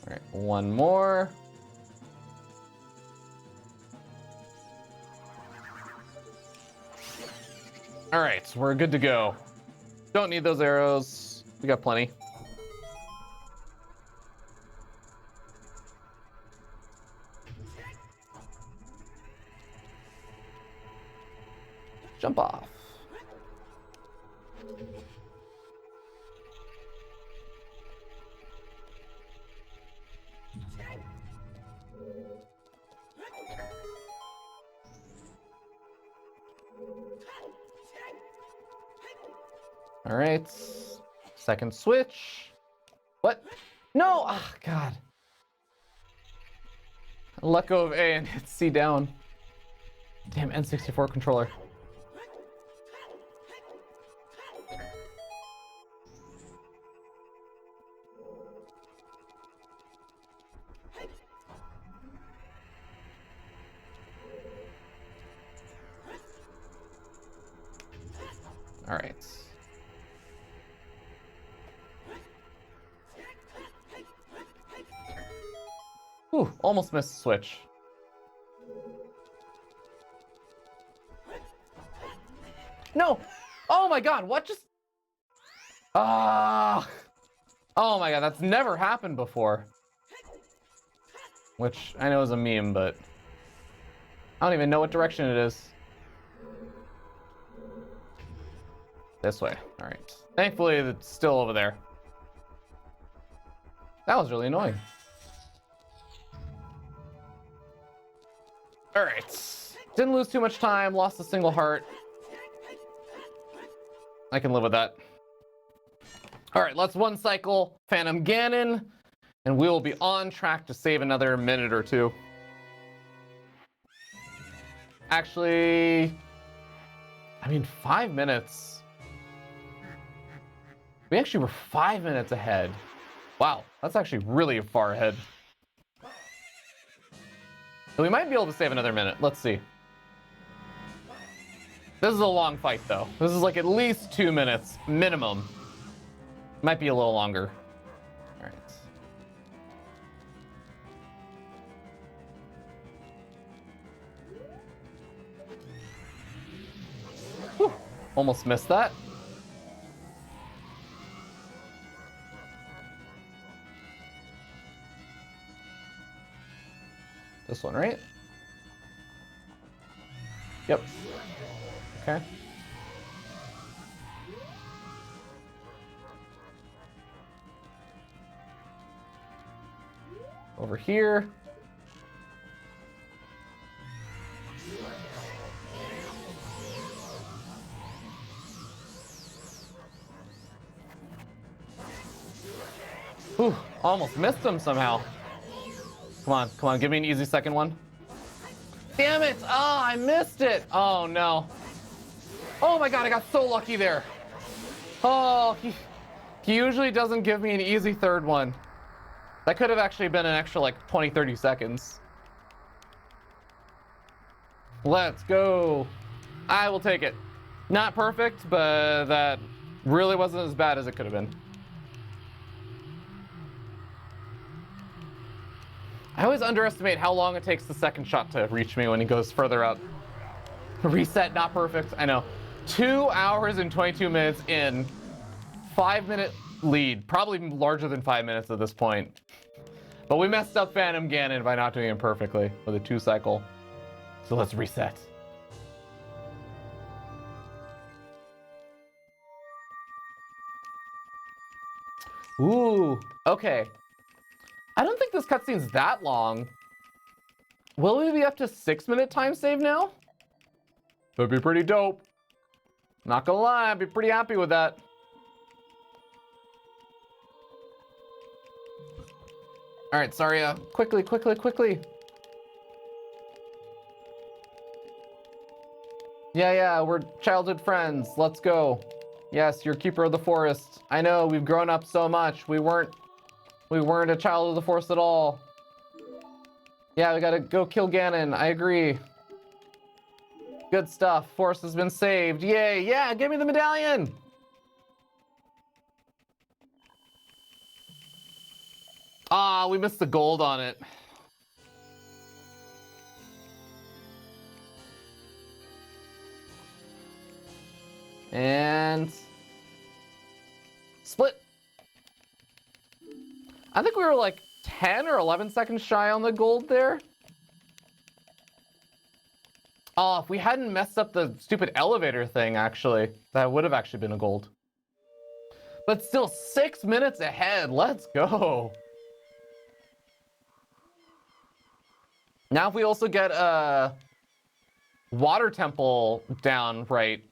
All right, one more. All right, so we're good to go. Don't need those arrows. We got plenty. Jump off. All right, second switch. What? No, oh, God. Let go of A and hit C down. Damn N64 controller. All right. Ooh, almost missed the switch. No! Oh my God, what just... Ah! Oh my God, that's never happened before. Which I know is a meme, but I don't even know what direction it is. This way, all right. Thankfully, it's still over there. That was really annoying. All right. Didn't lose too much time. Lost a single heart. I can live with that. All right, let's one cycle Phantom Ganon, and we will be on track to save another minute or two. Actually, I mean, 5 minutes. We actually were 5 minutes ahead. Wow, that's actually really far ahead. So we might be able to save another minute. Let's see. This is a long fight, though. This is like at least 2 minutes minimum. Might be a little longer. All right. Whew. Almost missed that. This one, right? Yep. Okay. Over here. Whew, almost missed him somehow. Come on, give me an easy second one. Damn it! Oh, I missed it! Oh no. Oh my god, I got so lucky there. Oh, he usually doesn't give me an easy third one. That could have actually been an extra like 20-30 seconds. Let's go. I will take it. Not perfect, but that really wasn't as bad as it could have been. I always underestimate how long it takes the second shot to reach me when he goes further up. Reset, not perfect, I know. 2 hours and 22 minutes in. 5 minute lead, probably larger than 5 minutes at this point. But we messed up Phantom Ganon by not doing it perfectly with a 2 cycle. So let's reset. Ooh, okay. I don't think this cutscene's that long. Will we be up to 6 minute time save now? That'd be pretty dope. Not gonna lie, I'd be pretty happy with that. All right, Saria, quickly. Yeah, we're childhood friends. Let's go. Yes, you're keeper of the forest. I know, we've grown up so much. We weren't a child of the forest at all. Yeah, we gotta go kill Ganon. I agree. Good stuff. Forest has been saved. Yay, yeah, give me the medallion. Ah, we missed the gold on it. And split. I think we were like 10 or 11 seconds shy on the gold there. Oh, if we hadn't messed up the stupid elevator thing, actually, that would have actually been a gold. But still 6 minutes ahead. Let's go. Now if we also get a water temple down right,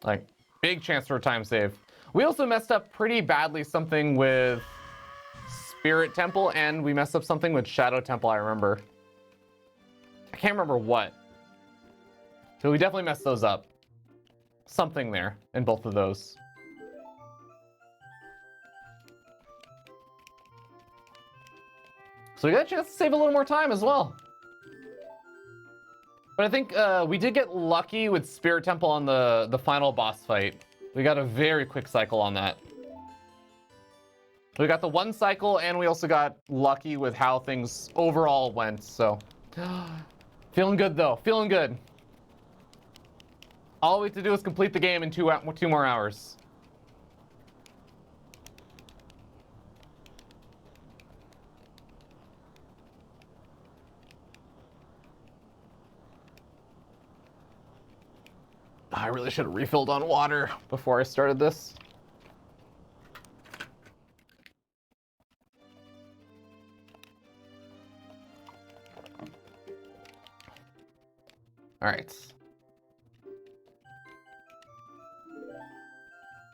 like big chance for a time save. We also messed up pretty badly something with Spirit Temple, and we messed up something with Shadow Temple, I remember. I can't remember what. So we definitely messed those up. Something there in both of those. So we got a chance to save a little more time as well. But I think we did get lucky with Spirit Temple on the final boss fight. We got a very quick cycle on that. We got the 1 cycle, and we also got lucky with how things overall went, so. Feeling good, though. Feeling good. All we have to do is complete the game in 2 more hours. I really should have refilled on water before I started this. All right.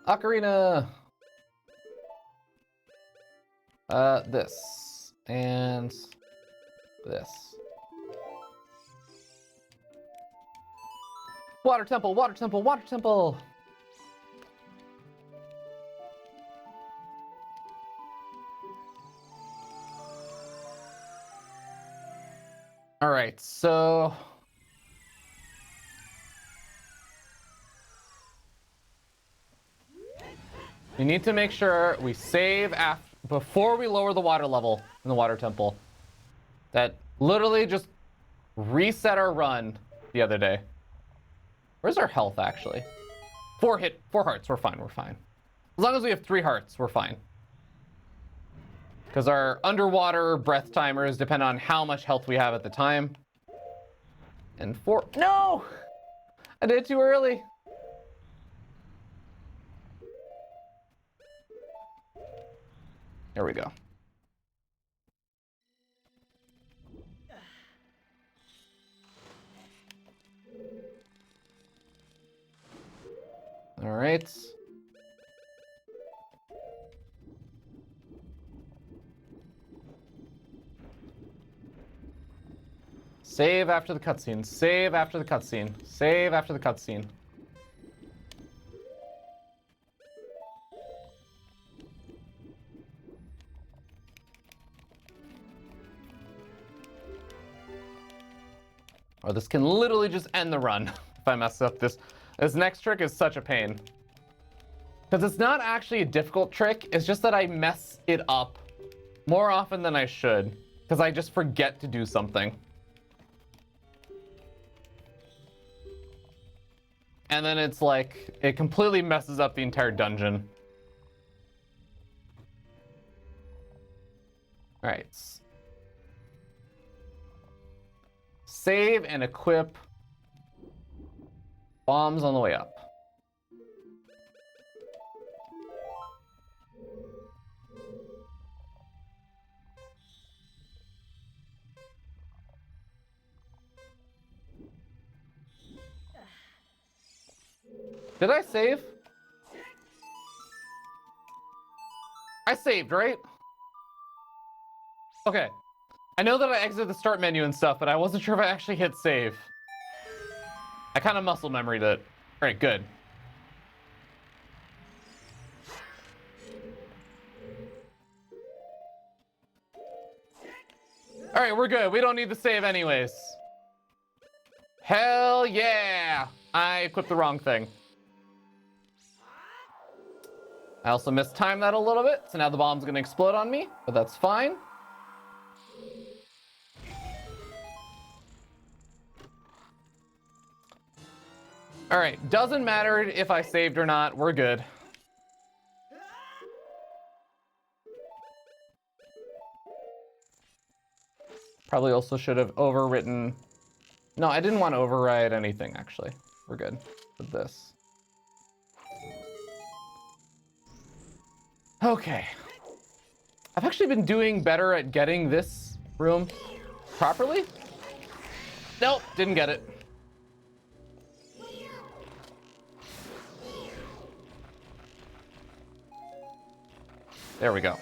Ocarina. This and this. Water temple, water temple, water temple. All right, so we need to make sure we save before we lower the water level in the water temple. That literally just reset our run the other day. Where's our health actually? 4 hearts, we're fine, we're fine. As long as we have 3 hearts, we're fine. Because our underwater breath timers depend on how much health we have at the time. And 4, no! I did it too early. There we go. All right. Save after the cutscene. Save after the cutscene. Save after the cutscene. Or this can literally just end the run if I mess up this. This next trick is such a pain. Because it's not actually a difficult trick, it's just that I mess it up more often than I should. Because I just forget to do something. And then it's like, it completely messes up the entire dungeon. All right. Save and equip bombs on the way up. Did I save? I saved, right? Okay. I know that I exited the start menu and stuff, but I wasn't sure if I actually hit save. I kind of muscle memoried it. All right, good. All right, we're good. We don't need the save anyways. Hell yeah! I equipped the wrong thing. I also mistimed that a little bit, so now the bomb's gonna explode on me, but that's fine. All right, doesn't matter if I saved or not, we're good. Probably also should have overwritten. No, I didn't want to override anything, actually. We're good with this. Okay. I've actually been doing better at getting this room properly. Nope, didn't get it. There we go.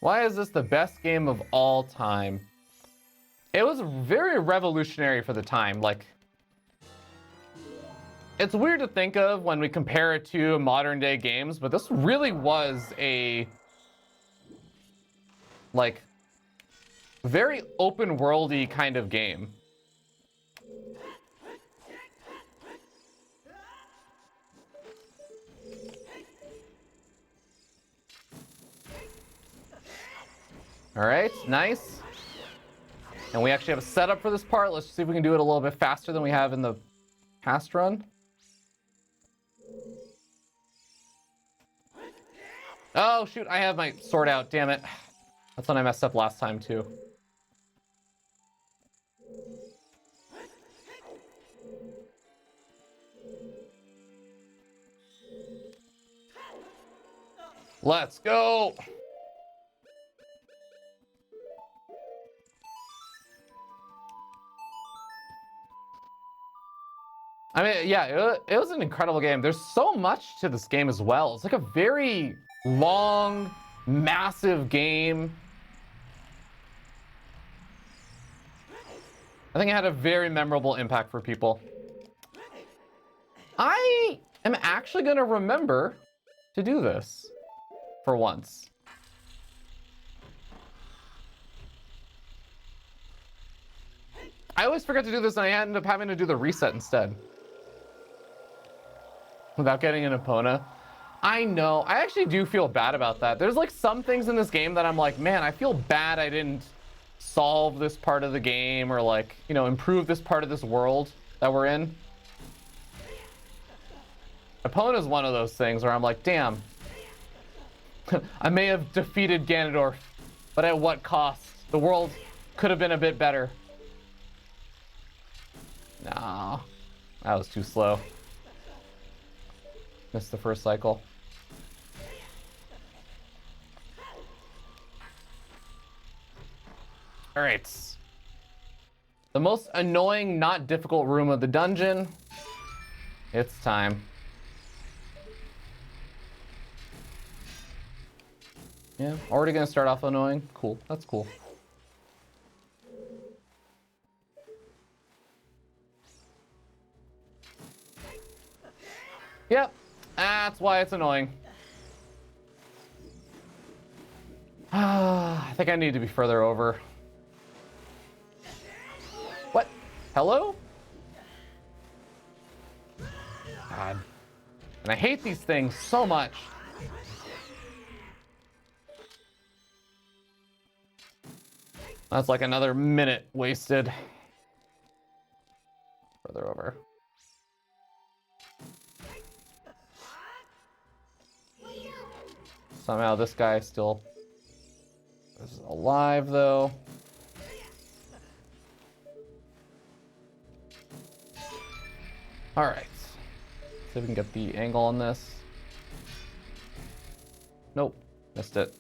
Why is this the best game of all time? It was very revolutionary for the time. Like, it's weird to think of when we compare it to modern day games, but this really was a, like, very open worldy kind of game. All right, nice. And we actually have a setup for this part. Let's see if we can do it a little bit faster than we have in the past run. Oh, shoot, I have my sword out, damn it. That's when I messed up last time, too. Let's go! I mean, yeah, it was an incredible game. There's so much to this game as well. It's like a very long, massive game. I think it had a very memorable impact for people. I am actually going to remember to do this for once. I always forget to do this and I end up having to do the reset instead. Without getting an Epona. I know, I actually do feel bad about that. There's like some things in this game that I'm like, man, I feel bad I didn't solve this part of the game or like, you know, improve this part of this world that we're in. Epona is one of those things where I'm like, damn, I may have defeated Ganondorf, but at what cost? The world could have been a bit better. No, that was too slow. Missed the first cycle. All right. The most annoying, not difficult room of the dungeon. It's time. Yeah, already gonna start off annoying. Cool, that's cool. Yep, that's why it's annoying. I think I need to be further over. What? Hello? God. And I hate these things so much. That's like another minute wasted. Further over. Somehow this guy still is alive though. All right, see if we can get the angle on this. Nope, missed it.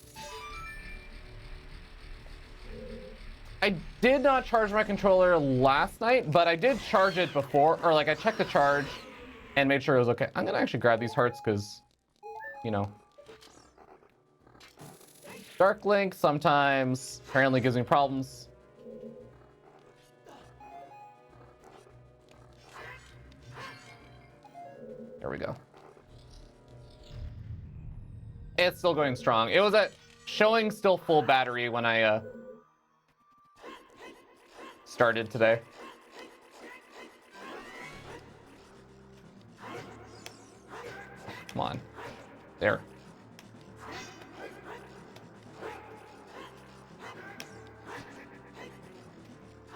I did not charge my controller last night, but I did charge it before, or like I checked the charge and made sure it was okay. I'm gonna actually grab these hearts because, you know, Dark Link sometimes apparently gives me problems. There we go. It's still going strong. It was at showing still full battery when I started today. Come on. There.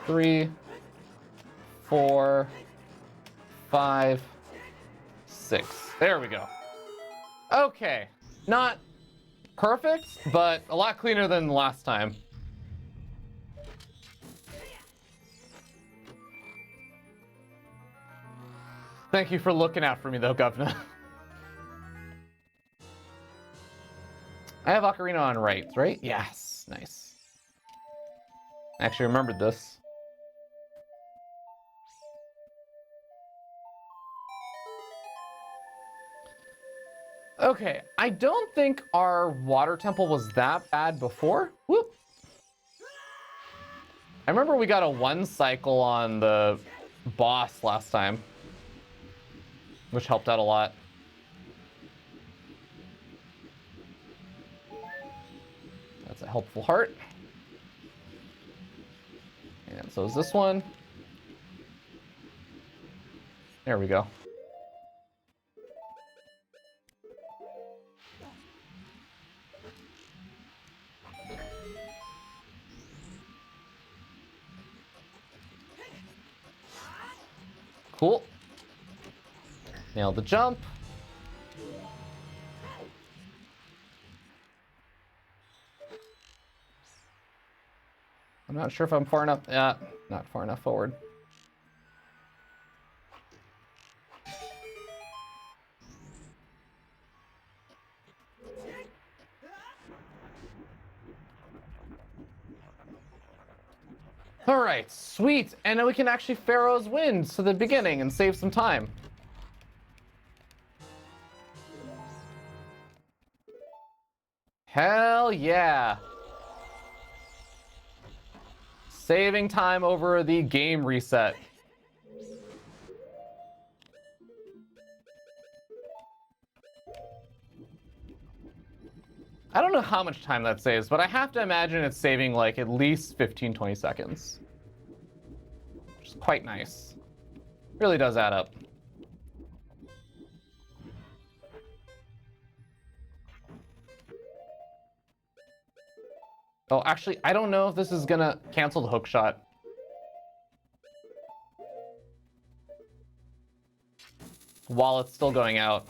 Three, 4, 5, 6. There we go. Okay. Not perfect, but a lot cleaner than last time. Thank you for looking out for me though, Governor. I have Ocarina on right? Yes, nice. I actually remembered this. Okay, I don't think our water temple was that bad before. Whoop. I remember we got a 1 cycle on the boss last time, which helped out a lot. That's a helpful heart. And so is this one. There we go. Cool. Nailed the jump. I'm not sure if I'm far enough. Not far enough forward. All right, sweet. And then we can actually Pharaoh's Wind to the beginning and save some time. Hell yeah. Saving time over the game reset. I don't know how much time that saves, but I have to imagine it's saving like at least 15-20 seconds. Which is quite nice. Really does add up. Oh, actually, I don't know if this is gonna cancel the hook shot. While it's still going out.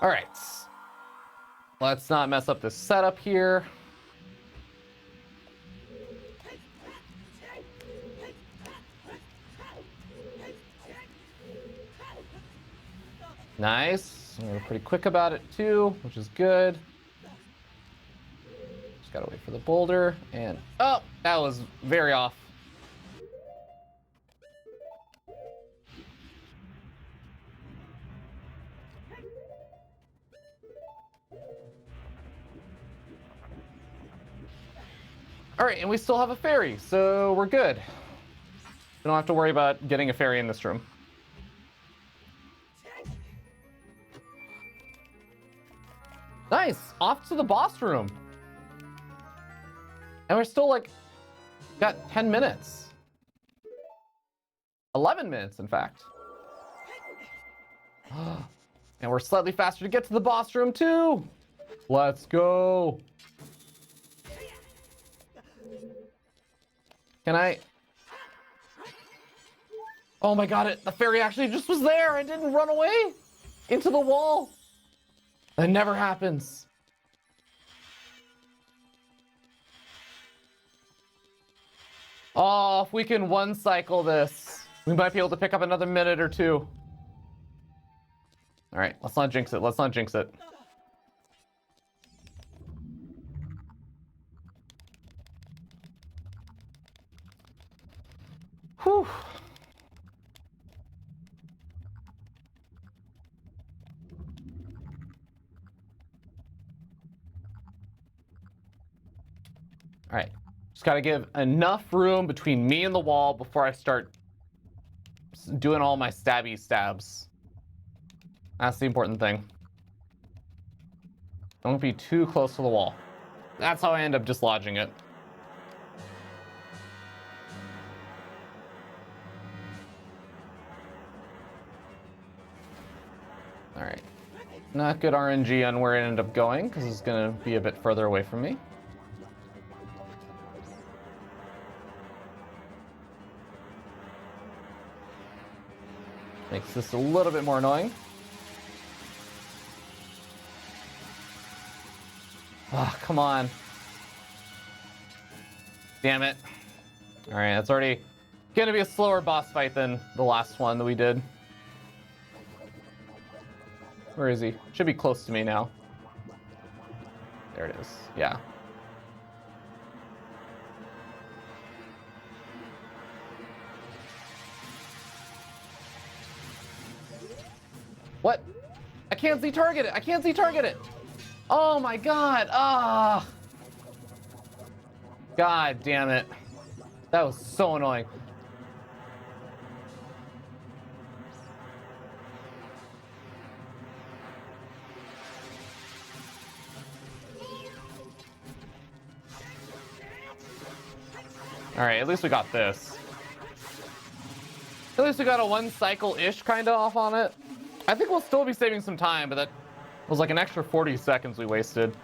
All right. Let's not mess up this setup here. Nice. We're pretty quick about it too, which is good. Just gotta wait for the boulder and oh, that was very off. All right, and we still have a fairy, so we're good. We don't have to worry about getting a fairy in this room. Nice, off to the boss room. And we're still like, got 10 minutes. 11 minutes, in fact. And we're slightly faster to get to the boss room too. Let's go. Can I? Oh my god, the fairy actually just was there and didn't run away into the wall. That never happens. Oh, if we can one cycle this, we might be able to pick up another minute or two. All right, let's not jinx it. Let's not jinx it. Whew. All right, just gotta give enough room between me and the wall before I start doing all my stabby stabs. That's the important thing. Don't be too close to the wall. That's how I end up just lodging it. All right, not good RNG on where it ended up going because it's gonna be a bit further away from me. Makes this a little bit more annoying. Oh, come on. Damn it. All right, that's already gonna be a slower boss fight than the last one that we did. Where is he? Should be close to me now. There it is. Yeah. What? I can't see target it. I can't see target it. Oh my god. Ah. God damn it. That was so annoying. All right, at least we got this. At least we got a one cycle-ish kind of off on it. I think we'll still be saving some time, but that was like an extra 40 seconds we wasted.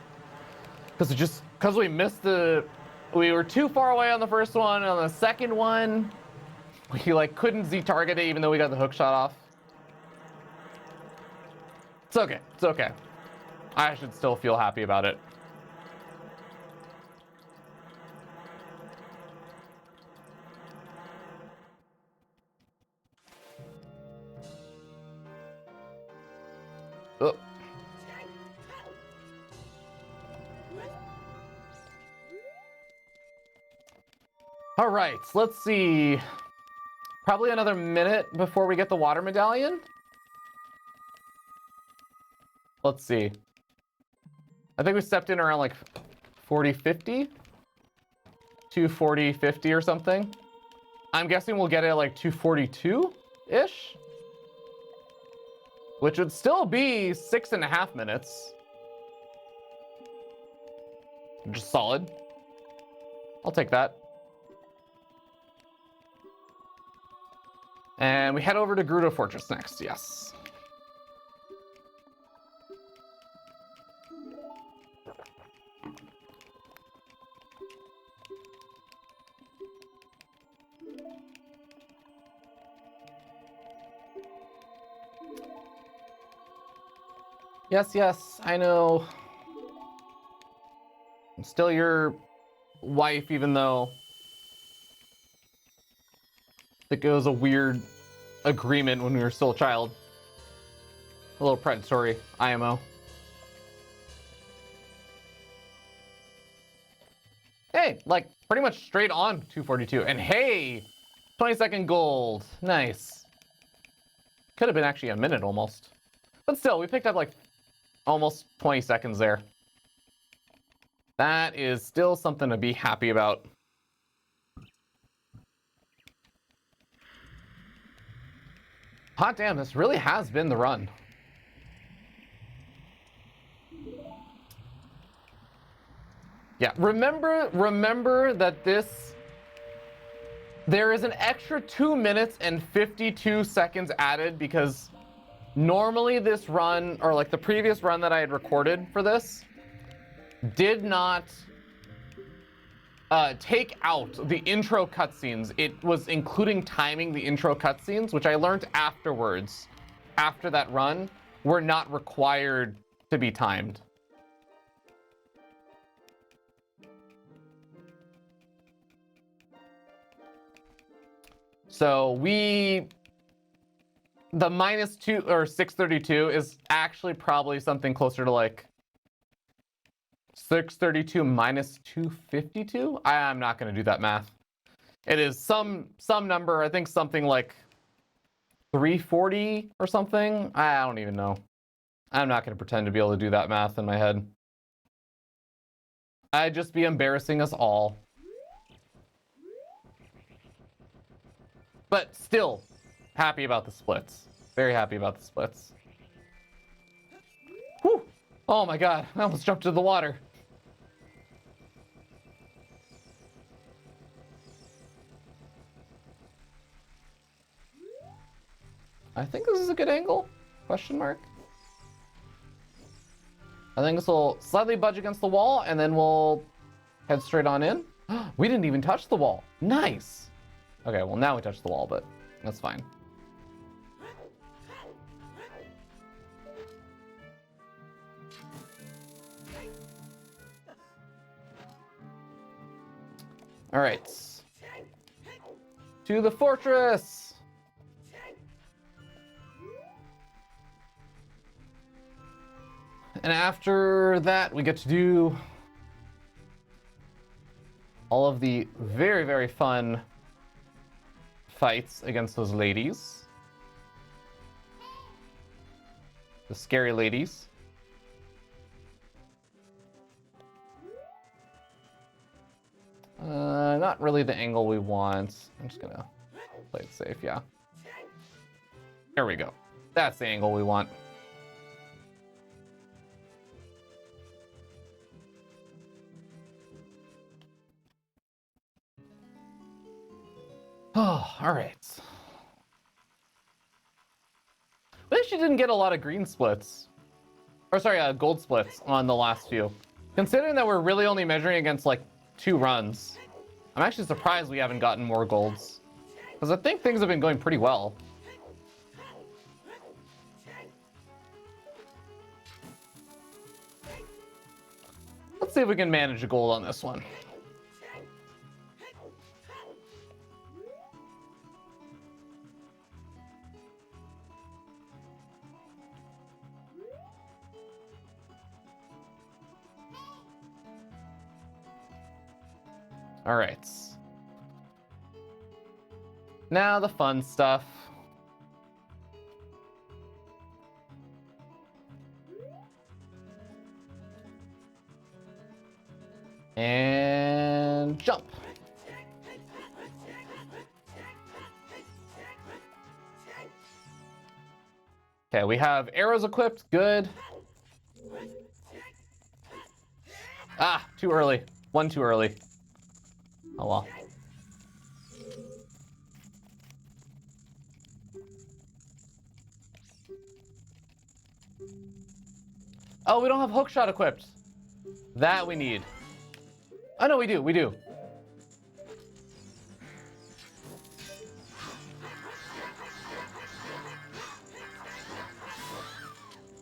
Because we missed we were too far away on the first one, and on the second one, we like couldn't Z-target it even though we got the hook shot off. It's okay, it's okay. I should still feel happy about it. Oh, All right, let's see. Probably another minute before we get the water medallion. Let's see. I think we stepped in around like 40, 50. 240, 50 or something. I'm guessing we'll get it at like 242-ish. Which would still be 6.5 minutes. Just solid. I'll take that. And we head over to Gerudo Fortress next, yes. Yes, yes, I know. I'm still your wife, even though I think it was a weird agreement when we were still a child. A little predatory, IMO. Hey, like pretty much straight on 242. And hey, 20-second gold. Nice. Could have been actually a minute almost. But still, we picked up like almost 20 seconds there. That is still something to be happy about. Hot damn, this really has been the run. Yeah, remember that there is an extra 2 minutes and 52 seconds added because normally this run, or like the previous run that I had recorded for this, did not take out the intro cutscenes. It was including timing the intro cutscenes, which I learned afterwards, after that run, were not required to be timed. So the -2 or 632 is actually probably something closer to like 632 minus 252. I'm not going to do that math. It is some number. I think something like 340 or something. I don't even know. I'm not going to pretend to be able to do that math in my head. I'd just be embarrassing us all. But still, happy about the splits. Very happy about the splits. Whew. Oh my god, I almost jumped into the water. I think this is a good angle? Question mark. I think this will slightly budge against the wall and then we'll head straight on in. We didn't even touch the wall. Nice. Okay, well now we touched the wall, but that's fine. All right. To the fortress. And after that, we get to do all of the very, very fun fights against those ladies. The scary ladies. Not really the angle we want. I'm just gonna play it safe, yeah. There we go. That's the angle we want. Oh, all right. We actually didn't get a lot of green splits. Or sorry, gold splits on the last few. Considering that we're really only measuring against like 2 runs, I'm actually surprised we haven't gotten more golds. Because I think things have been going pretty well. Let's see if we can manage a gold on this one. All right. Now the fun stuff. And jump. Okay, we have arrows equipped. Good. Ah, too early. One too early. Oh well. Oh, we don't have hookshot equipped. That we need. Oh no, we do. We do.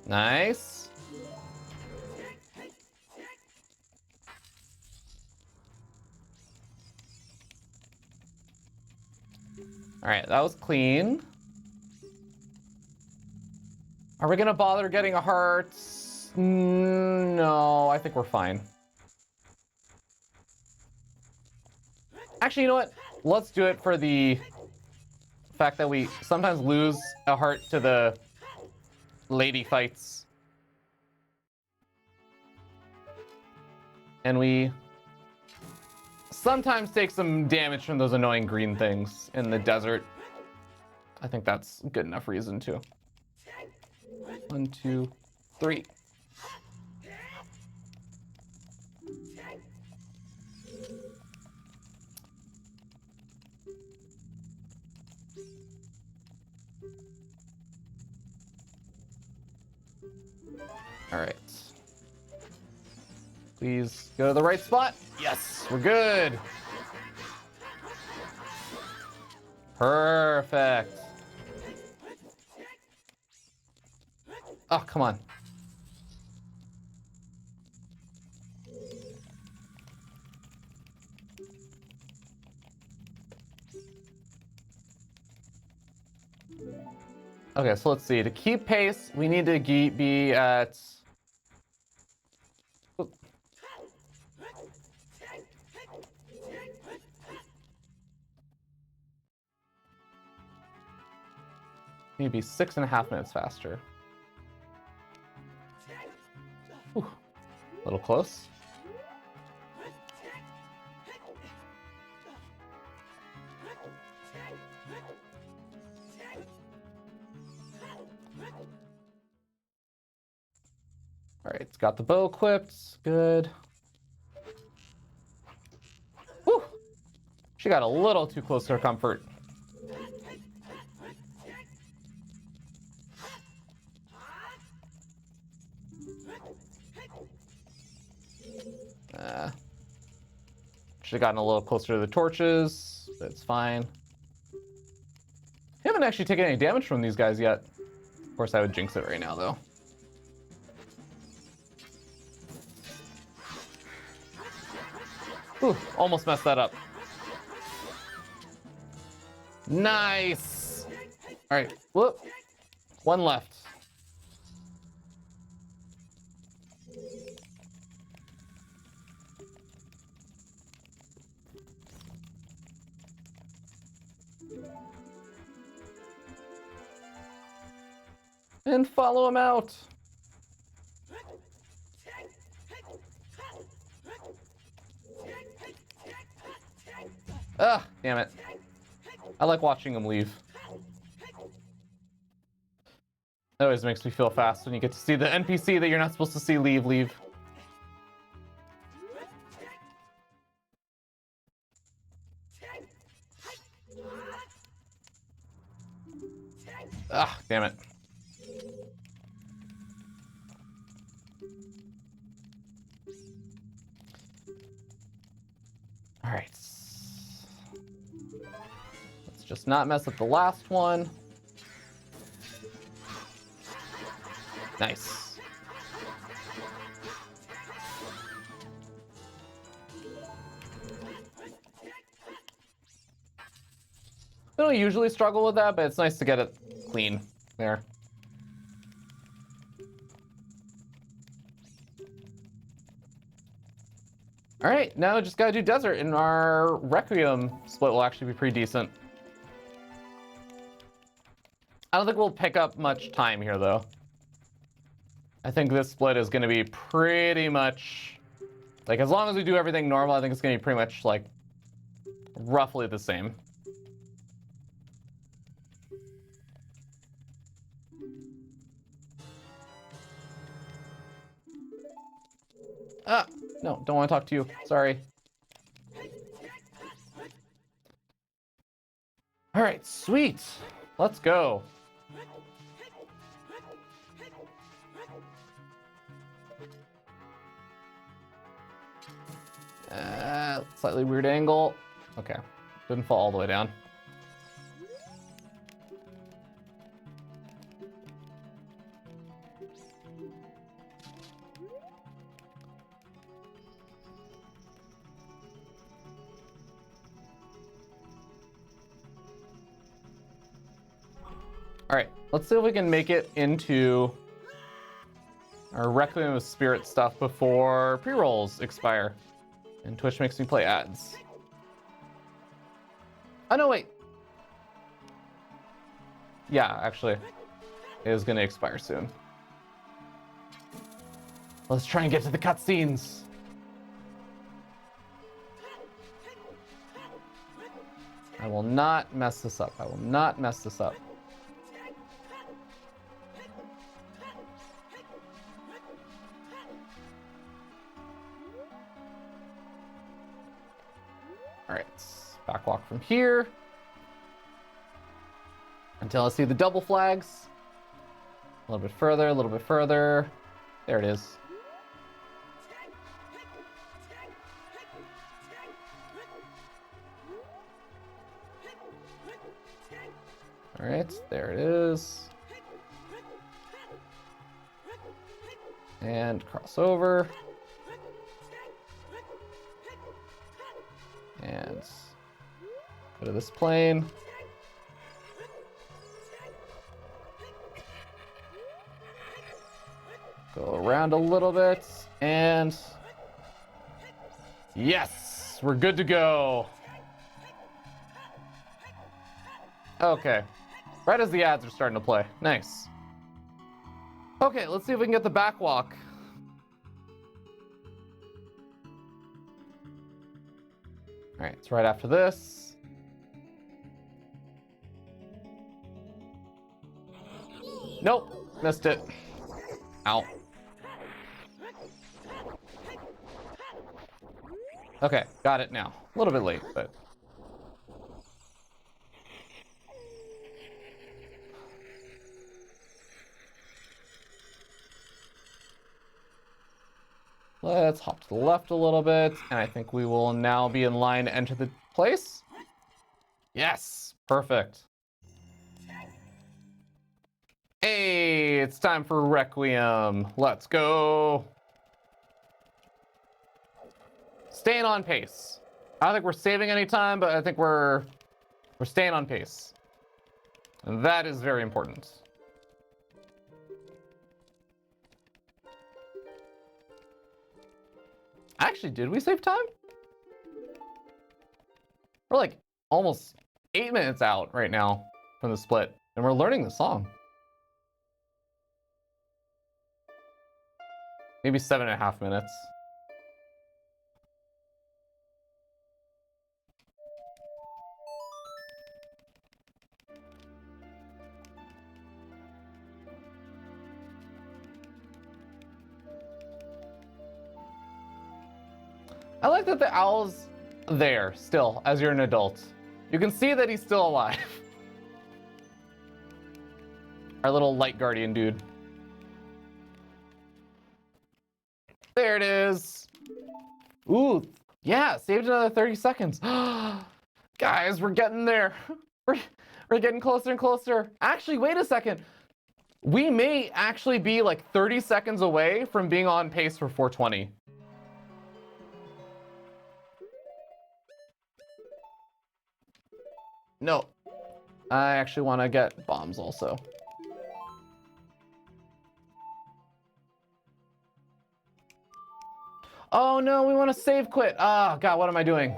Nice. All right, that was clean. Are we gonna bother getting a heart? No, I think we're fine. Actually, you know what? Let's do it for the fact that we sometimes lose a heart to the lady fights. And we sometimes take some damage from those annoying green things in the desert. I think that's good enough reason to. 1, 2, 3. All right. Please go to the right spot. Yes, we're good. Perfect. Oh, come on. Okay, so let's see. To keep pace, we need to be at... Maybe 6.5 minutes faster. Whew. A little close. All right, it's got the bow equipped. Good. Whew. She got a little too close to her comfort. Should have gotten a little closer to the torches, but it's fine. I haven't actually taken any damage from these guys yet. Of course, I would jinx it right now, though. Ooh, almost messed that up. Nice. All right, whoop. One left. And follow him out. Ah, damn it. I like watching him leave. That always makes me feel fast when you get to see the NPC that you're not supposed to see leave. Ah, damn it. All right. Let's just not mess up the last one. Nice. I don't usually struggle with that, but it's nice to get it clean there. All right, now just gotta do desert, and our Requiem split will actually be pretty decent. I don't think we'll pick up much time here, though. I think this split is going to be pretty much... Like, as long as we do everything normal, I think it's going to be pretty much, like, roughly the same. Ah, no, don't want to talk to you. Sorry. All right, sweet. Let's go. Slightly weird angle. Okay, didn't fall all the way down. All right, let's see if we can make it into our Requiem of Spirit stuff before pre-rolls expire. And Twitch makes me play ads. Oh, no, wait. Yeah, actually, it is gonna expire soon. Let's try and get to the cutscenes. I will not mess this up. I will not mess this up. All right, backwalk from here until I see the double flags. A little bit further, a little bit further. There it is. All right, there it is. And cross over. And go to this plane. Go around a little bit, and yes, we're good to go. Okay, right as the ads are starting to play. Nice. Okay, let's see if we can get the back walk. All right, it's right after this. Nope, missed it. Ow. Okay, got it now. A little bit late, but... Let's hop to the left a little bit, and I think we will now be in line to enter the place. Yes, perfect. Hey, it's time for Requiem. Let's go. Staying on pace. I don't think we're saving any time, but I think we're staying on pace. And that is very important. Actually, did we save time? We're like almost 8 minutes out right now from the split, and we're learning the song. Maybe 7.5 minutes. I like that the owl's there still as you're an adult. You can see that he's still alive. Our little light guardian dude. There it is. Ooh, yeah, saved another 30 seconds. Guys, we're getting there. We're getting closer and closer. Actually, wait a second. We may actually be like 30 seconds away from being on pace for 420. No, I actually want to get bombs also. Oh no, we want to save quit. Oh God, what am I doing?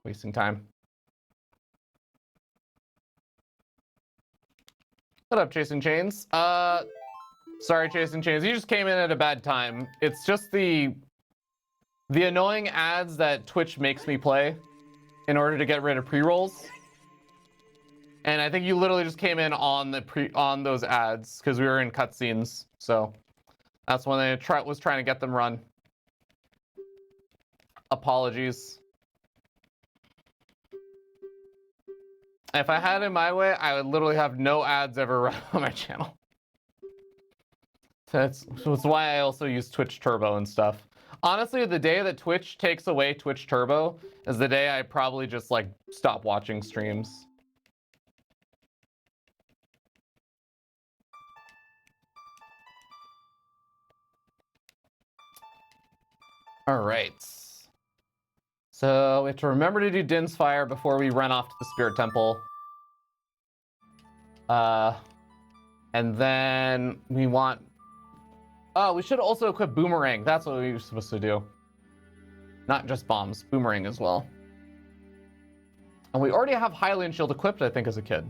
Wasting time. What up, Chasing Chains? Sorry, Chasing Chains. You just came in at a bad time. It's just the annoying ads that Twitch makes me play in order to get rid of pre-rolls. And I think you literally just came in on those ads because we were in cutscenes. So that's when I was trying to get them run. Apologies. If I had it my way, I would literally have no ads ever run on my channel. That's why I also use Twitch Turbo and stuff. Honestly, the day that Twitch takes away Twitch Turbo is the day I probably just like stop watching streams. All right. So we have to remember to do Din's Fire before we run off to the Spirit Temple. And then we want... Oh, we should also equip Boomerang. That's what we were supposed to do. Not just bombs, Boomerang as well. And we already have Hylian Shield equipped, I think, as a kid.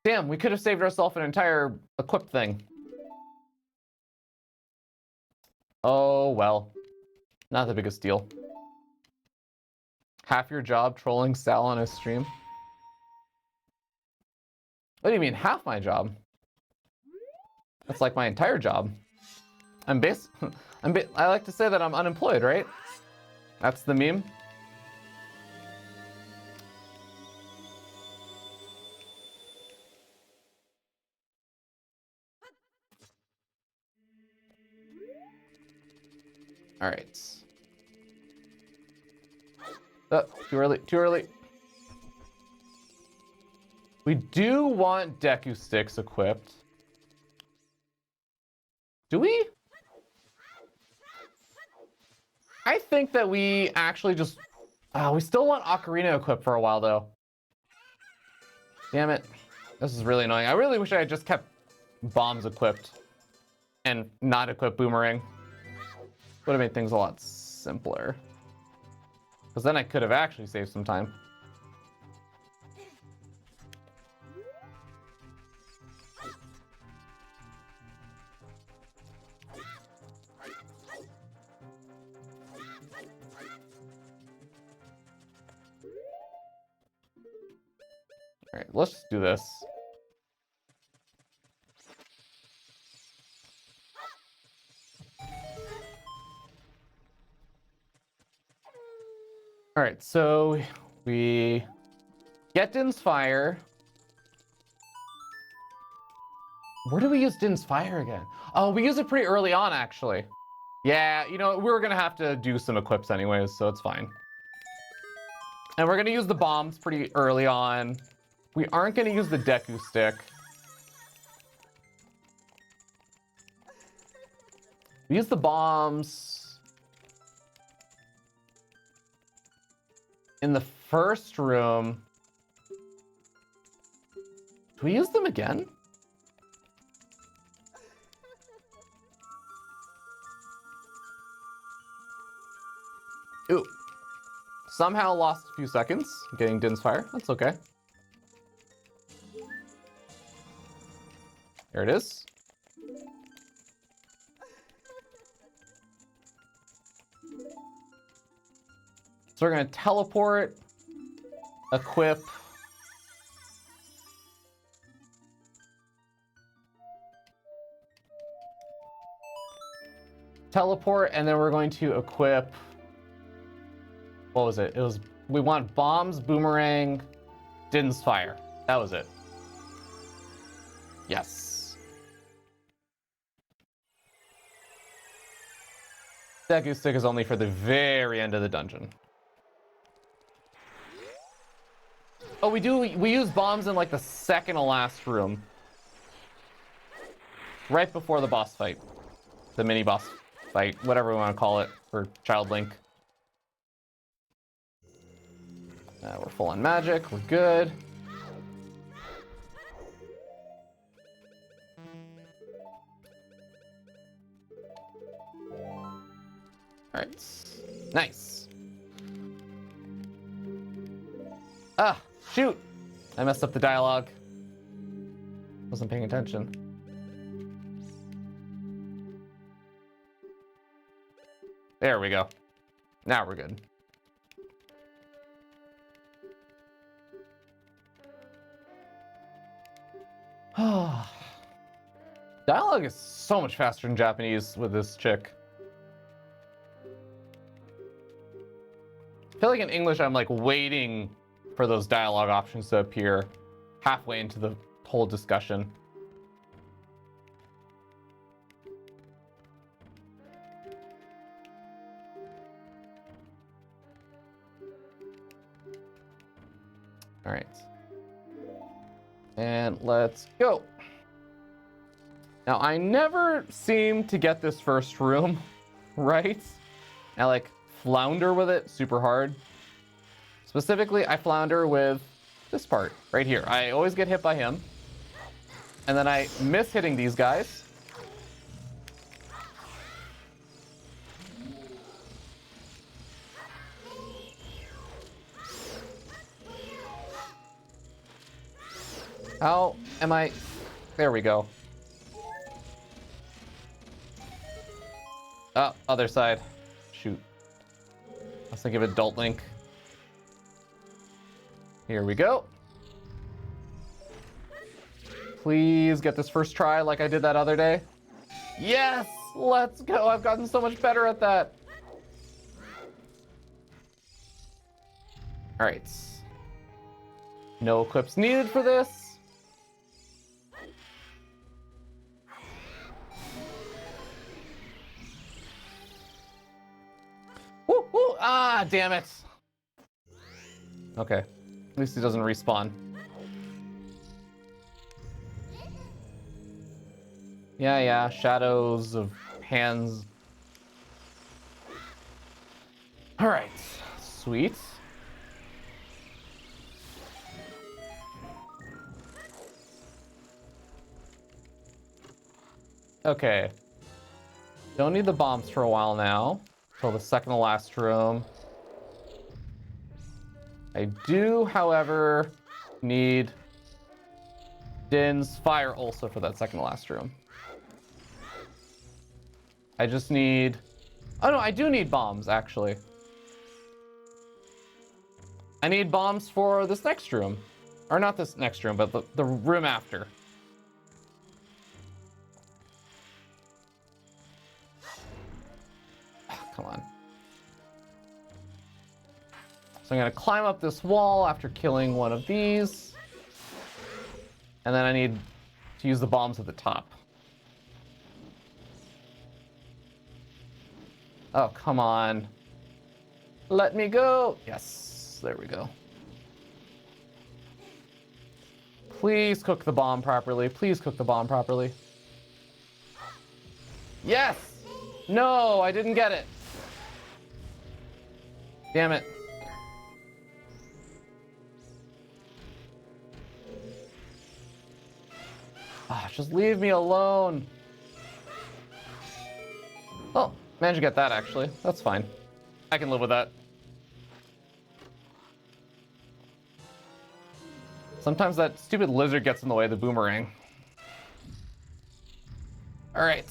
Damn, we could have saved ourselves an entire equipped thing. Oh, well. Not the biggest deal. Half your job trolling Sal on his stream? What do you mean, half my job? That's like my entire job. I like to say that I'm unemployed, right? That's the meme. All right. Oh, too early, too early. We do want Deku Sticks equipped. Do we? I think that we actually just... we still want Ocarina equipped for a while, though. Damn it. This is really annoying. I really wish I had just kept bombs equipped and not equipped Boomerang. Would have made things a lot simpler. Because then I could have actually saved some time. All right, let's just do this. All right, so we get Din's Fire. Where do we use Din's Fire again? Oh, we use it pretty early on, actually. Yeah, you know, we were gonna have to do some equips anyways, so it's fine. And we're gonna use the bombs pretty early on. We aren't gonna use the Deku Stick. We use the bombs in the first room. Do we use them again? Ooh. Somehow lost a few seconds getting Din's Fire. That's okay. There it is. So we're going to teleport, equip. Teleport, and then we're going to equip. What was it? It was, we want bombs, Boomerang, Din's Fire. That was it. Yes. Deku Stick is only for the very end of the dungeon. Oh, we use bombs in like the second to last room. Right before the boss fight. The mini boss fight, whatever we want to call it, for Child Link. We're full on magic, we're good. Alright, nice. Ah, shoot! I messed up the dialogue. wasn't paying attention. There we go. Now we're good. Dialogue is so much faster in Japanese with this chick. I feel like in English I'm like waiting for those dialogue options to appear halfway into the whole discussion. All right. And let's go. Now, I never seem to get this first room right. I like flounder with it super hard. Specifically, I flounder with this part right here. I always get hit by him. And then I miss hitting these guys. How am I? There we go. Oh, other side. Shoot. Let's think of Adult Link. Here we go. Please get this first try like I did that other day. Yes! Let's go. I've gotten so much better at that. All right. No equips needed for this. Woo, woo. Ah, damn it. Okay. At least he doesn't respawn. Yeah, shadows of hands. All right, sweet. Okay. Don't need the bombs for a while now. Till the second to last room. I do, however, need Din's fire also for that second to last room. I just need... Oh no, I do need bombs, actually. I need bombs for this next room. Or not this next room, but the room after. Come on. So I'm gonna climb up this wall after killing one of these. And then I need to use the bombs at the top. Oh, come on. Let me go. Yes, there we go. Please cook the bomb properly. Please cook the bomb properly. Yes! No, I didn't get it. Damn it. Ah, just leave me alone. Oh, managed to get that actually. That's fine. I can live with that. Sometimes that stupid lizard gets in the way of the boomerang. All right.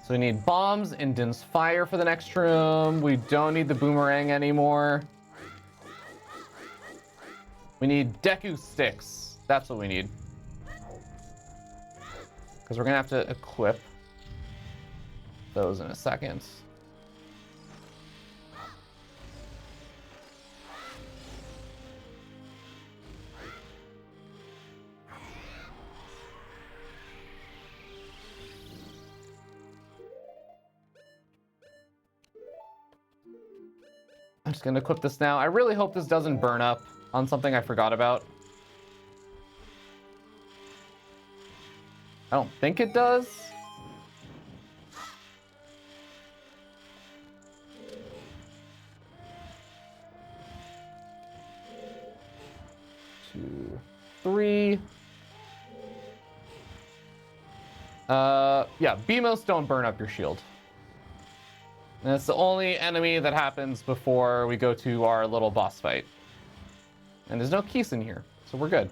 So we need bombs and Din's fire for the next room. We don't need the boomerang anymore. We need Deku sticks. That's what we need. Because we're gonna have to equip those in a second. I'm just gonna equip this now. I really hope this doesn't burn up on something I forgot about. I don't think it does. Two, three. Yeah, BMOs don't burn up your shield. And it's the only enemy that happens before we go to our little boss fight. And there's no keys in here, so we're good.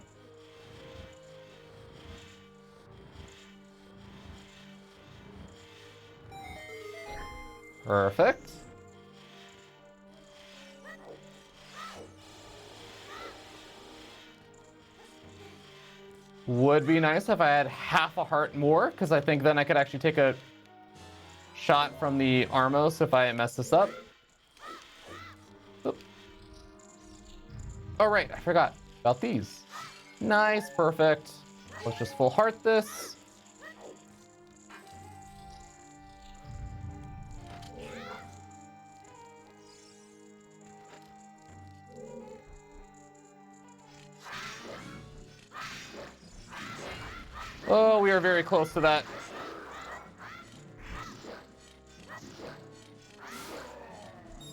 Perfect. Would be nice if I had half a heart more, because I think then I could actually take a shot from the Armos if I mess this up. Oop. Oh right, I forgot about these. Nice, perfect. Let's just full heart this. Oh, we are very close to that.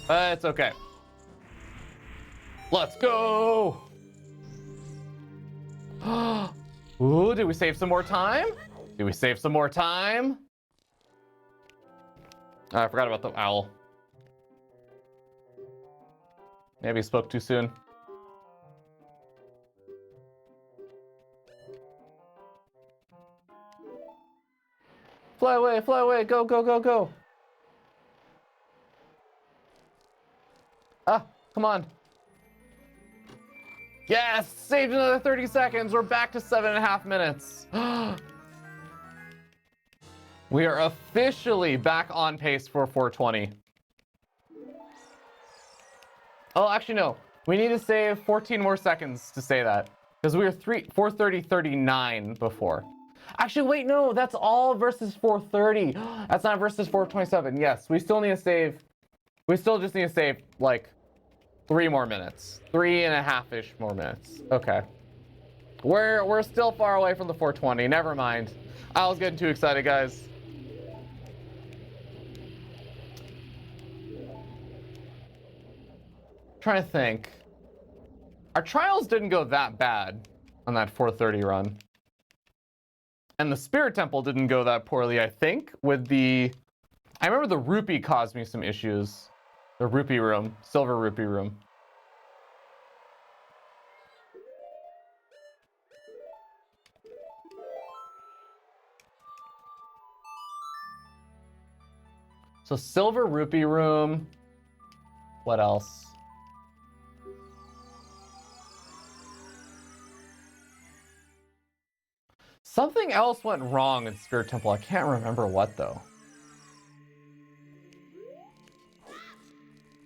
It's okay. Let's go! Ooh, did we save some more time? Did we save some more time? Oh, I forgot about the owl. Maybe I spoke too soon. Fly away, go, go, go, go. Ah, come on. Yes, saved another 30 seconds. We're back to 7.5 minutes. We are officially back on pace for 420. Oh, actually, no. We need to save 14 more seconds to say that. Because we were 4:30:39 before. Actually, wait, no, that's all versus 4:30. That's not versus 4:27. Yes, we still need to save. We still just need to save, like, 3 more minutes. 3.5-ish more minutes. Okay. We're still far away from the 420. Never mind. I was getting too excited, guys. Trying to think. Our trials didn't go that bad on that 4:30 run. And the Spirit Temple didn't go that poorly, I think, with the... I remember the rupee caused me some issues. The rupee room. Silver rupee room. So silver rupee room. What else? Something else went wrong in Spirit Temple. I can't remember what, though.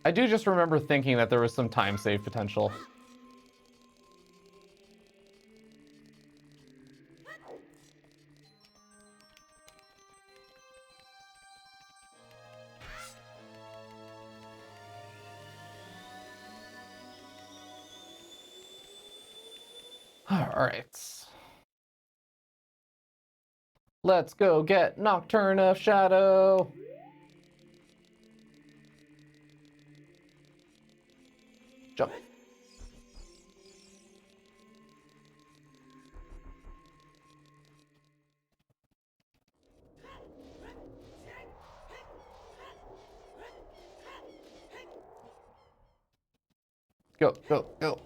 I do just remember thinking that there was some time save potential. All right. Let's go get Nocturne of Shadow. Jump. Go, go, go.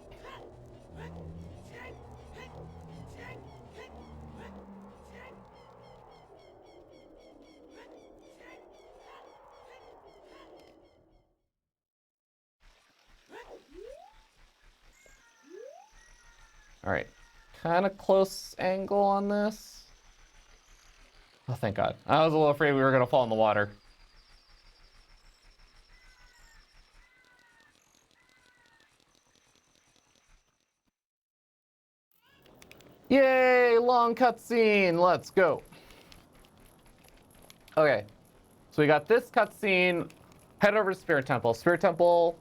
All right, kind of close angle on this. Oh, thank God. I was a little afraid we were gonna fall in the water. Yay, long cutscene, let's go. Okay, so we got this cutscene. Head over to Spirit Temple. Spirit Temple,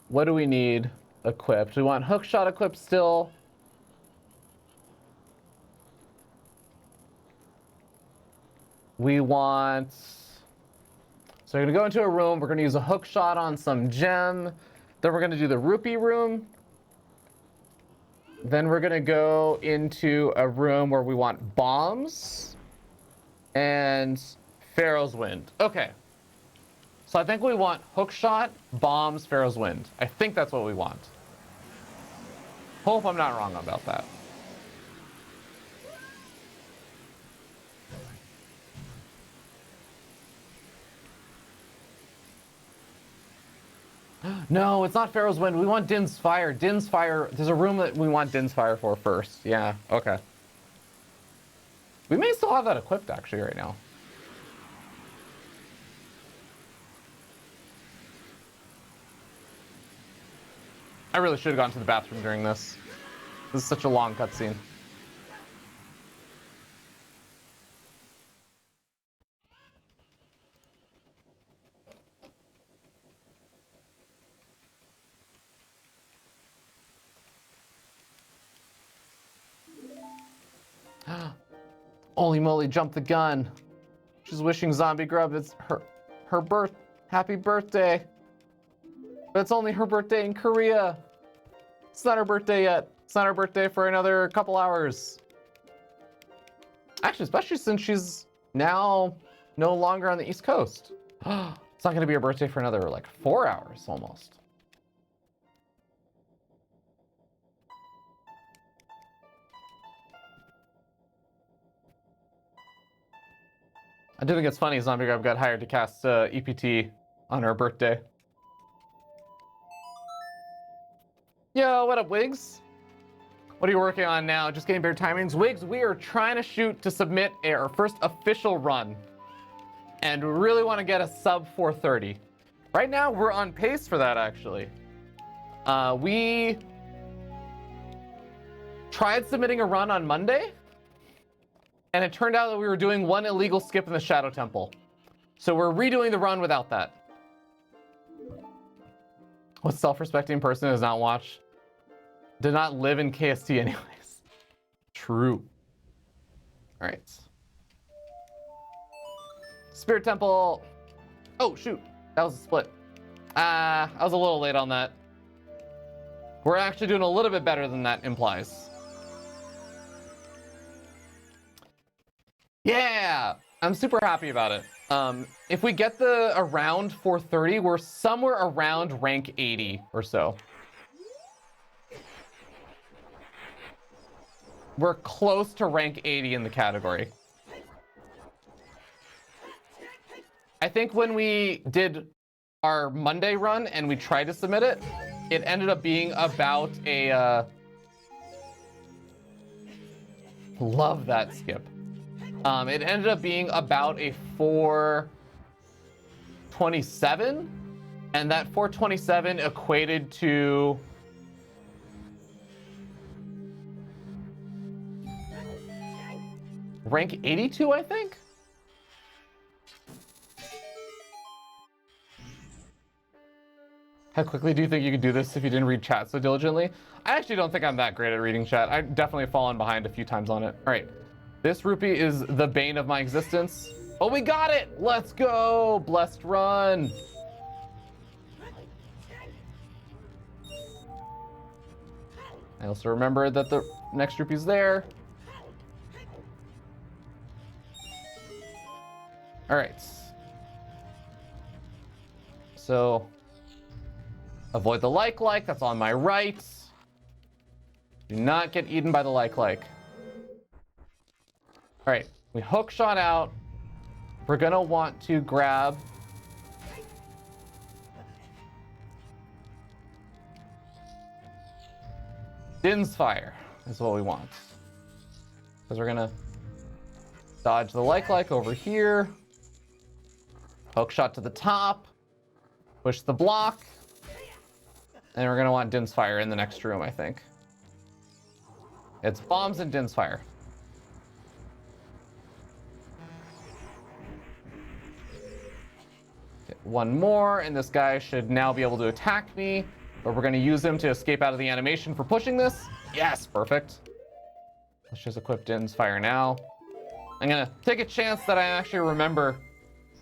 what do we need equipped? We want hookshot equipped still. We want... So we're gonna go into a room, we're gonna use a hookshot on some gem. Then we're gonna do the rupee room. Then we're gonna go into a room where we want bombs and Pharaoh's Wind. Okay. So I think we want hookshot, bombs, Pharaoh's Wind. I think that's what we want. Hope I'm not wrong about that. No, it's not Pharaoh's Wind. We want Din's Fire. Din's Fire. There's a room that we want Din's Fire for first. Yeah, okay. We may still have that equipped actually right now. I really should have gone to the bathroom during this. This is such a long cutscene. Holy moly, jumped the gun. She's wishing Zombie Grub it's her happy birthday. But it's only her birthday in Korea. It's not her birthday yet. It's not her birthday for another couple hours. Actually, especially since she's now no longer on the East Coast. It's not gonna be her birthday for another like 4 hours almost. I do think it's funny Zombie Grub got hired to cast EPT on her birthday. Yo, what up, Wiggs? What are you working on now? Just getting better timings? Wiggs, we are trying to shoot to submit our first official run. And we really want to get a sub 430. Right now, we're on pace for that, actually. We tried submitting a run on Monday. And it turned out that we were doing one illegal skip in the Shadow Temple. So we're redoing the run without that. What self-respecting person does not watch? Did not live in KST anyways. True. All right. Spirit Temple. Oh, shoot. That was a split. I was a little late on that. We're actually doing a little bit better than that implies. Yeah, I'm super happy about it. If we get the around 430, we're somewhere around rank 80 or so. We're close to rank 80 in the category. I think when we did our Monday run and we tried to submit it, it ended up being about a... love that skip. It ended up being about a 427, and that 427 equated to rank 82, I think. How quickly do you think you could do this if you didn't read chat so diligently? I actually don't think I'm that great at reading chat. I've definitely fallen behind a few times on it. All right. This rupee is the bane of my existence. Oh, we got it! Let's go! Blessed run! I also remember that the next rupee's there. All right. So, avoid the like, that's on my right. Do not get eaten by the like. All right, we hook shot out. We're gonna want to grab Din's Fire is what we want. Because we're gonna dodge the like over here. Hook shot to the top. Push the block. And we're gonna want Din's Fire in the next room, I think. It's bombs and Din's Fire. One more, and this guy should now be able to attack me, but we're going to use him to escape out of the animation for pushing this. Yes, perfect. Let's just equip Din's Fire now. I'm going to take a chance that I actually remember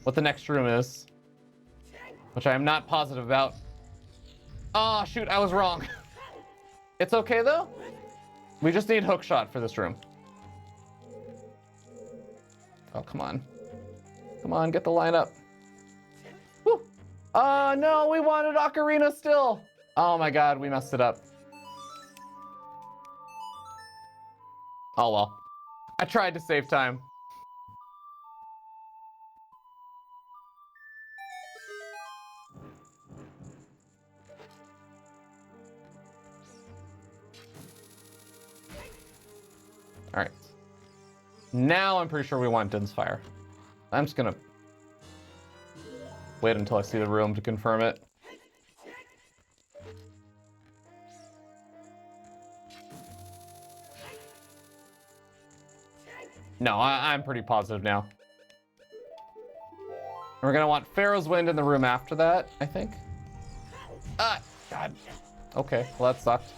what the next room is, which I am not positive about. Oh, shoot, I was wrong. It's okay, though. We just need hook shot for this room. Oh, come on. Come on, get the line up. No, we wanted Ocarina still. Oh my god, we messed it up. Oh well. I tried to save time. All right. Now I'm pretty sure we want Din's Fire. I'm just gonna wait until I see the room to confirm it. No, I'm pretty positive now. And we're gonna want Pharaoh's Wind in the room after that, I think. Ah, God. Okay, well that sucked.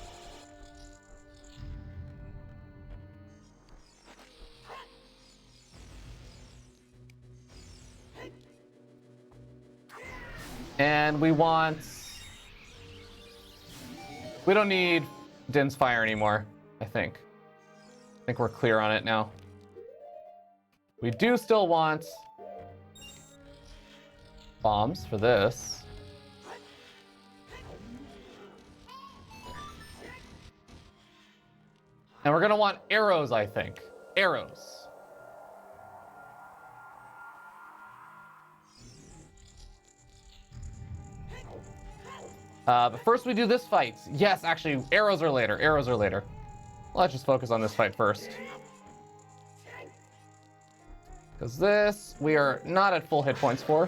And we don't need Din's Fire anymore, I think. I think we're clear on it now. We do still want bombs for this. And we're gonna want arrows, I think. Arrows. But first we do this fight. Yes, actually, arrows are later. Arrows are later. Let's just focus on this fight first. Because this, we are not at full hit points for.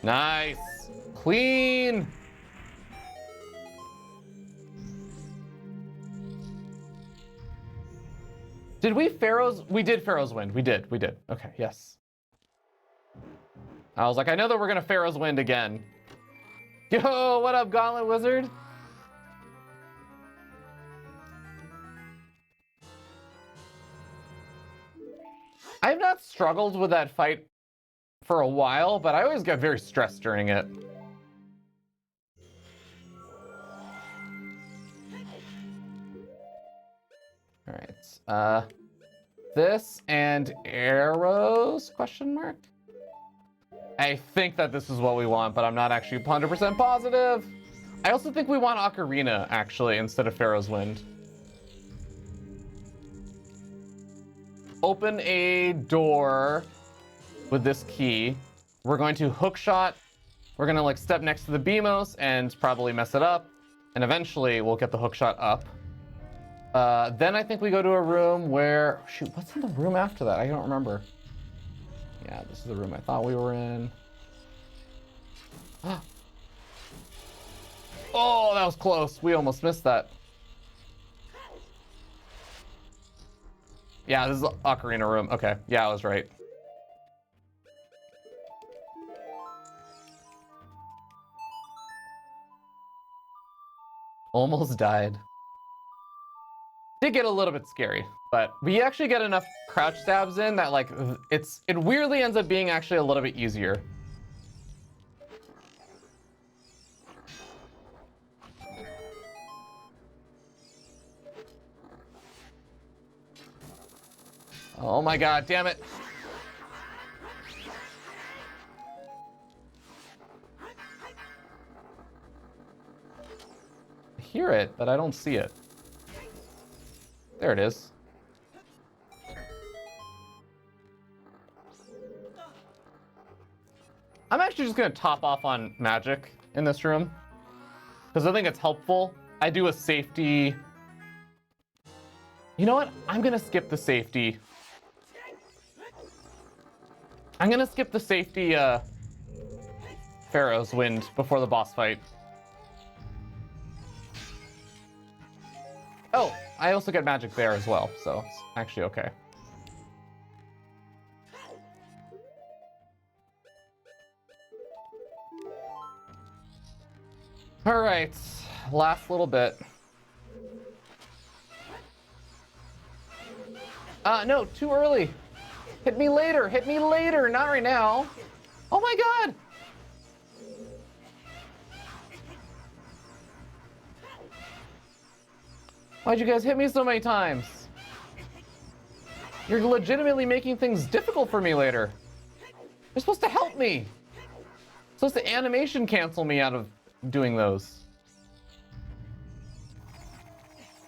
Nice. Clean. Did we Pharaoh's? We did Pharaoh's Wind. We did. Okay, yes. I was like, I know that we're gonna Pharaoh's Wind again. Yo, what up, Gauntlet Wizard? I've not struggled with that fight for a while, but I always get very stressed during it. All right, this and arrows, question mark? I think that this is what we want, but I'm not actually 100% positive. I also think we want Ocarina, actually, instead of Pharaoh's Wind. Open a door with this key. We're going to hookshot. We're gonna like step next to the Beamos and probably mess it up. And eventually we'll get the hookshot up. Then I think we go to a room where, shoot, what's in the room after that? I don't remember. Yeah, this is the room I thought we were in. Oh, that was close. We almost missed that. Yeah, this is the Ocarina room. Okay, yeah, I was right. Almost died. Did get a little bit scary, but we actually get enough crouch stabs in that like it weirdly ends up being actually a little bit easier. Oh my god, damn it. I hear it, but I don't see it. There it is. I'm actually just gonna top off on magic in this room because I think it's helpful. I do a safety. You know what? I'm gonna skip the safety. I'm gonna skip the safety Pharaoh's Wind before the boss fight. Oh, I also get magic there as well, so it's actually okay. All right, last little bit. No, too early. Hit me later, not right now. Oh my god. Why'd you guys hit me so many times? You're legitimately making things difficult for me later. They're supposed to help me. They're supposed to animation cancel me out of doing those.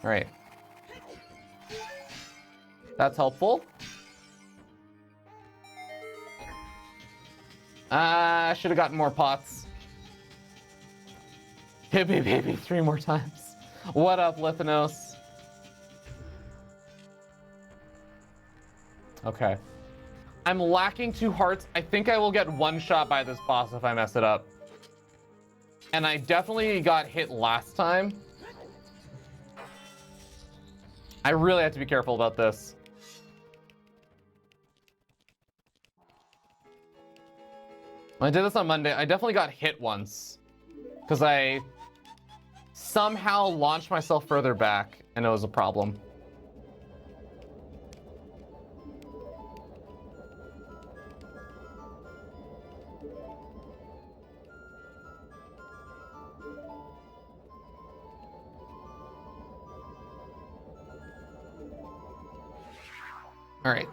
All right. That's helpful. I should have gotten more pots. Hit me, baby, 3 more times. What up, Lithanos? Okay. I'm lacking 2 hearts. I think I will get 1 shot by this boss if I mess it up. And I definitely got hit last time. I really have to be careful about this. When I did this on Monday, I definitely got hit once. Because I somehow launched myself further back, and it was a problem. All right.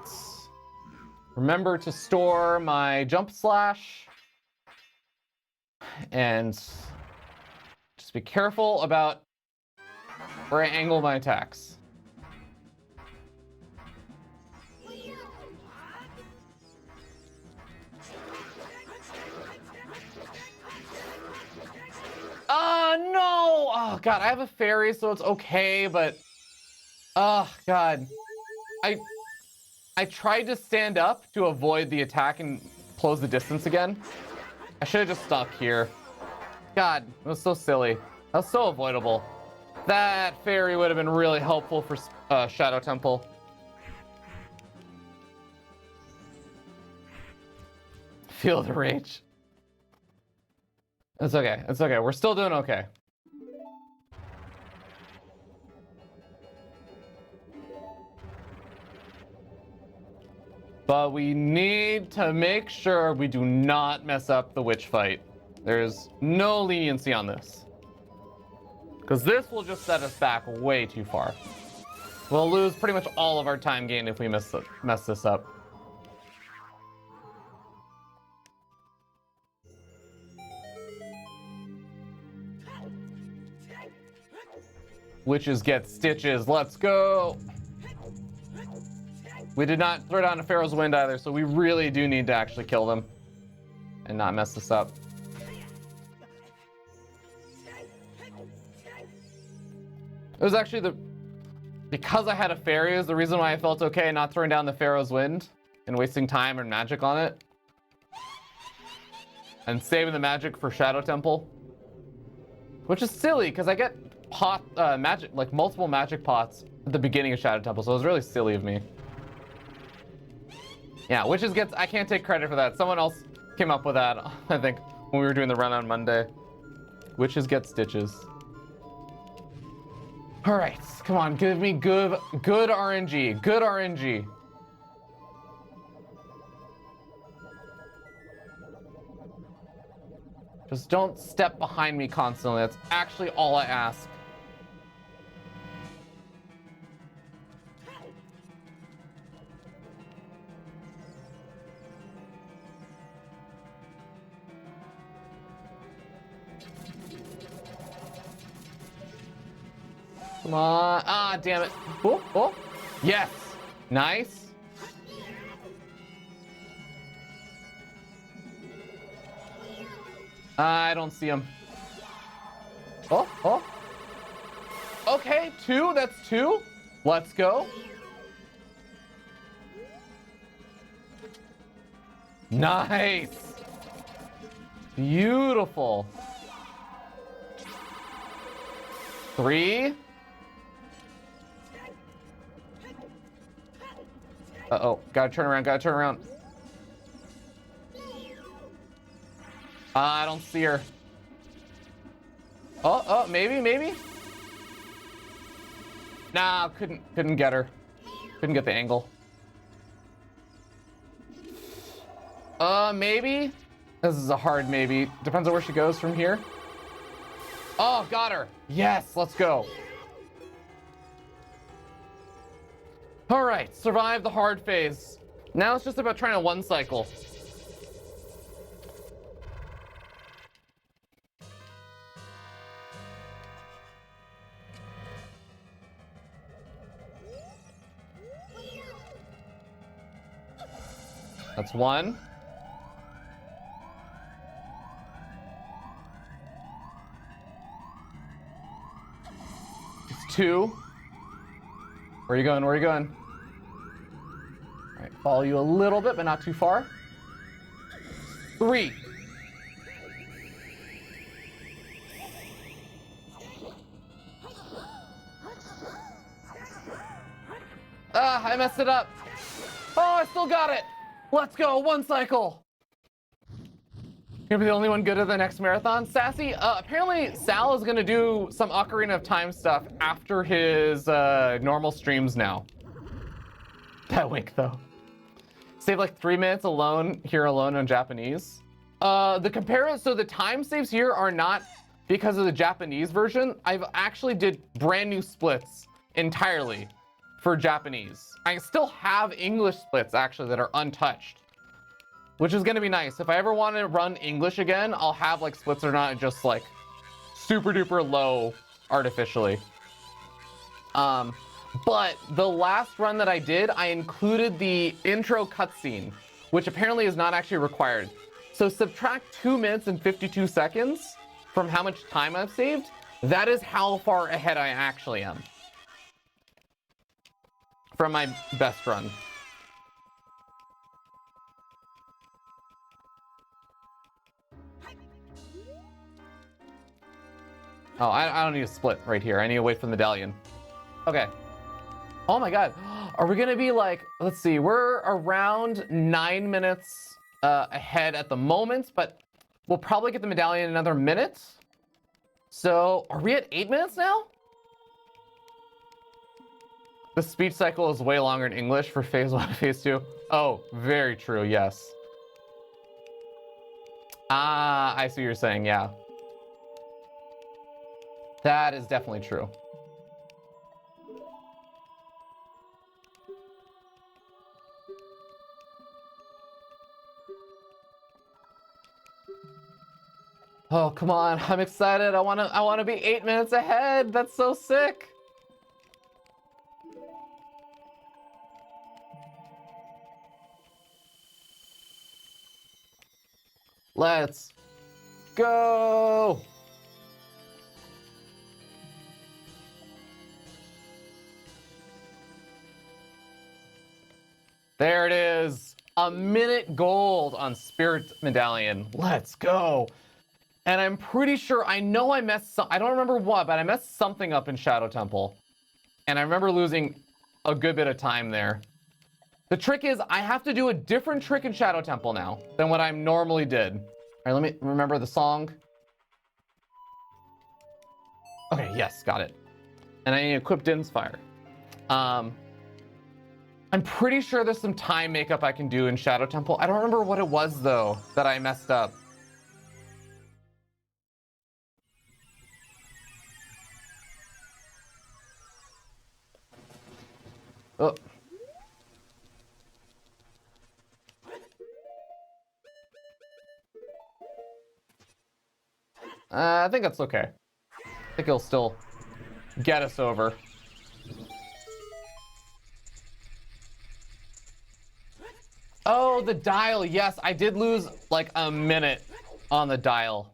Remember to store my jump slash. And just be careful about where I angle my attacks. No! Oh, God, I have a fairy, so it's okay, but... Oh, God. I tried to stand up to avoid the attack and close the distance again. I should have just stuck here. God, it was so silly. That was so avoidable. That fairy would have been really helpful for Shadow Temple. Feel the rage. It's okay. It's okay. We're still doing okay. But we need to make sure we do not mess up the witch fight. There's no leniency on this. Because this will just set us back way too far. We'll lose pretty much all of our time gained if we mess this up. Witches get stitches. Let's go. We did not throw down a Pharaoh's Wind either, so we really do need to actually kill them and not mess this up. It was actually because I had a fairy is the reason why I felt okay not throwing down the Pharaoh's Wind and wasting time and magic on it. And saving the magic for Shadow Temple. Which is silly, because I get magic, like multiple magic pots at the beginning of Shadow Temple, so it was really silly of me. Yeah, Witches gets, I can't take credit for that. Someone else came up with that, I think, when we were doing the run on Monday. Witches get stitches. All right, come on, give me good RNG, good RNG. Just don't step behind me constantly. That's actually all I ask. Come on. Ah, damn it. Oh, oh. Yes. Nice. I don't see him. Oh, oh. Okay, 2. That's 2. Let's go. Nice. Beautiful. 3. Uh-oh, gotta turn around, gotta turn around. I don't see her. Oh, maybe. Nah, couldn't get her. Couldn't get the angle. Maybe? This is a hard maybe. Depends on where she goes from here. Oh, got her. Yes, let's go. All right, survive the hard phase. Now it's just about trying to one cycle. That's one. It's two. Where are you going? Where are you going? All right, follow you a little bit, but not too far. Three. Ah, I messed it up. Oh, I still got it. Let's go, one cycle. Gonna be the only one good at the next marathon. Sassy, apparently Sal is gonna do some Ocarina of Time stuff after his normal streams now. That wink though. Save like 3 minutes alone, here alone on Japanese. The comparison, so the time saves here are not because of the Japanese version. I've actually did brand new splits entirely for Japanese. I still have English splits actually that are untouched, which is gonna be nice. If I ever want to run English again, I'll have like splits that are not just like super duper low artificially. But the last run that I did, I included the intro cutscene, which apparently is not actually required. So subtract 2 minutes and 52 seconds from how much time I've saved. That is how far ahead I actually am from my best run. Oh, I don't need a split right here. I need to wait for the medallion. Okay. Oh my god. Are we gonna be like, let's see, we're around 9 minutes ahead at the moment, but we'll probably get the medallion in another minute. So are we at 8 minutes now? The speech cycle is way longer in English for phase 1 and phase 2. Oh, very true, yes. Ah, I see what you're saying, yeah. That is definitely true. Oh, come on, I'm excited. I wanna be 8 minutes ahead. That's so sick. Let's go. There it is. A minute gold on Spirit Medallion. Let's go. And I'm pretty sure, I know I messed I don't remember what, but I messed something up in Shadow Temple. And I remember losing a good bit of time there. The trick is I have to do a different trick in Shadow Temple now than what I normally did. All right, let me remember the song. Okay, yes, got it. And I need to equip Din's Fire. I'm pretty sure there's some time makeup I can do in Shadow Temple. I don't remember what it was though that I messed up. Oh. I think that's okay. I think it'll still get us over. Oh, the dial. Yes, I did lose like a minute on the dial.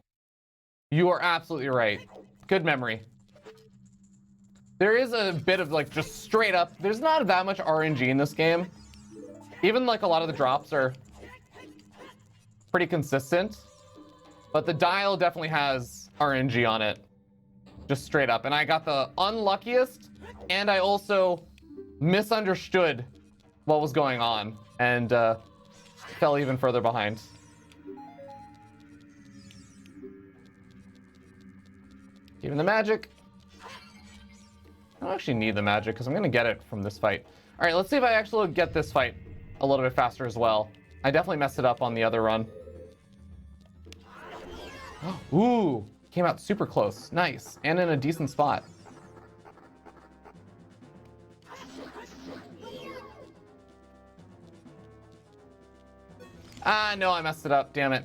You are absolutely right. Good memory. There is a bit of like just straight up, there's not that much RNG in this game. Even like a lot of the drops are pretty consistent. But the dial definitely has RNG on it. Just straight up. And I got the unluckiest, and I also misunderstood what was going on and fell even further behind. Even the magic. I don't actually need the magic because I'm going to get it from this fight. All right, let's see if I actually get this fight a little bit faster as well. I definitely messed it up on the other run. Ooh, came out super close. Nice. And in a decent spot. Ah, no, I messed it up. Damn it.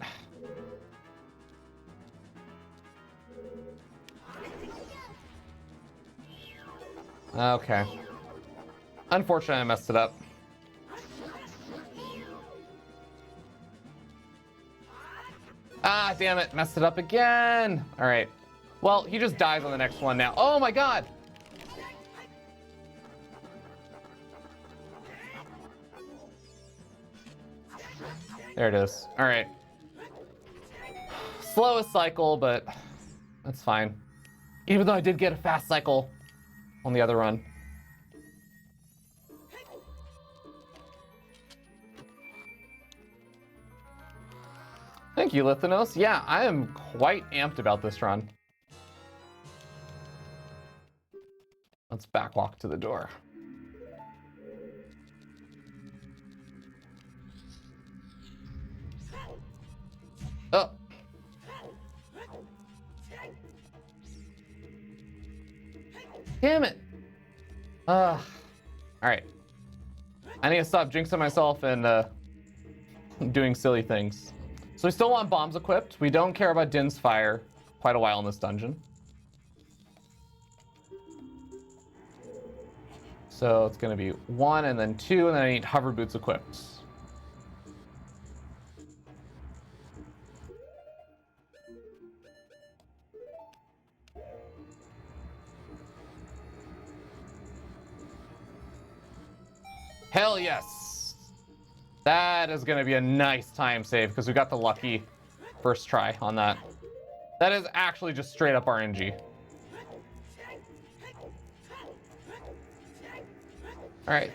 Okay. Unfortunately, I messed it up. Ah, damn it. Messed it up again. All right. Well, he just dies on the next one now. Oh my god. There it is. All right. Slowest cycle, but that's fine. Even though I did get a fast cycle on the other run. Thank you, Lithanos. Yeah, I am quite amped about this run. Let's backwalk to the door. Oh. Damn it. All right. I need to stop jinxing myself and doing silly things. So we still want bombs equipped. We don't care about Din's Fire quite a while in this dungeon. So it's going to be 1 and then 2, and then I need hover boots equipped. Hell yes! That is going to be a nice time save because we got the lucky first try on that. That is actually just straight up RNG. All right.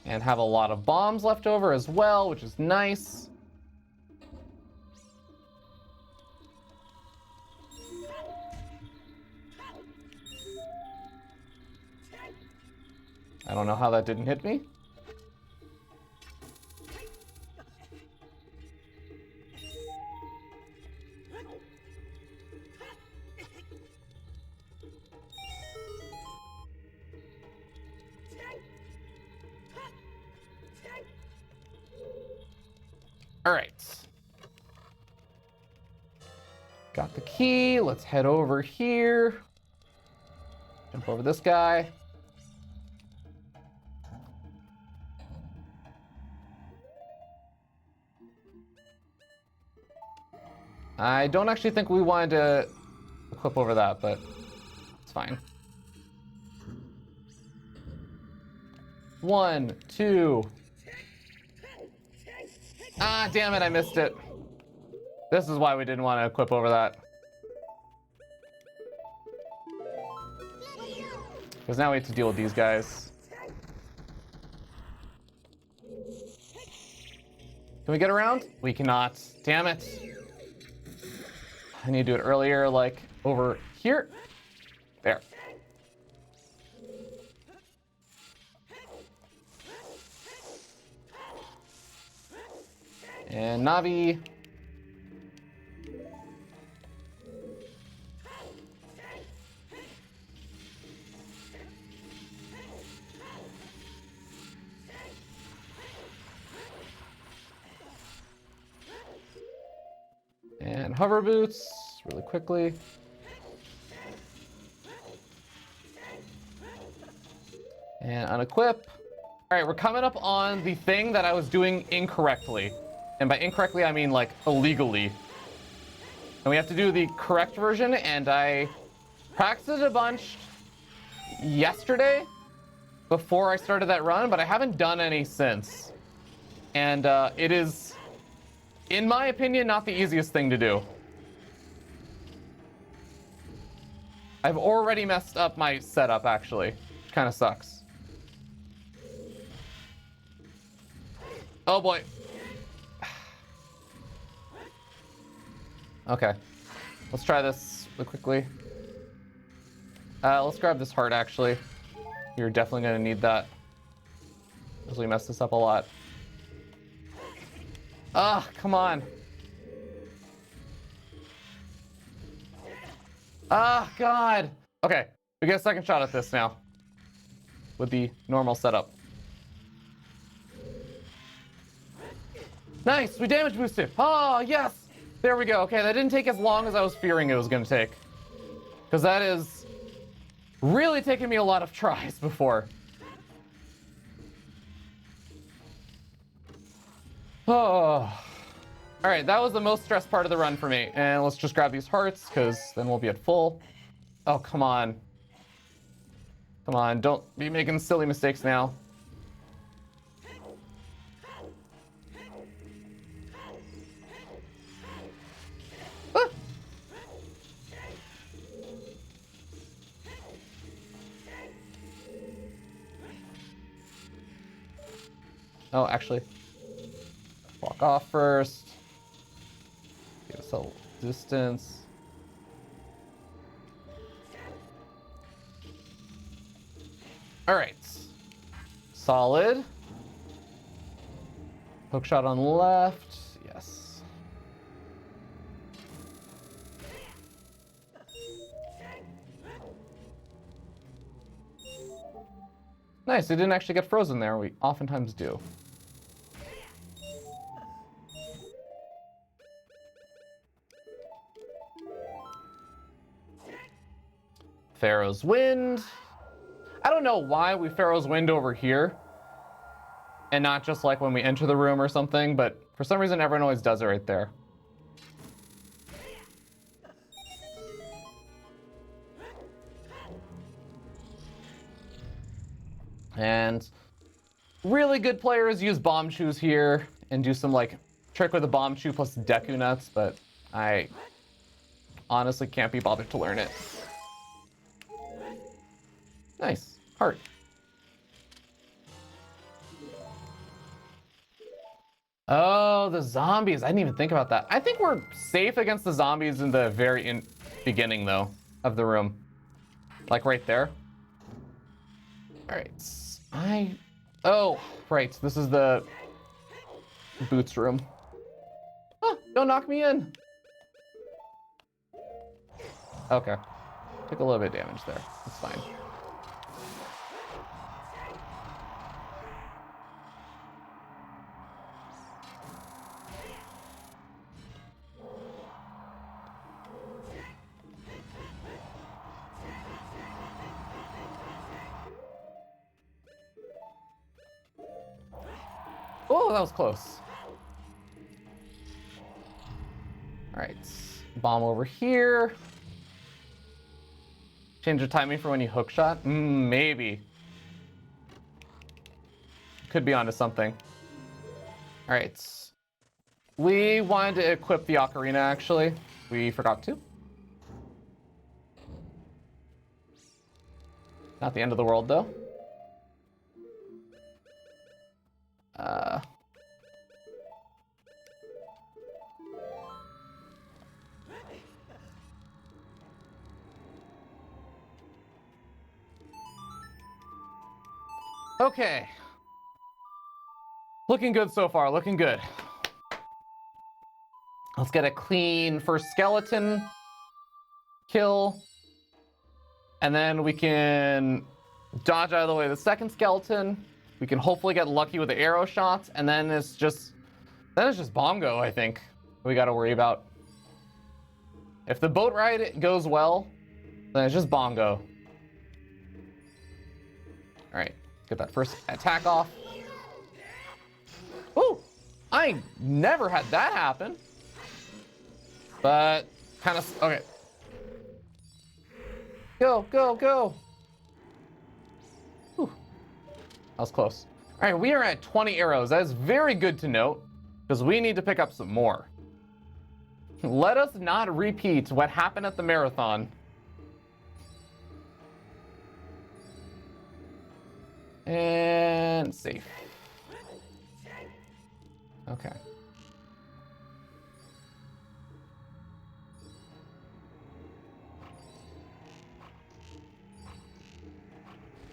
And have a lot of bombs left over as well, which is nice. I don't know how that didn't hit me. All right. Got the key. Let's head over here. Jump over this guy. I don't actually think we wanted to equip over that, but it's fine. 1, 2. Ah, damn it, I missed it. This is why we didn't want to equip over that. Because now we have to deal with these guys. Can we get around? We cannot. Damn it. I need to do it earlier, like over here. There. And Navi. And hover boots, really quickly. And unequip. All right, we're coming up on the thing that I was doing incorrectly. And by incorrectly, I mean like illegally. And we have to do the correct version, and I practiced it a bunch yesterday before I started that run, but I haven't done any since. And it is, in my opinion, not the easiest thing to do. I've already messed up my setup, actually, which kind of sucks. Oh boy. Okay, let's try this really quickly. Let's grab this heart, actually. You're definitely gonna need that, because we messed this up a lot. Ah, come on. Ah, God. Okay, we get a second shot at this now with the normal setup. Nice, we damage boosted. Oh, yes. There we go. Okay, that didn't take as long as I was fearing it was going to take. Because that is really taking me a lot of tries before. Oh. All right, that was the most stressed part of the run for me. And let's just grab these hearts, because then we'll be at full. Oh, come on. Come on, don't be making silly mistakes now. Ah. Oh, actually, walk off first. Give us a distance. All right, solid. Hook shot on left, yes. Nice, it didn't actually get frozen there. We oftentimes do. Pharaoh's Wind. I don't know why we Pharaoh's Wind over here and not just like when we enter the room or something, but for some reason everyone always does it right there. And really good players use bomb shoes here and do some like trick with a bomb shoe plus Deku Nuts, but I honestly can't be bothered to learn it. Nice. Heart. Oh, the zombies. I didn't even think about that. I think we're safe against the zombies in the very beginning, though, of the room. Like right there. All right. Oh, right. This is the boots room. Oh, don't knock me in. Okay. Took a little bit of damage there. That's fine. Oh, that was close. All right, bomb over here. Change the timing for when you hook shot? Maybe. Could be onto something. All right. We wanted to equip the ocarina, actually. We forgot to. Not the end of the world, though. Okay. Looking good so far, looking good. Let's get a clean first skeleton kill. And then we can dodge out of the way of the second skeleton. We can hopefully get lucky with the arrow shots, and then it's just bongo, I think, we gotta worry about. If the boat ride goes well, then it's just bongo. All right, get that first attack off. Ooh, I never had that happen. But kind of, okay. Go, go, go. Whew. That was close. All right, we are at 20 arrows. That is very good to note, because we need to pick up some more. Let us not repeat what happened at the marathon. And safe. Okay.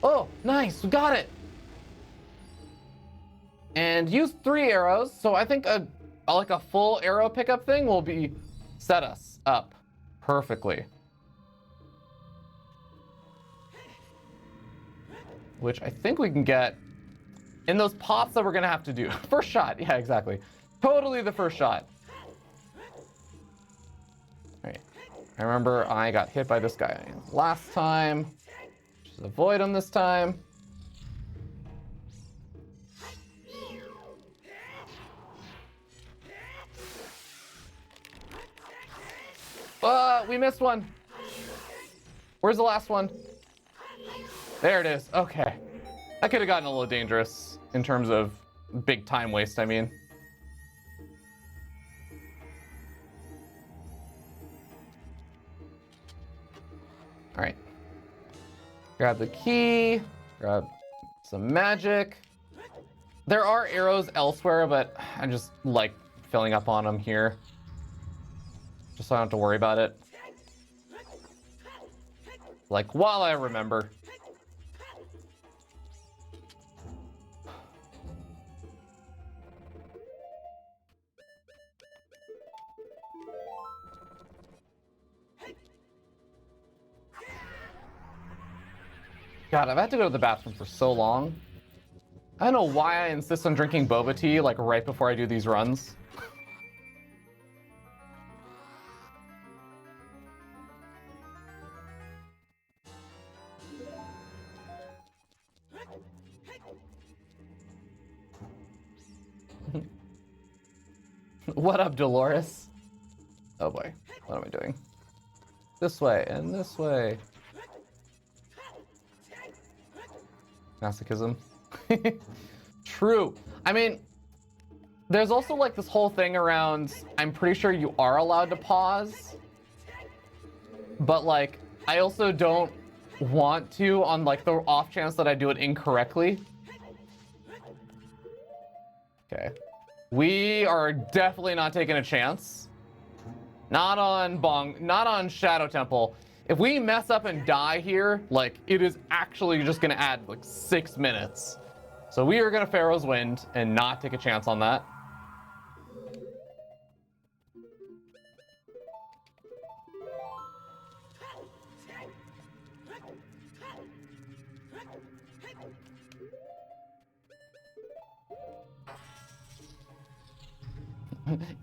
Oh, nice, we got it. And use 3 arrows, so I think like a full arrow pickup thing will be set us up perfectly. Which I think we can get in those pots that we're gonna have to do. First shot, yeah, exactly. Totally the first shot. All right, I remember I got hit by this guy last time. Just avoid him this time. We missed one. Where's the last one? There it is. Okay. That could have gotten a little dangerous in terms of big time waste, I mean. All right. Grab the key. Grab some magic. There are arrows elsewhere, but I just like filling up on them here. Just so I don't have to worry about it. Like, while I remember. God, I've had to go to the bathroom for so long. I don't know why I insist on drinking boba tea like right before I do these runs. What up, Dolores? Oh boy, what am I doing? This way and this way. Masochism. True. I mean, there's also like this whole thing around, I'm pretty sure you are allowed to pause, but like, I also don't want to on like the off chance that I do it incorrectly. Okay. We are definitely not taking a chance. Not on Shadow Temple. If we mess up and die here, like, it is actually just gonna add like 6 minutes. So we are gonna Pharaoh's Wind and not take a chance on that.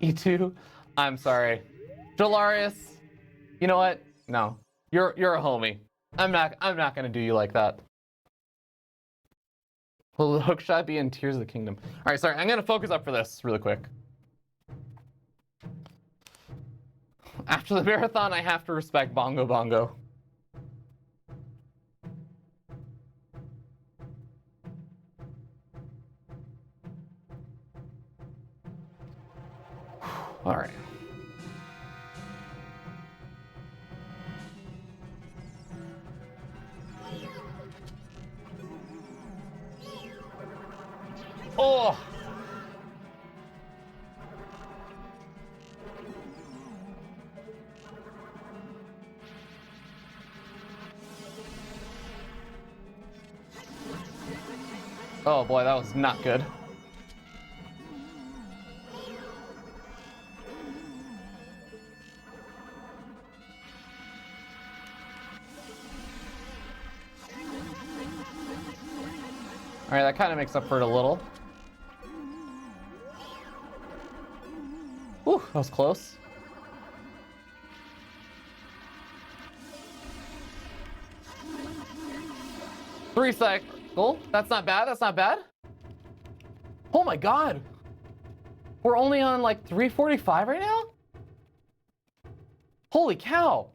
E2, I'm sorry. Jolarius, you know what? No, you're a homie. I'm not gonna do you like that. Will the hookshot be in Tears of the Kingdom? All right, sorry, I'm gonna focus up for this really quick. After the marathon, I have to respect Bongo Bongo. All right. Oh! Oh boy, that was not good. All right, that kind of makes up for it a little. Whew, that was close. Recycle. That's not bad. That's not bad. Oh my god. We're only on like 345 right now? Holy cow.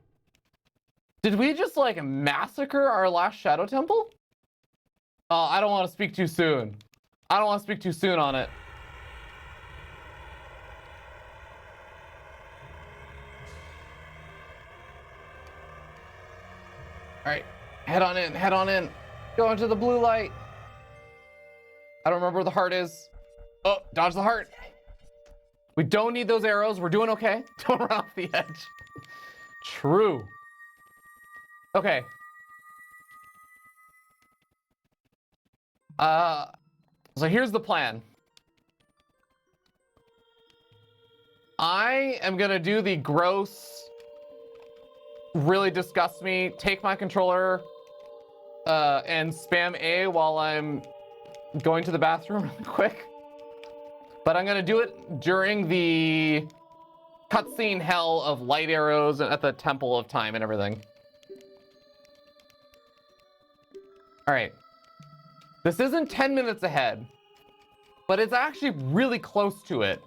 Did we just like massacre our last Shadow Temple? Oh, I don't want to speak too soon. I don't want to speak too soon on it. All right, head on in, head on in. Go into the blue light. I don't remember where the heart is. Oh, dodge the heart. We don't need those arrows. We're doing okay. Don't run off the edge. True. Okay. So here's the plan. I am gonna do the gross, really disgusts me, take my controller and spam A while I'm going to the bathroom really quick. But I'm gonna do it during the cutscene hell of light arrows at the Temple of Time and everything. All right. This isn't 10 minutes ahead, but it's actually really close to it.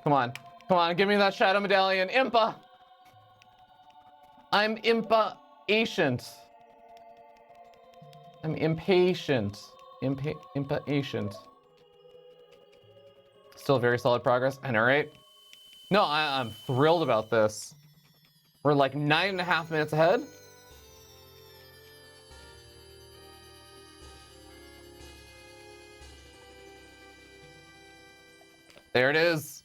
Come on. Come on, give me that shadow medallion. Impa! I'm impatient. I'm impatient. Impatient. Still very solid progress. I know, right? No, I'm thrilled about this. We're like 9.5 minutes ahead. There it is.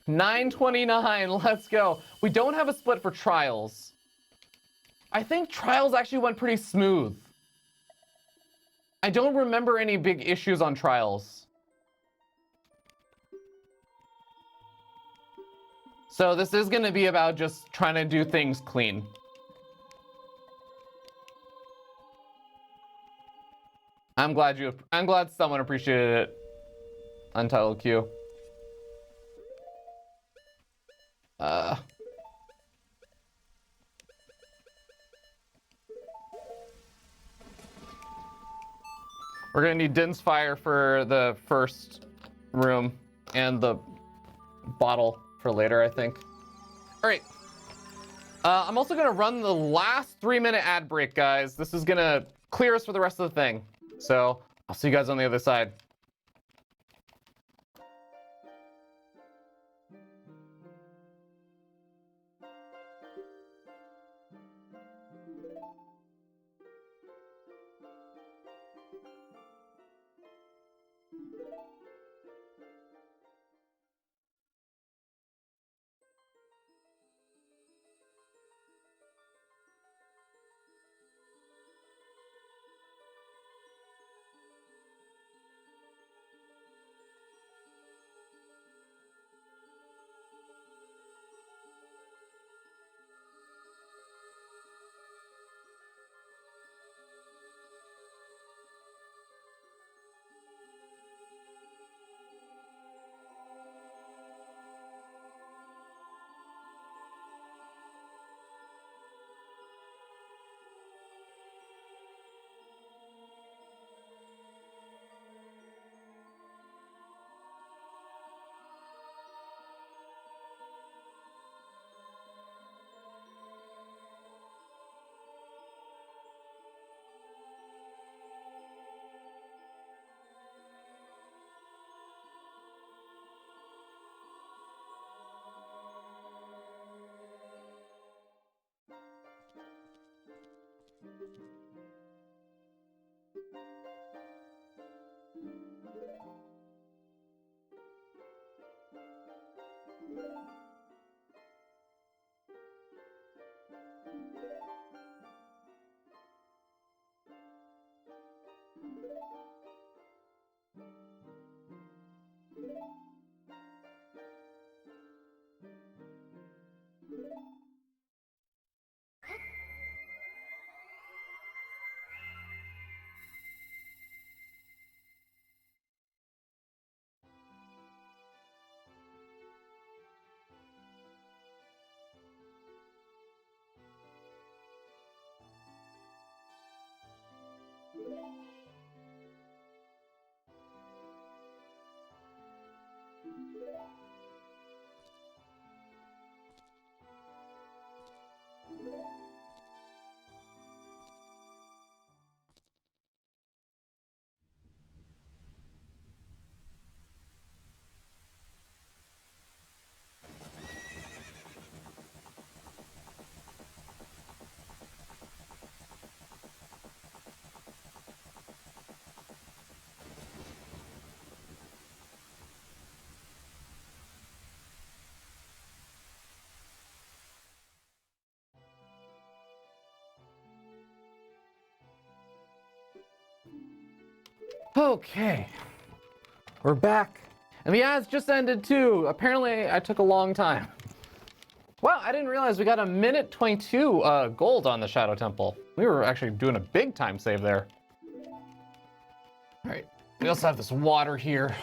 9:29, let's go. We don't have a split for trials. I think trials actually went pretty smooth. I don't remember any big issues on trials. So this is gonna be about just trying to do things clean. I'm glad someone appreciated it. Untitled Q. We're gonna need Din's Fire for the first room and the bottle for later, I think. All right. I'm also gonna run the last 3-minute ad break, guys. This is gonna clear us for the rest of the thing. So I'll see you guys on the other side. Okay, we're back. And the ads just ended too. Apparently I took a long time. Wow, I didn't realize we got a minute 22 gold on the Shadow Temple. We were actually doing a big time save there. All right, we also have this water here.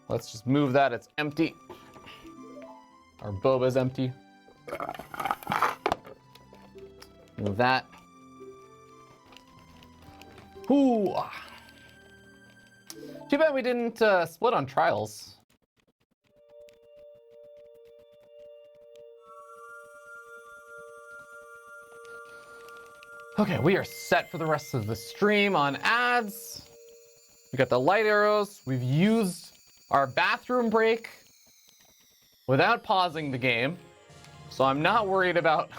Let's just move that, it's empty. Our boba's empty. Move that. Ooh. Too bad we didn't split on trials. Okay, we are set for the rest of the stream on ads. We got the light arrows. We've used our bathroom break without pausing the game. So I'm not worried about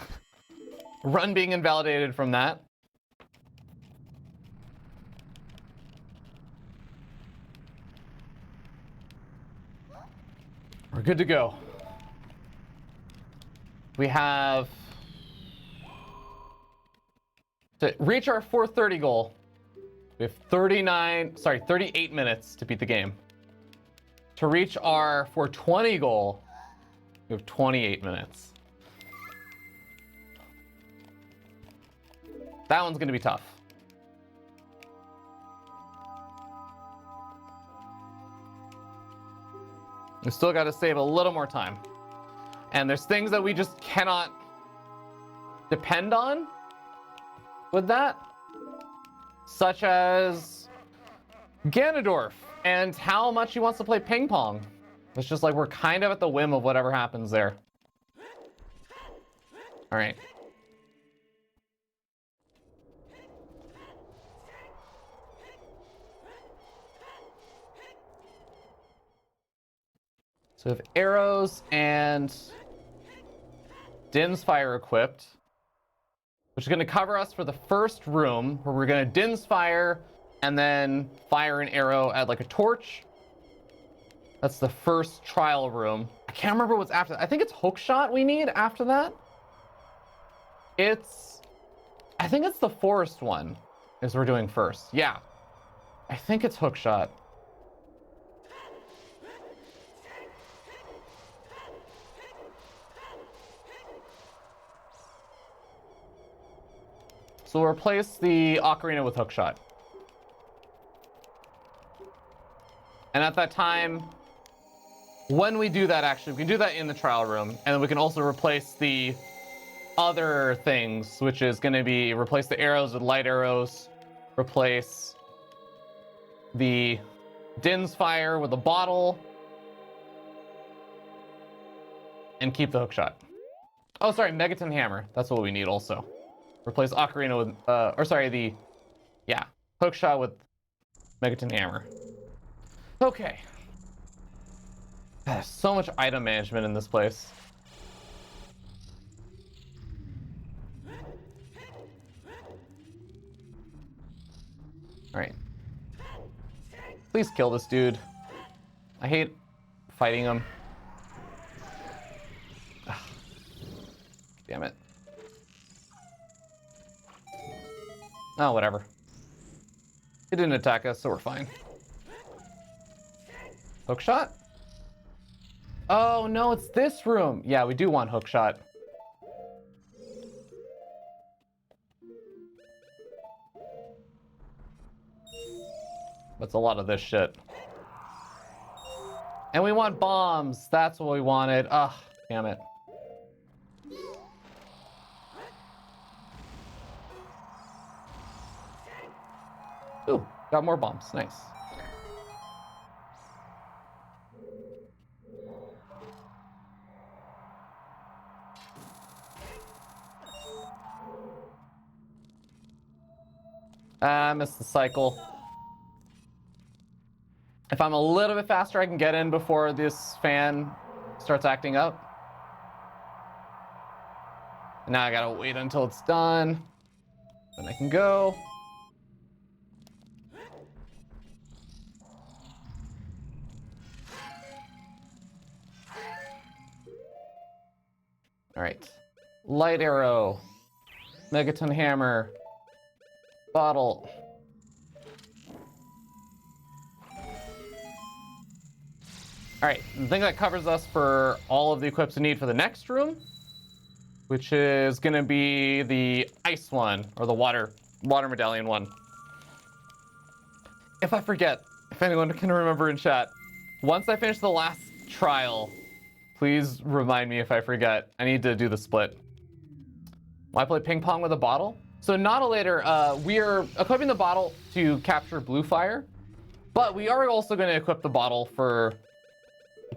run being invalidated from that. We're good to go. We have to reach our 4:30 goal. We have 38 minutes to beat the game. To reach our 4:20 goal, we have 28 minutes. That one's gonna be tough. We still got to save a little more time. And there's things that we just cannot depend on with that, such as Ganondorf and how much he wants to play ping pong. It's just like we're kind of at the whim of whatever happens there. All right. So we have arrows and Din's Fire equipped, which is going to cover us for the first room, where we're going to Din's Fire and then fire an arrow at like a torch. That's the first trial room. I can't remember what's after that. I think it's Hookshot we need after that. I think it's the forest one is we're doing first. Yeah, I think it's Hookshot. So we'll replace the Ocarina with Hookshot. And at that time, when we do that, actually, we can do that in the trial room. And then we can also replace the other things, which is going to be replace the arrows with light arrows, replace the Din's Fire with a bottle, and keep the Hookshot. Oh, sorry, Megaton Hammer. That's what we need also. Replace Ocarina with, Hookshot with Megaton Hammer. Okay. There's so much item management in this place. All right. Please kill this dude. I hate fighting him. Ugh. Damn it. Oh, whatever. It didn't attack us, so we're fine. Hookshot? Oh, no, it's this room. Yeah, we do want Hookshot. That's a lot of this shit. And we want bombs. That's what we wanted. Ugh, damn it. Ooh, got more bombs. Nice. I missed the cycle. If I'm a little bit faster, I can get in before this fan starts acting up. And now I gotta wait until it's done. Then I can go. All right. Light arrow. Megaton hammer. Bottle. All right, the thing that covers us for all of the equips we need for the next room, which is gonna be the ice one, or the water medallion one. If I forget, if anyone can remember in chat, once I finish the last trial, please remind me if I forget. I need to do the split. Why play ping pong with a bottle? So Nautilator, we are equipping the bottle to capture blue fire, but we are also gonna equip the bottle for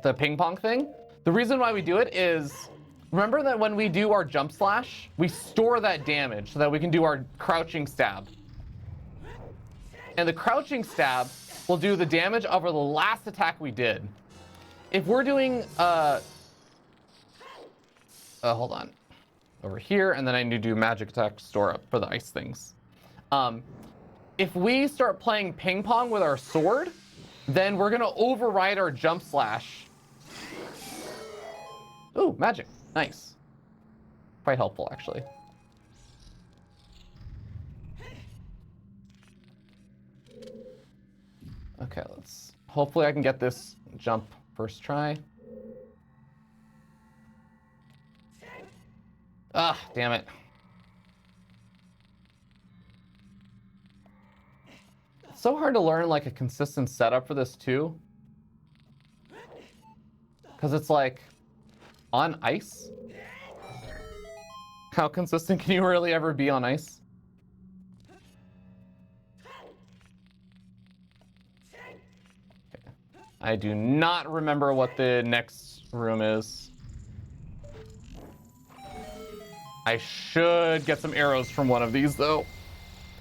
the ping pong thing. The reason why we do it is remember that when we do our jump slash, we store that damage so that we can do our crouching stab. And the crouching stab will do the damage over the last attack we did. If we're doing, hold on, over here, and then I need to do magic attack store up for the ice things. If we start playing ping pong with our sword, then we're gonna override our jump slash. Ooh, magic, nice. Quite helpful, actually. Okay, hopefully I can get this jump first try. Ah, damn it. It's so hard to learn like a consistent setup for this too. Because it's like on ice. How consistent can you really ever be on ice? Okay. I do not remember what the next room is. I should get some arrows from one of these though.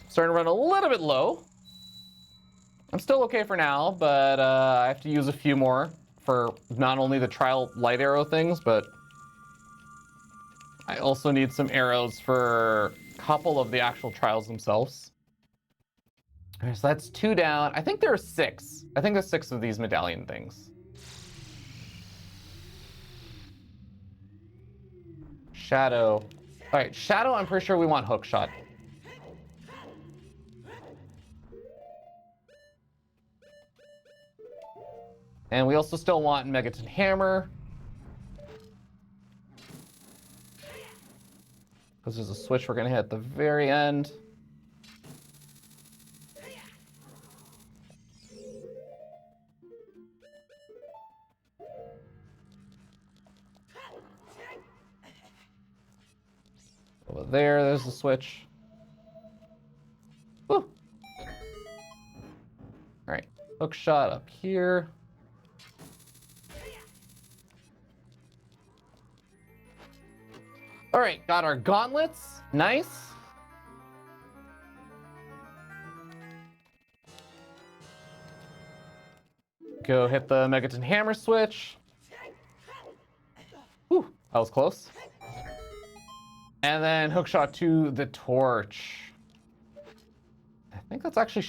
Starting to run a little bit low. I'm still okay for now, but I have to use a few more for not only the trial light arrow things, but I also need some arrows for a couple of the actual trials themselves. All right, so that's 2 down. I think there are 6. I think there's 6 of these medallion things. Shadow. All right, Shadow, I'm pretty sure we want hook shot. And we also still want Megaton Hammer. Because there's a switch we're gonna hit at the very end. Over there's the switch. Woo. All right, hook shot up here. All right, got our gauntlets. Nice. Go hit the Megaton Hammer switch. Whew, that was close. And then hookshot to the torch. I think that's actually,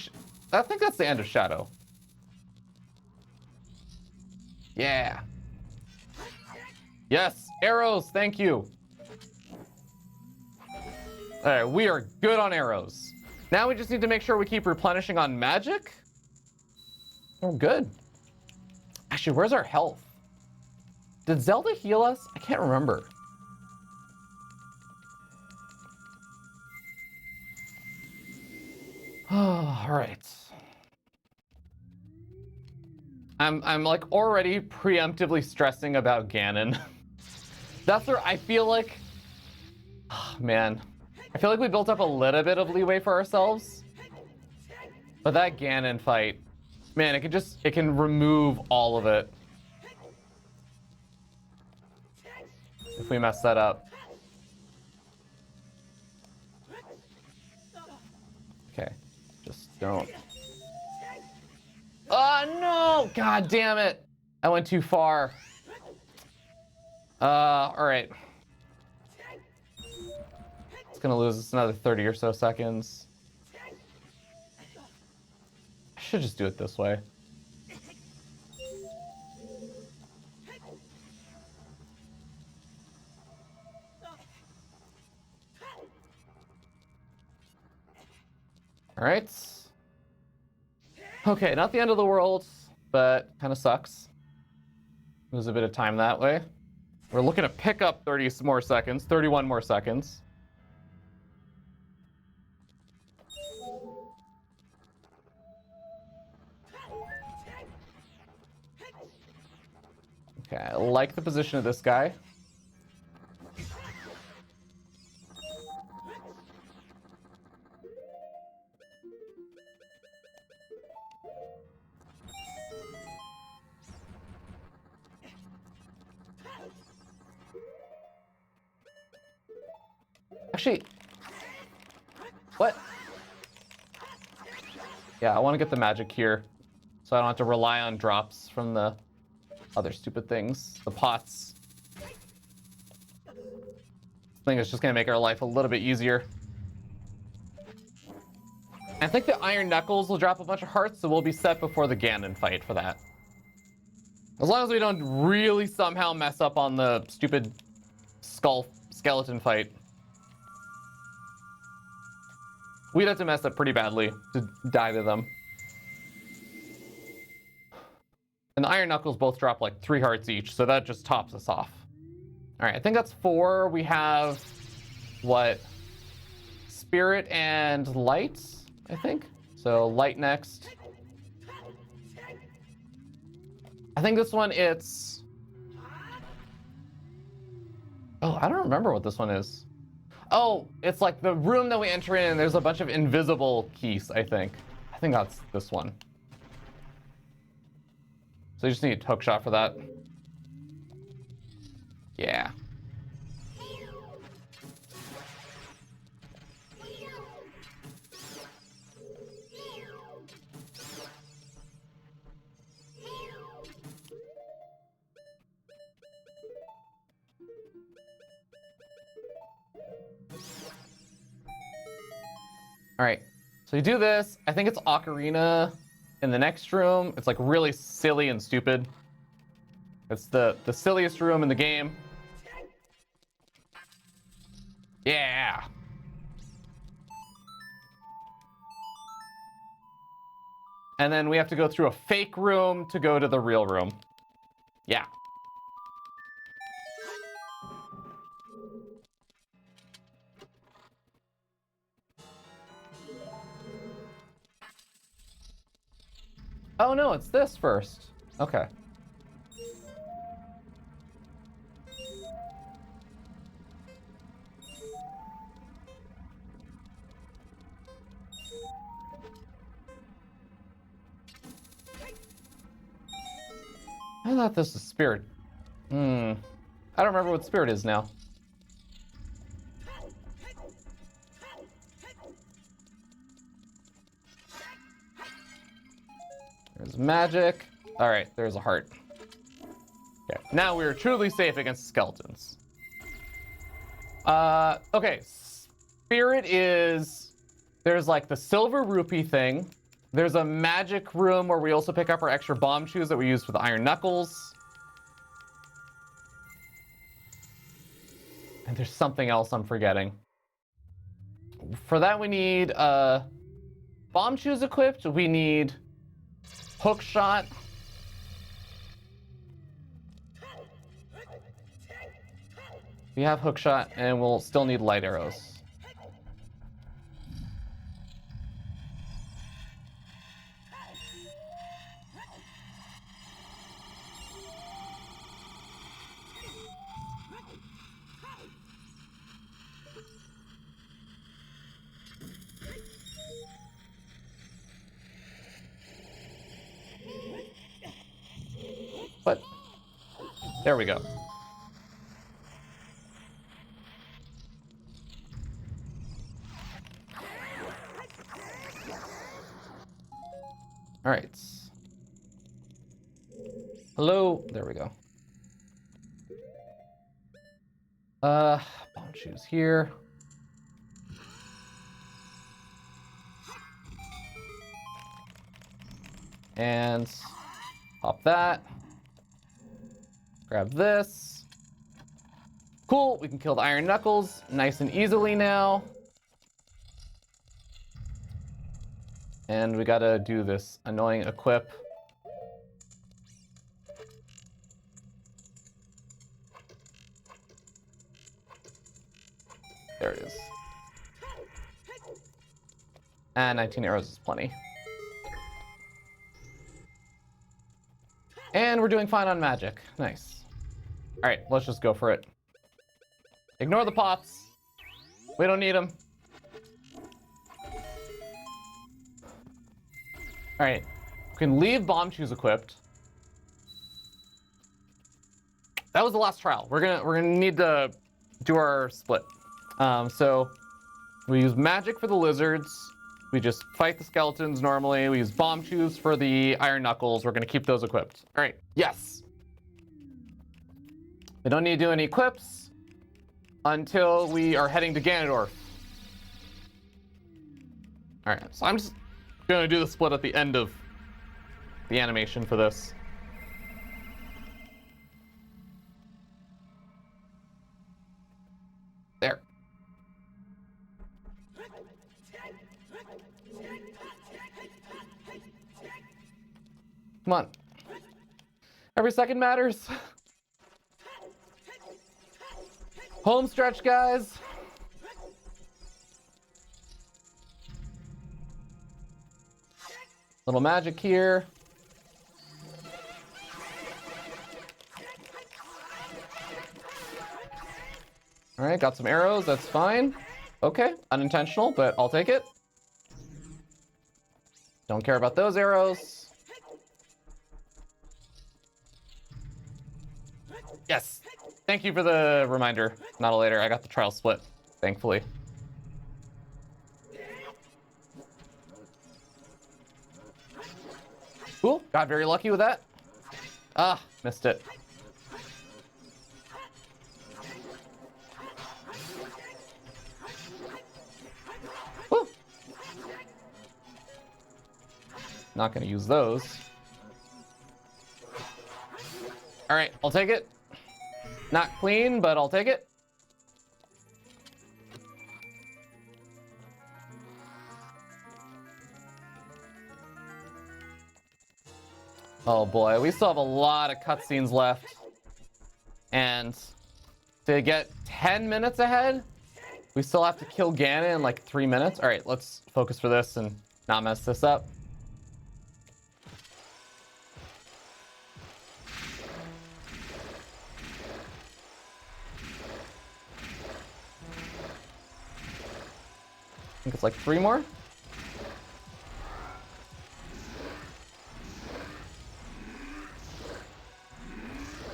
I think that's the end of Shadow. Yeah. Yes, arrows, thank you. All right, we are good on arrows. Now we just need to make sure we keep replenishing on magic. We're good. Actually, where's our health? Did Zelda heal us? I can't remember. Oh, all right. I'm like already preemptively stressing about Ganon. That's where I feel like, oh, man. I feel like we built up a little bit of leeway for ourselves. But that Ganon fight, man, it can remove all of it. If we mess that up. Okay, just don't. Oh no! God damn it! I went too far. All right. It's gonna lose us another 30 or so seconds. I should just do it this way. All right. Okay, not the end of the world, but kind of sucks. Lose a bit of time that way. We're looking to pick up 30 more seconds, 31 more seconds. Okay, I like the position of this guy. Actually, what? Yeah, I want to get the magic here, so I don't have to rely on drops from the other stupid things, the pots. I think it's just gonna make our life a little bit easier. I think the Iron Knuckles will drop a bunch of hearts, so we'll be set before the Ganon fight for that. As long as we don't really somehow mess up on the stupid skeleton fight. We'd have to mess up pretty badly to die to them. And the Iron Knuckles both drop like 3 hearts each, so that just tops us off. All right, I think that's 4. We have, what? Spirit and Light, I think. So Light next. I think this one, it's... Oh, I don't remember what this one is. Oh, it's like the room that we enter in, and there's a bunch of invisible keys, I think. I think that's this one. So you just need a hook shot for that. Yeah. All right, so you do this. I think it's Ocarina in the next room. It's like really silly and stupid. It's the silliest room in the game. Yeah. And then we have to go through a fake room to go to the real room. Yeah. Oh no, it's this first. Okay. I thought this was Spirit. I don't remember what Spirit is now. There's magic. All right, there's a heart. Okay, now we are truly safe against skeletons. Okay, Spirit is... There's like the silver rupee thing. There's a magic room where we also pick up our extra bomb shoes that we use for the Iron Knuckles. And there's something else I'm forgetting. For that we need bomb shoes equipped. We need hook shot. We have hook shot and we'll still need light arrows. But there we go. All right. Hello. There we go. Bomb shoes here. And pop that. Grab this. Cool, we can kill the Iron Knuckles nice and easily now. And we gotta do this annoying equip. There it is. And 19 arrows is plenty. And we're doing fine on magic. Nice. All right, let's just go for it. Ignore the pots. We don't need them. All right, we can leave bomb shoes equipped. That was the last trial. We're gonna need to do our split. So we use magic for the lizards. We just fight the skeletons normally. We use bomb shoes for the iron knuckles. We're going to keep those equipped. All right, yes. We don't need to do any equips until we are heading to Ganondorf. All right, so I'm just going to do the split at the end of the animation for this. There. Come on. Every second matters. Home stretch, guys. Little magic here. All right, got some arrows. That's fine. Okay, unintentional, but I'll take it. Don't care about those arrows. Yes. Thank you for the reminder. Not a later. I got the trial split, thankfully. Cool. Got very lucky with that. Ah, missed it. Woo. Not going to use those. All right, I'll take it. Not clean, but I'll take it. Oh boy, we still have a lot of cutscenes left. And to get 10 minutes ahead, we still have to kill Ganon in like 3 minutes. All right, let's focus for this and not mess this up. I think it's like 3 more.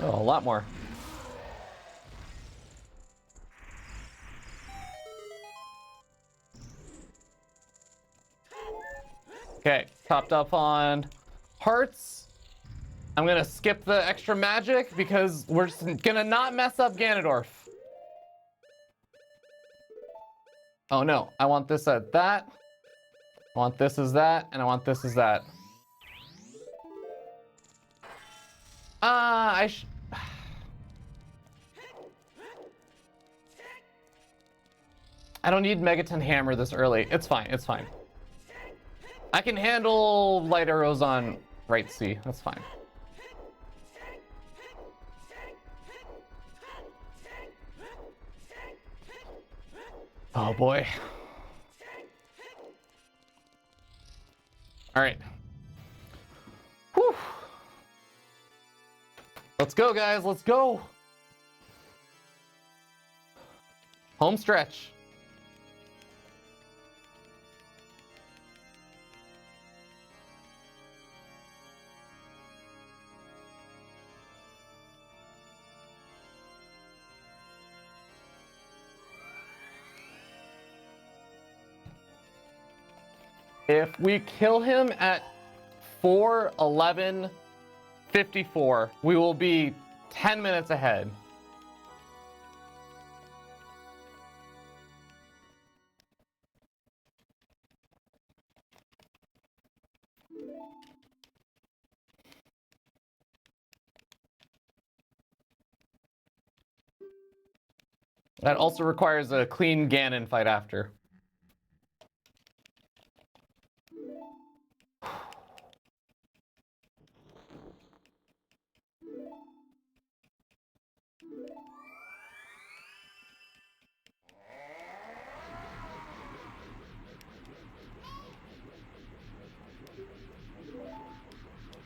Oh, a lot more. Okay, topped up on hearts. I'm gonna skip the extra magic because we're just gonna not mess up Ganondorf. Oh no, I want this at that. I want this as that, and I want this as that. I don't need Megaton Hammer this early. It's fine, it's fine. I can handle light arrows on right C. That's fine. Oh boy. All right. Whew. Let's go, guys. Let's go. Home stretch. If we kill him at 4:11:54, we will be 10 minutes ahead. That also requires a clean Ganon fight after.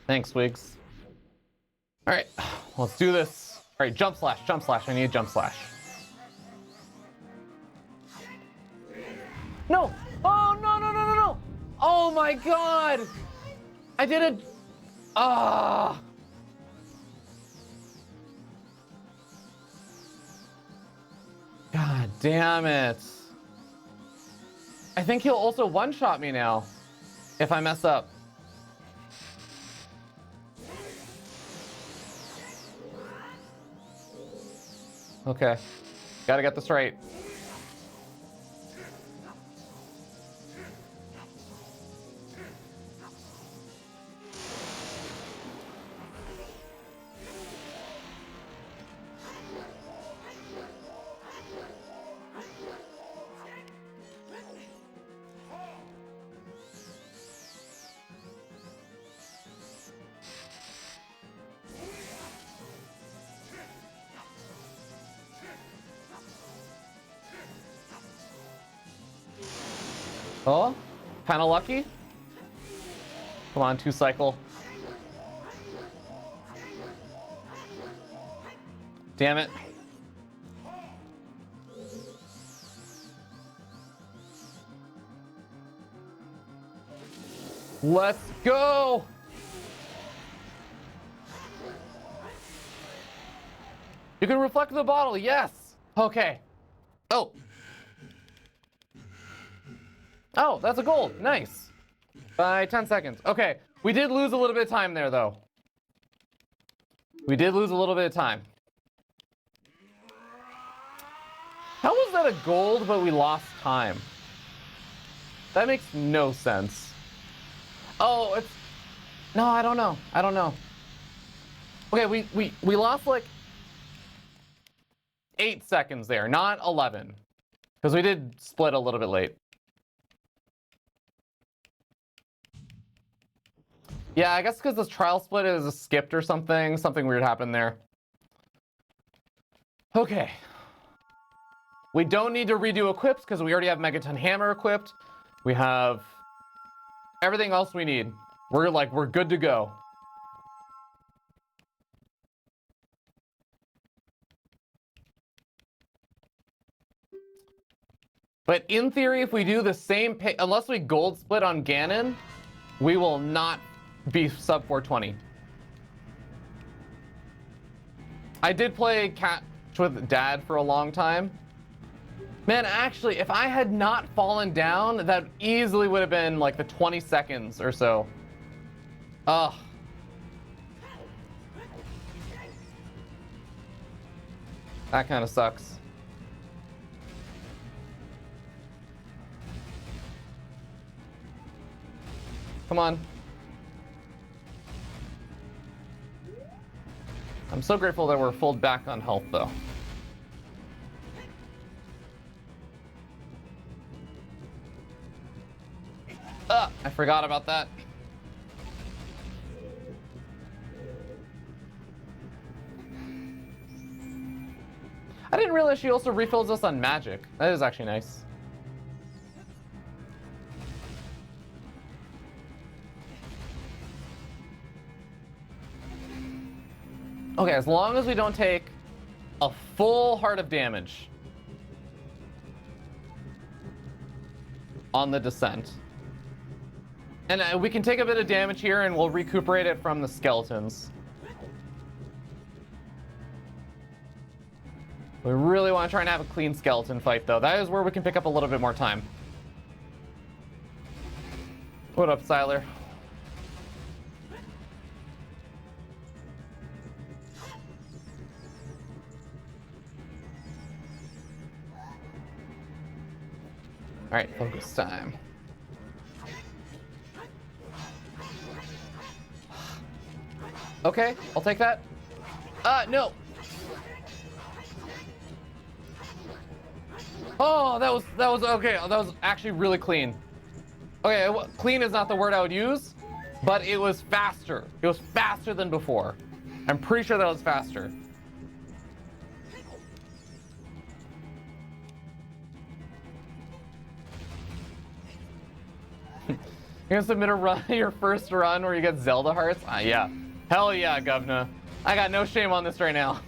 Thanks, Wiggs. All right, let's do this. All right, jump slash, jump slash. I need a jump slash. No! Oh, no, no, no, no, no! Oh my God! I did it! Ah! God damn it. I think he'll also one-shot me now if I mess up. Okay, gotta get this right. Oh, kind of lucky. Come on, 2-cycle. Damn it. Let's go. You can reflect the bottle, yes. Okay. Oh. Oh, that's a gold. Nice. By 10 seconds. Okay. We did lose a little bit of time there, though. We did lose a little bit of time. How was that a gold, but we lost time? That makes no sense. Oh, it's... No, I don't know. I don't know. Okay, we lost like 8 seconds there, not 11. Because we did split a little bit late. Yeah, I guess because this trial split is skipped or something. Something weird happened there. Okay. We don't need to redo equips because we already have Megaton Hammer equipped. We have everything else we need. We're good to go. But in theory, if we do the same unless we gold split on Ganon, we will not be sub 420. I did play Catch with Dad for a long time. Man, actually, if I had not fallen down, that easily would have been like the 20 seconds or so. Ugh. That kind of sucks. Come on. I'm so grateful that we're full back on health, though. I forgot about that. I didn't realize she also refills us on magic. That is actually nice. Okay, as long as we don't take a full heart of damage on the descent. And we can take a bit of damage here and we'll recuperate it from the skeletons. We really want to try and have a clean skeleton fight, though. That is where we can pick up a little bit more time. What up, Siler? All right, focus time. Okay, I'll take that. No. Oh, that was okay. That was actually really clean. Okay, clean is not the word I would use, but it was faster. It was faster than before. I'm pretty sure that was faster. You're gonna submit a run, your first run where you get Zelda hearts? Yeah. Hell yeah, governor. I got no shame on this right now.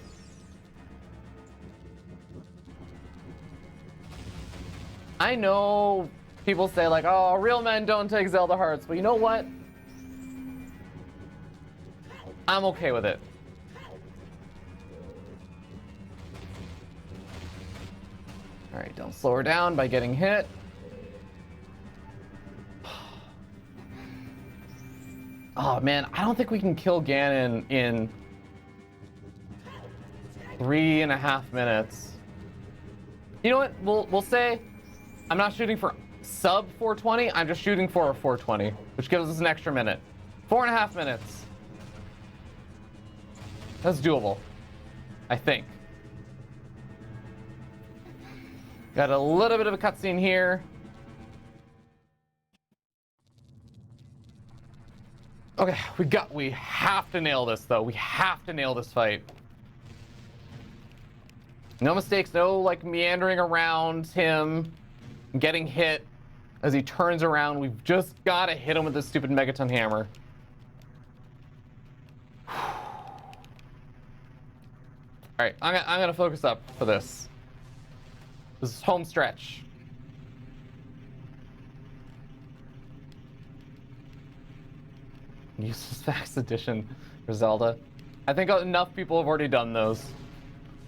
I know people say like, oh, real men don't take Zelda hearts, but you know what? I'm okay with it. All right, don't slow her down by getting hit. Oh man, I don't think we can kill Ganon in 3.5 minutes. You know what? We'll say I'm not shooting for sub 420. I'm just shooting for a 420, which gives us an extra minute. 4.5 minutes. That's doable, I think. Got a little bit of a cutscene here. Okay, we have to nail this though. We have to nail this fight. No mistakes, no like meandering around him, getting hit as he turns around. We've just got to hit him with this stupid megaton hammer. All right, I'm gonna focus up for this. This is home stretch. Useless Facts Edition for Zelda. I think enough people have already done those.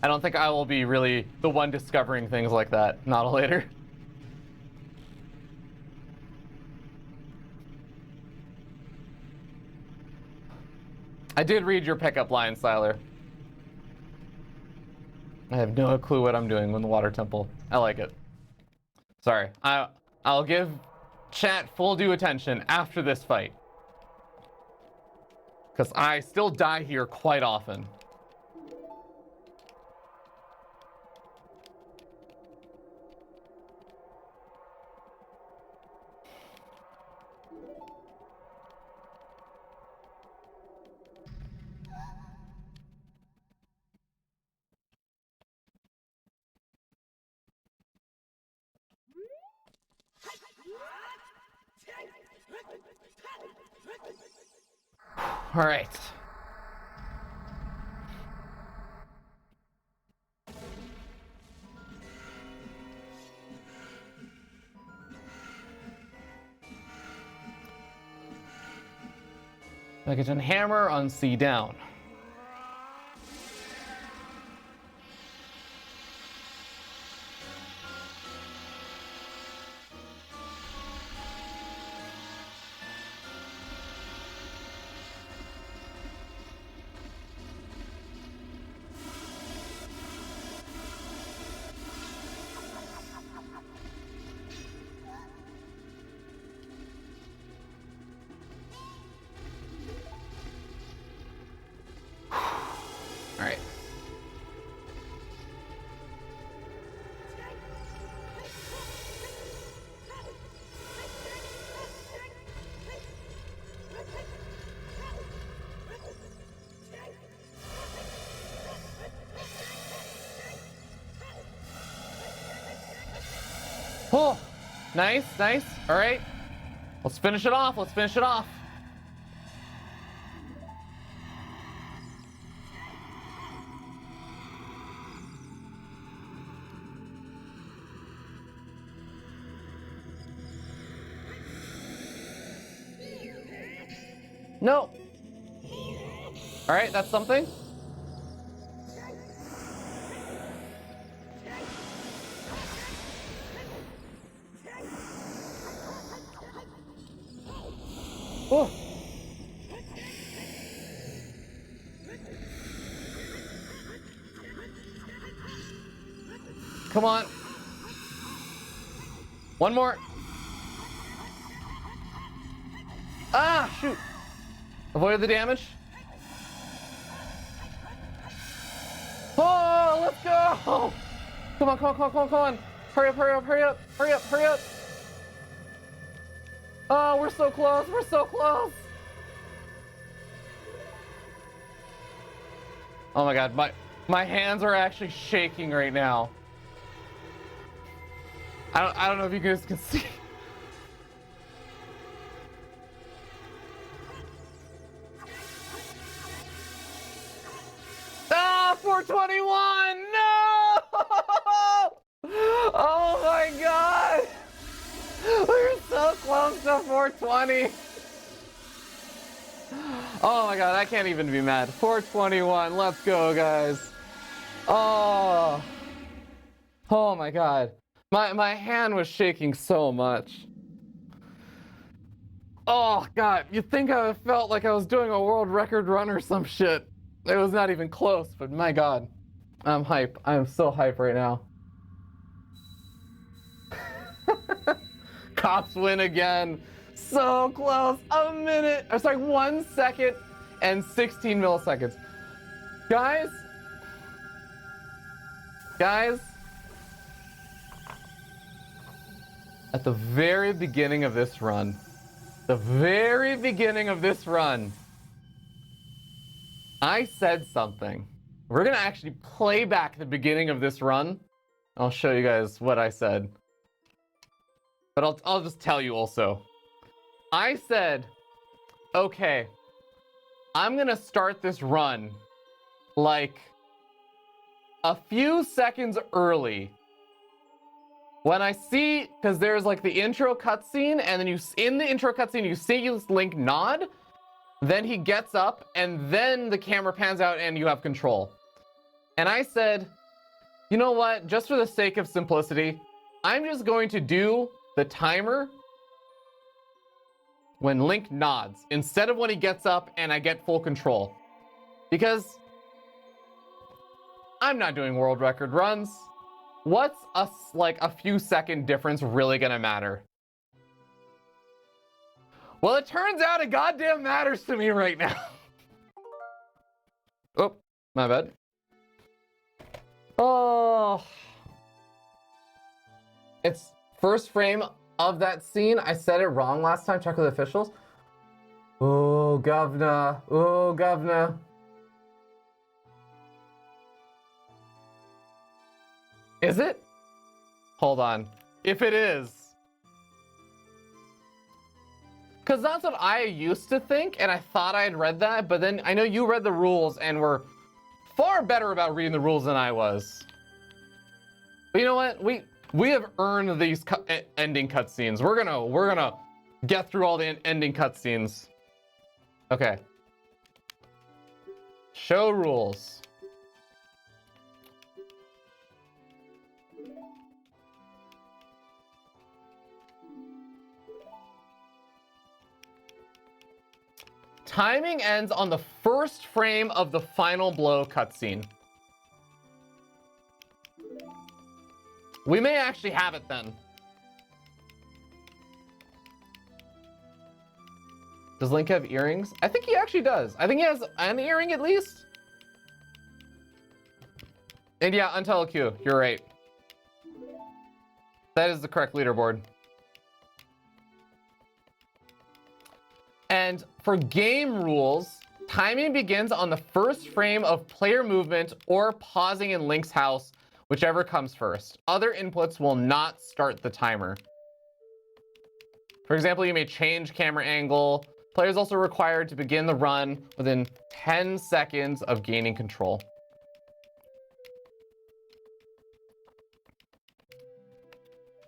I don't think I will be really the one discovering things like that. Not later. I did read your pickup line, Siler. I have no clue what I'm doing with the water temple. I like it. Sorry. I'll give chat full due attention after this fight. Because I still die here quite often. All right. Megaton hammer on C down. All right. Oh, nice, nice. All right. Let's finish it off. Let's finish it off. No. All right, that's something. Oh. Come on. One more. Ah, shoot. Avoid the damage. Oh, let's go. Come on, come on, come on, come on, come on. Hurry up, hurry up, hurry up, hurry up, hurry up. Oh, we're so close, we're so close. Oh my God, my hands are actually shaking right now. I don't know if you guys can see. Ah, 421! No! Oh my God! We're so close to 420. Oh my God, I can't even be mad. 421, let's go, guys. Oh. Oh my god. My hand was shaking so much. Oh god, you'd think I felt like I was doing a world record run or some shit. It was not even close, but my god. I'm hype. I'm so hype right now. Cops win again. So close. A minute. Or sorry, 1 second and 16 milliseconds. Guys. At the very beginning of this run, I said something. We're gonna actually play back the beginning of this run. I'll show you guys what I said. But I'll just tell you also. I said, okay, I'm gonna start this run like a few seconds early. When I see, because there's like the intro cutscene, and then in the intro cutscene you see Link nod, then he gets up, and then the camera pans out and you have control. And I said, you know what, just for the sake of simplicity, I'm just going to do the timer when Link nods, instead of when he gets up and I get full control. Because I'm not doing world record runs. What's like a few second difference really gonna matter? Well, it turns out it goddamn matters to me right now. Oh, my bad. Oh. It's first frame of that scene. I said it wrong last time. Check with the officials. Oh, governor. Oh, governor. Is it? Hold on. If it is. Because that's what I used to think, and I thought I had read that, but then I know you read the rules and were far better about reading the rules than I was. But you know what? We have earned these ending cutscenes. We're gonna get through all the ending cutscenes. Okay. Show rules. Timing ends on the first frame of the final blow cutscene. We may actually have it then. Does Link have earrings? I think he actually does. I think he has an earring at least. And yeah, Untitled Q, you're right. That is the correct leaderboard. And for game rules, timing begins on the first frame of player movement or pausing in Link's house, whichever comes first. Other inputs will not start the timer. For example, you may change camera angle. Players also required to begin the run within 10 seconds of gaining control.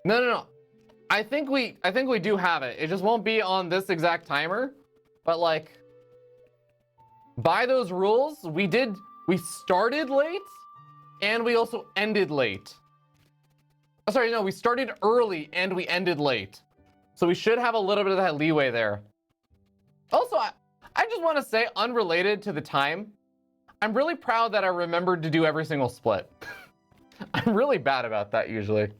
No. I think we do have it. It just won't be on this exact timer. But like, by those rules, we started late and we also ended late. Oh, sorry, no, we started early and we ended late. So we should have a little bit of that leeway there. Also, I just want to say, unrelated to the time, I'm really proud that I remembered to do every single split. I'm really bad about that usually.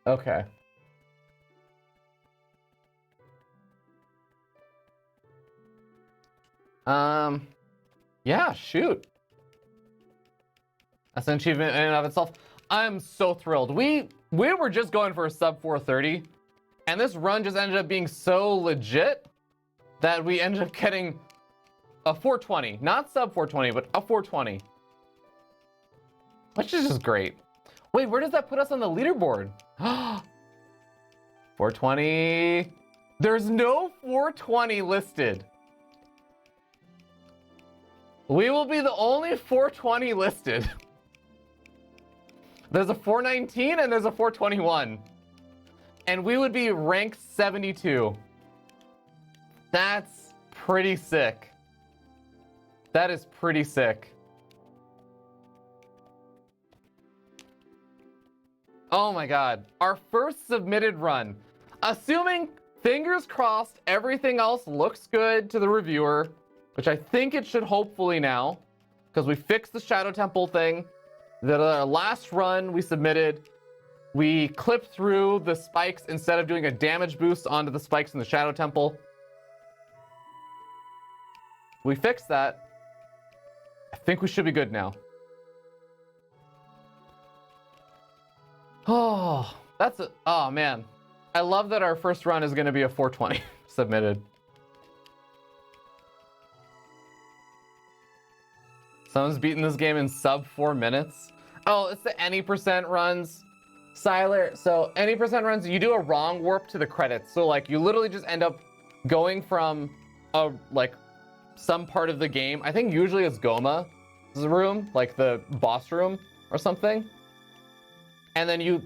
Okay. Yeah, shoot. That's an achievement in and of itself. I'm so thrilled. We were just going for a sub 430, and this run just ended up being so legit that we ended up getting a 420. Not sub 420, but a 420. Which is just great. Wait, where does that put us on the leaderboard? 420. There's no 420 listed. We will be the only 420 listed. There's a 419 and there's a 421. And we would be rank 72. That's pretty sick. That is pretty sick. Oh my god. Our first submitted run. Assuming, fingers crossed, everything else looks good to the reviewer, which I think it should hopefully now, because we fixed the Shadow Temple thing. The last run we submitted, we clipped through the spikes instead of doing a damage boost onto the spikes in the Shadow Temple. We fixed that. I think we should be good now. Oh, that's a, oh man. I love that our first run is going to be a 420 submitted. Someone's beaten this game in sub 4 minutes. Oh, it's the any percent runs. Siler, so any percent runs, you do a wrong warp to the credits. So like you literally just end up going from a like some part of the game. I think usually it's Goma's room, like the boss room or something. And then you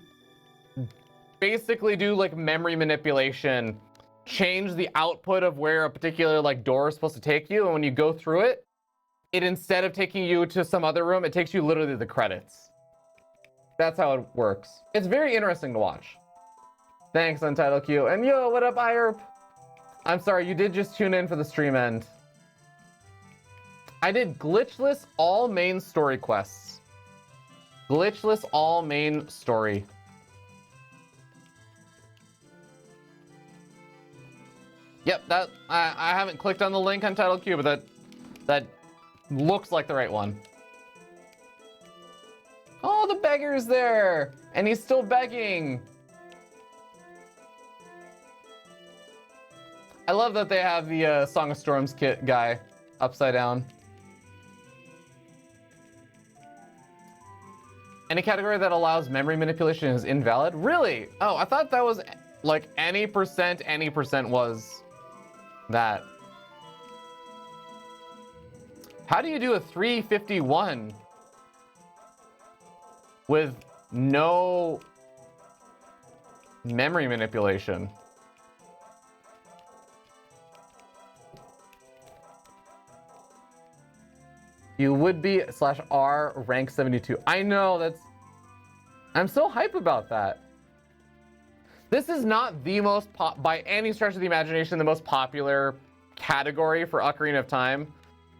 basically do like memory manipulation, change the output of where a particular like door is supposed to take you. And when you go through it, it instead of taking you to some other room, it takes you literally to the credits. That's how it works. It's very interesting to watch. Thanks, Untitled Q. And yo, what up, IRP? I'm sorry, you did just tune in for the stream end. I did Glitchless All Main Story Quests. Glitchless All Main Story. Yep, that I haven't clicked on the link on Title Q, but that looks like the right one. Oh, the beggar's there, and he's still begging. I love that they have the Song of Storms kit guy upside down. Any category that allows memory manipulation is invalid? Really? Oh, I thought that was like any percent was that. How do you do a 351 with no memory manipulation? You would be /R rank 72. I know, that's... I'm so hype about that. This is not the most, by any stretch of the imagination, the most popular category for Ocarina of Time.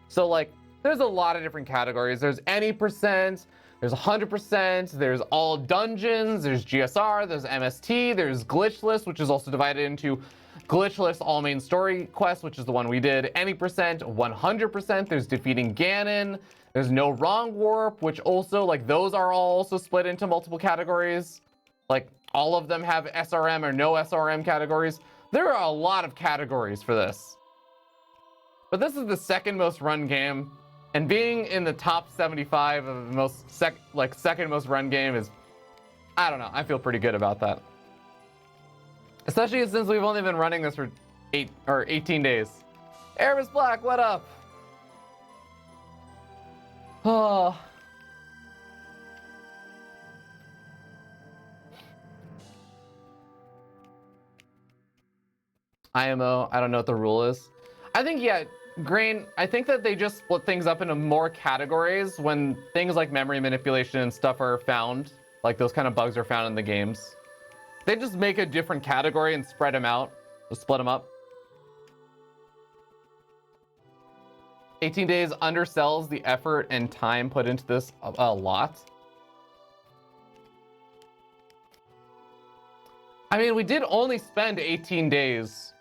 So, like, there's a lot of different categories. There's any percent, there's 100%, there's all dungeons, there's GSR, there's MST, there's Glitchless, which is also divided into Glitchless All Main Story Quest, which is the one we did. Any percent, 100%. There's defeating Ganon. There's no wrong warp, which also, like, those are all also split into multiple categories. Like, all of them have SRM or no SRM categories. There are a lot of categories for this. But this is the second most run game, and being in the top 75 of the most second most run game is, I don't know, I feel pretty good about that. Especially since we've only been running this for 18 days. Erebus Black, what up? Oh. IMO, I don't know what the rule is. I think, yeah, Grain, I think that they just split things up into more categories when things like memory manipulation and stuff are found. Like those kind of bugs are found in the games. They just make a different category and spread them out. Just split them up. 18 days undersells the effort and time put into this a lot. I mean, we did only spend 18 days.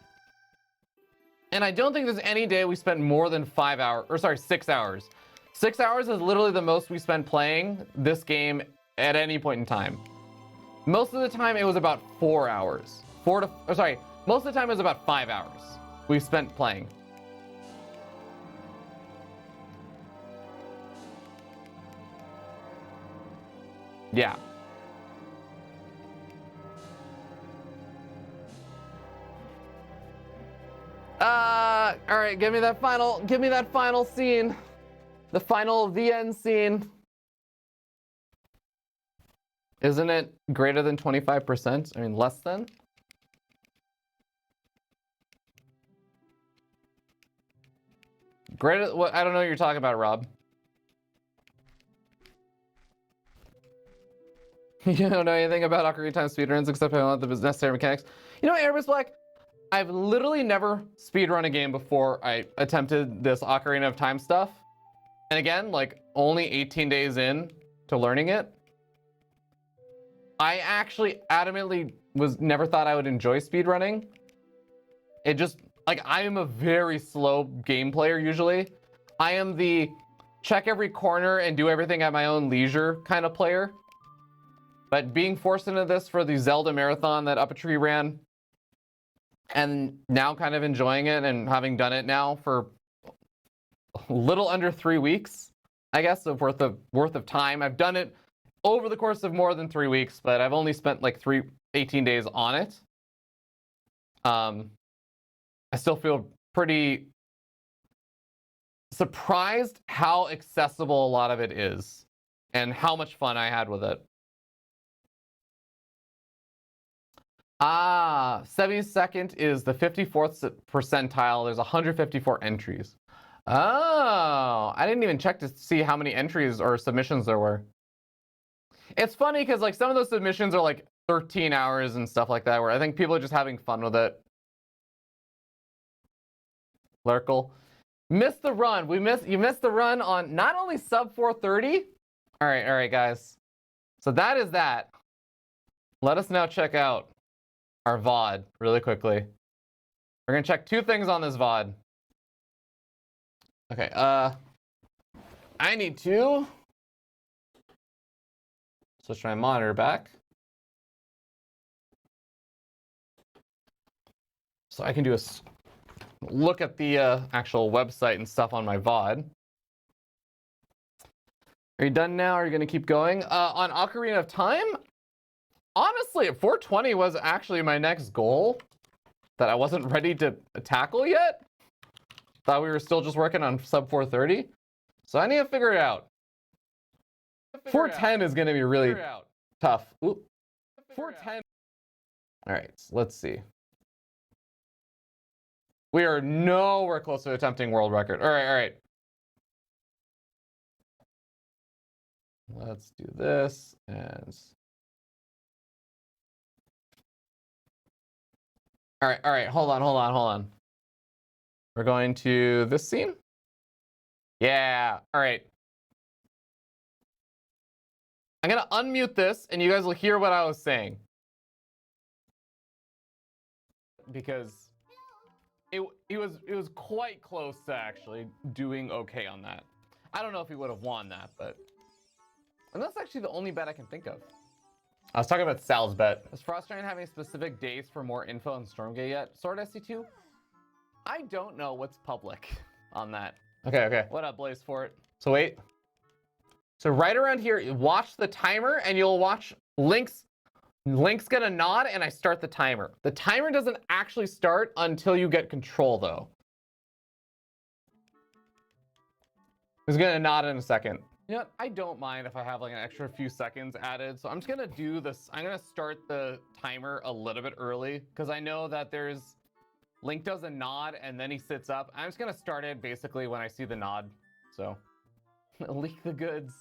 And I don't think there's any day we spent more than 5 hours, or sorry, 6 hours. 6 hours is literally the most we spent playing this game at any point in time. Most of the time it was about 4 hours. Most of the time it was about 5 hours we spent playing. Yeah. All right, give me that final scene. The end scene. Isn't it greater than 25%? I mean, less than? Greater, what? I don't know what you're talking about, Rob. You don't know anything about Ocarina of Time speedruns except I want the necessary mechanics. You know, Airbus Black, I've literally never speedrun a game before I attempted this Ocarina of Time stuff. And again, like only 18 days in to learning it. I actually adamantly never thought I would enjoy speedrunning. It just, like, I am a very slow game player usually. I am the check every corner and do everything at my own leisure kind of player. But being forced into this for the Zelda marathon that Uppatry ran, and now kind of enjoying it and having done it now for a little under 3 weeks, I guess, of worth of time. I've done it over the course of more than 3 weeks, but I've only spent like 18 days on it. I still feel pretty surprised how accessible a lot of it is and how much fun I had with it. 72nd is the 54th percentile. There's 154 entries. Oh, I didn't even check to see how many entries or submissions there were. It's funny because like some of those submissions are like 13 hours and stuff like that, where I think people are just having fun with it. Lurkle. Missed the run. You missed the run on not only sub 430. All right, guys. So that is that. Let us now check out our VOD really quickly. We're gonna check 2 things on this VOD. Okay, I need to switch my monitor back so I can do a look at the actual website and stuff on my VOD. Are you done now? Are you gonna keep going? On Ocarina of Time, honestly, 420 was actually my next goal that I wasn't ready to tackle yet. Thought we were still just working on sub 430. So I need to figure it out. 410 is gonna be really tough. Oop. 410. All right, so let's see. We are nowhere close to attempting world record. All right. Let's do this and... All right, hold on. We're going to this scene? Yeah, all right. I'm gonna unmute this and you guys will hear what I was saying. Because it was quite close to actually doing okay on that. I don't know if he would have won that, but... And that's actually the only bet I can think of. I was talking about Sal's bet. Is Frostgiant having specific dates for more info on Stormgate yet? Sword SC2? I don't know what's public on that. Okay. What up, Blaze Fort? So wait. So right around here, watch the timer and you'll watch Link's gonna nod and I start the timer. The timer doesn't actually start until you get control though. He's gonna nod in a second. You know what? I don't mind if I have like an extra few seconds added. So I'm just gonna do this. I'm gonna start the timer a little bit early because I know that Link does a nod and then he sits up. I'm just gonna start it basically when I see the nod. So leak the goods.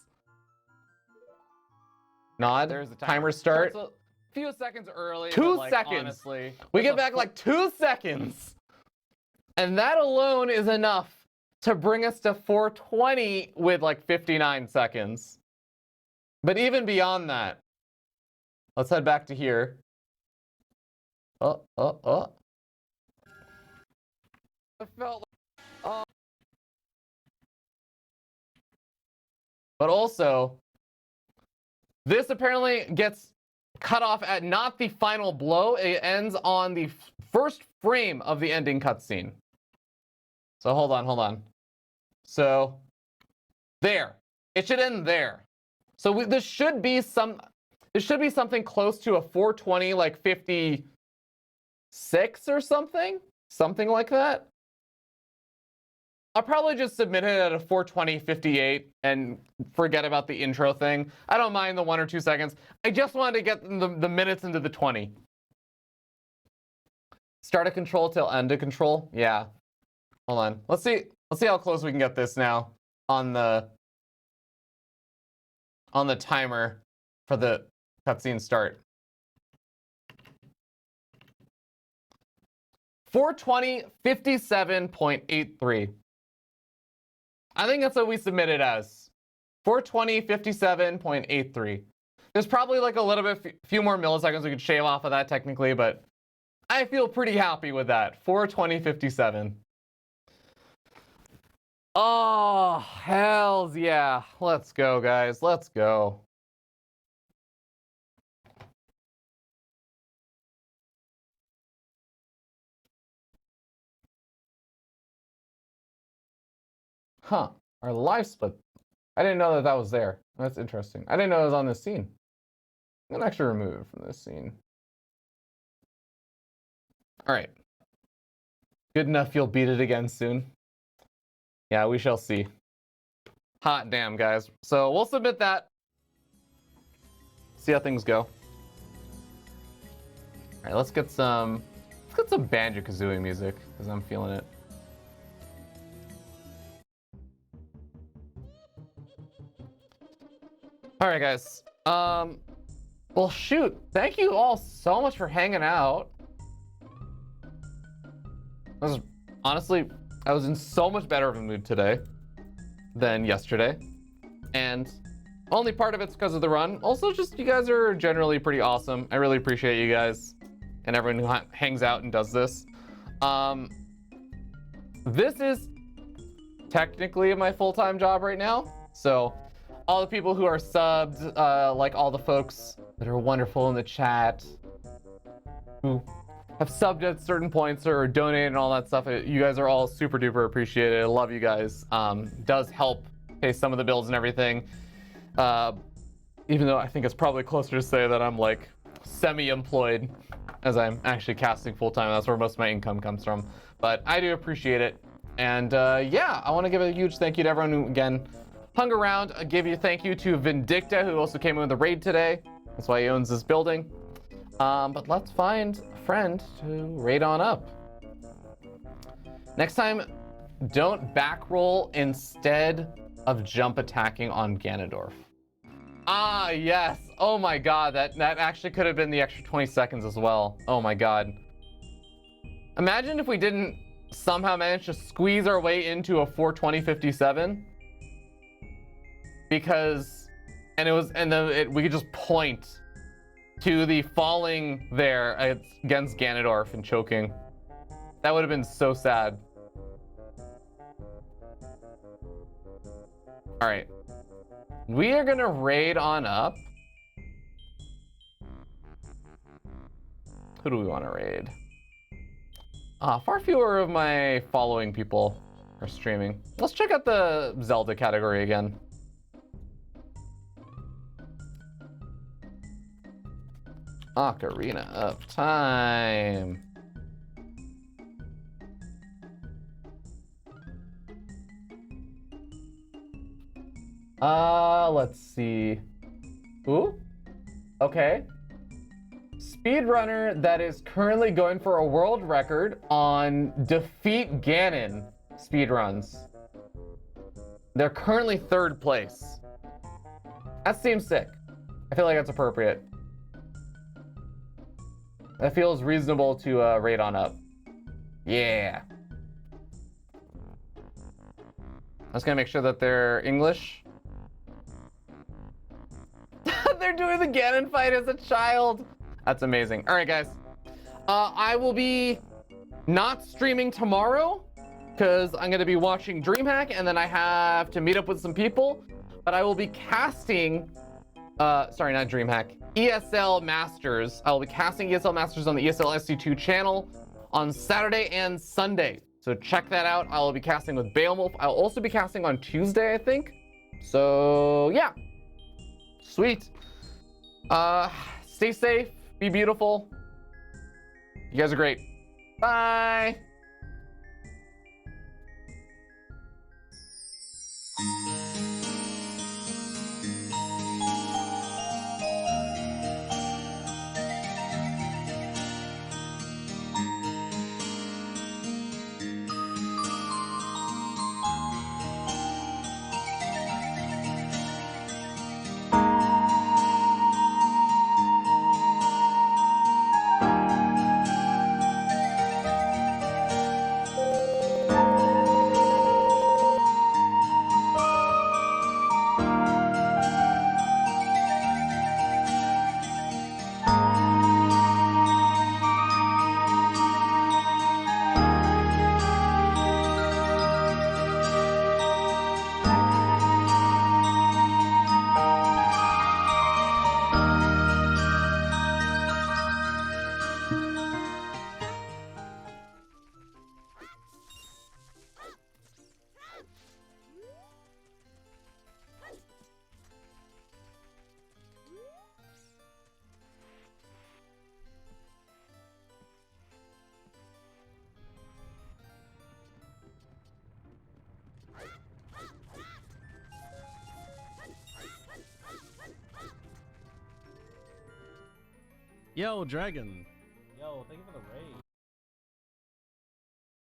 Nod. There's the timer start. A few seconds early. 2 seconds. Honestly, we get back like 2 seconds. And that alone is enough to bring us to 420 with like 59 seconds. But even beyond that, let's head back to here. I felt like, but also, this apparently gets cut off at not the final blow. It ends on the first frame of the ending cutscene. So hold on. So there, it should end there. So this should be something close to a 420, like 56 or something like that. I'll probably just submit it at a 420.58 and forget about the intro thing. I don't mind the 1 or 2 seconds. I just wanted to get the minutes into the 20. Start a control till end a control. Yeah. Hold on. Let's see how close we can get this now on the timer for the cutscene start. 420.57.83. I think that's what we submitted as. 420.57.83. There's probably like a little bit, few more milliseconds we could shave off of that technically, but I feel pretty happy with that. 420.57. Oh, hells yeah. Let's go, guys. Let's go. Huh. Our live split. I didn't know that was there. That's interesting. I didn't know it was on this scene. I'm gonna actually remove it from this scene. All right. Good enough you'll beat it again soon. Yeah, we shall see. Hot damn, guys. So we'll submit that. See how things go. All right, let's get some Banjo-Kazooie music because I'm feeling it. All right, guys. Well, shoot. Thank you all so much for hanging out. Honestly, I was in so much better of a mood today than yesterday. And only part of it's because of the run. Also, just you guys are generally pretty awesome. I really appreciate you guys and everyone who hangs out and does this. This is technically my full-time job right now. So all the people who are subbed, like all the folks that are wonderful in the chat, who have subbed at certain points or donated and all that stuff, you guys are all super duper appreciated. I love you guys. Does help pay some of the bills and everything. Even though I think it's probably closer to say that I'm like semi-employed, as I'm actually casting full-time. That's where most of my income comes from. But I do appreciate it. And yeah, I want to give a huge thank you to everyone who, again, hung around. I give you a thank you to Vindicta, who also came in with a raid today. That's why he owns this building. But let's find a friend to raid on up. Next time, don't back roll instead of jump attacking on Ganondorf. Ah, yes. Oh my god, that actually could have been the extra 20 seconds as well. Oh my god. Imagine if we didn't somehow manage to squeeze our way into a 420.57. Because, we could just point to the falling there against Ganondorf and choking. That would have been so sad. All right, we are gonna raid on up. Who do we want to raid? Far fewer of my following people are streaming. Let's check out the Zelda category again. Ocarina of Time. Let's see. Ooh, okay. Speedrunner that is currently going for a world record on defeat Ganon speedruns. They're currently 3rd place. That seems sick. I feel like that's appropriate. That feels reasonable to rate on up. Yeah. I'm just gonna make sure that they're English. They're doing the Ganon fight as a child. That's amazing. All right, guys. I will be not streaming tomorrow because I'm gonna be watching DreamHack and then I have to meet up with some people. But I will be casting, sorry, not DreamHack, ESL Masters. I will be casting ESL Masters on the ESL SC2 channel on Saturday and Sunday. So check that out. I will be casting with Beowulf. I'll also be casting on Tuesday, I think. So yeah, sweet. Stay safe, be beautiful. You guys are great. Bye. Yo, Dragon. Yo, thank you for the raid.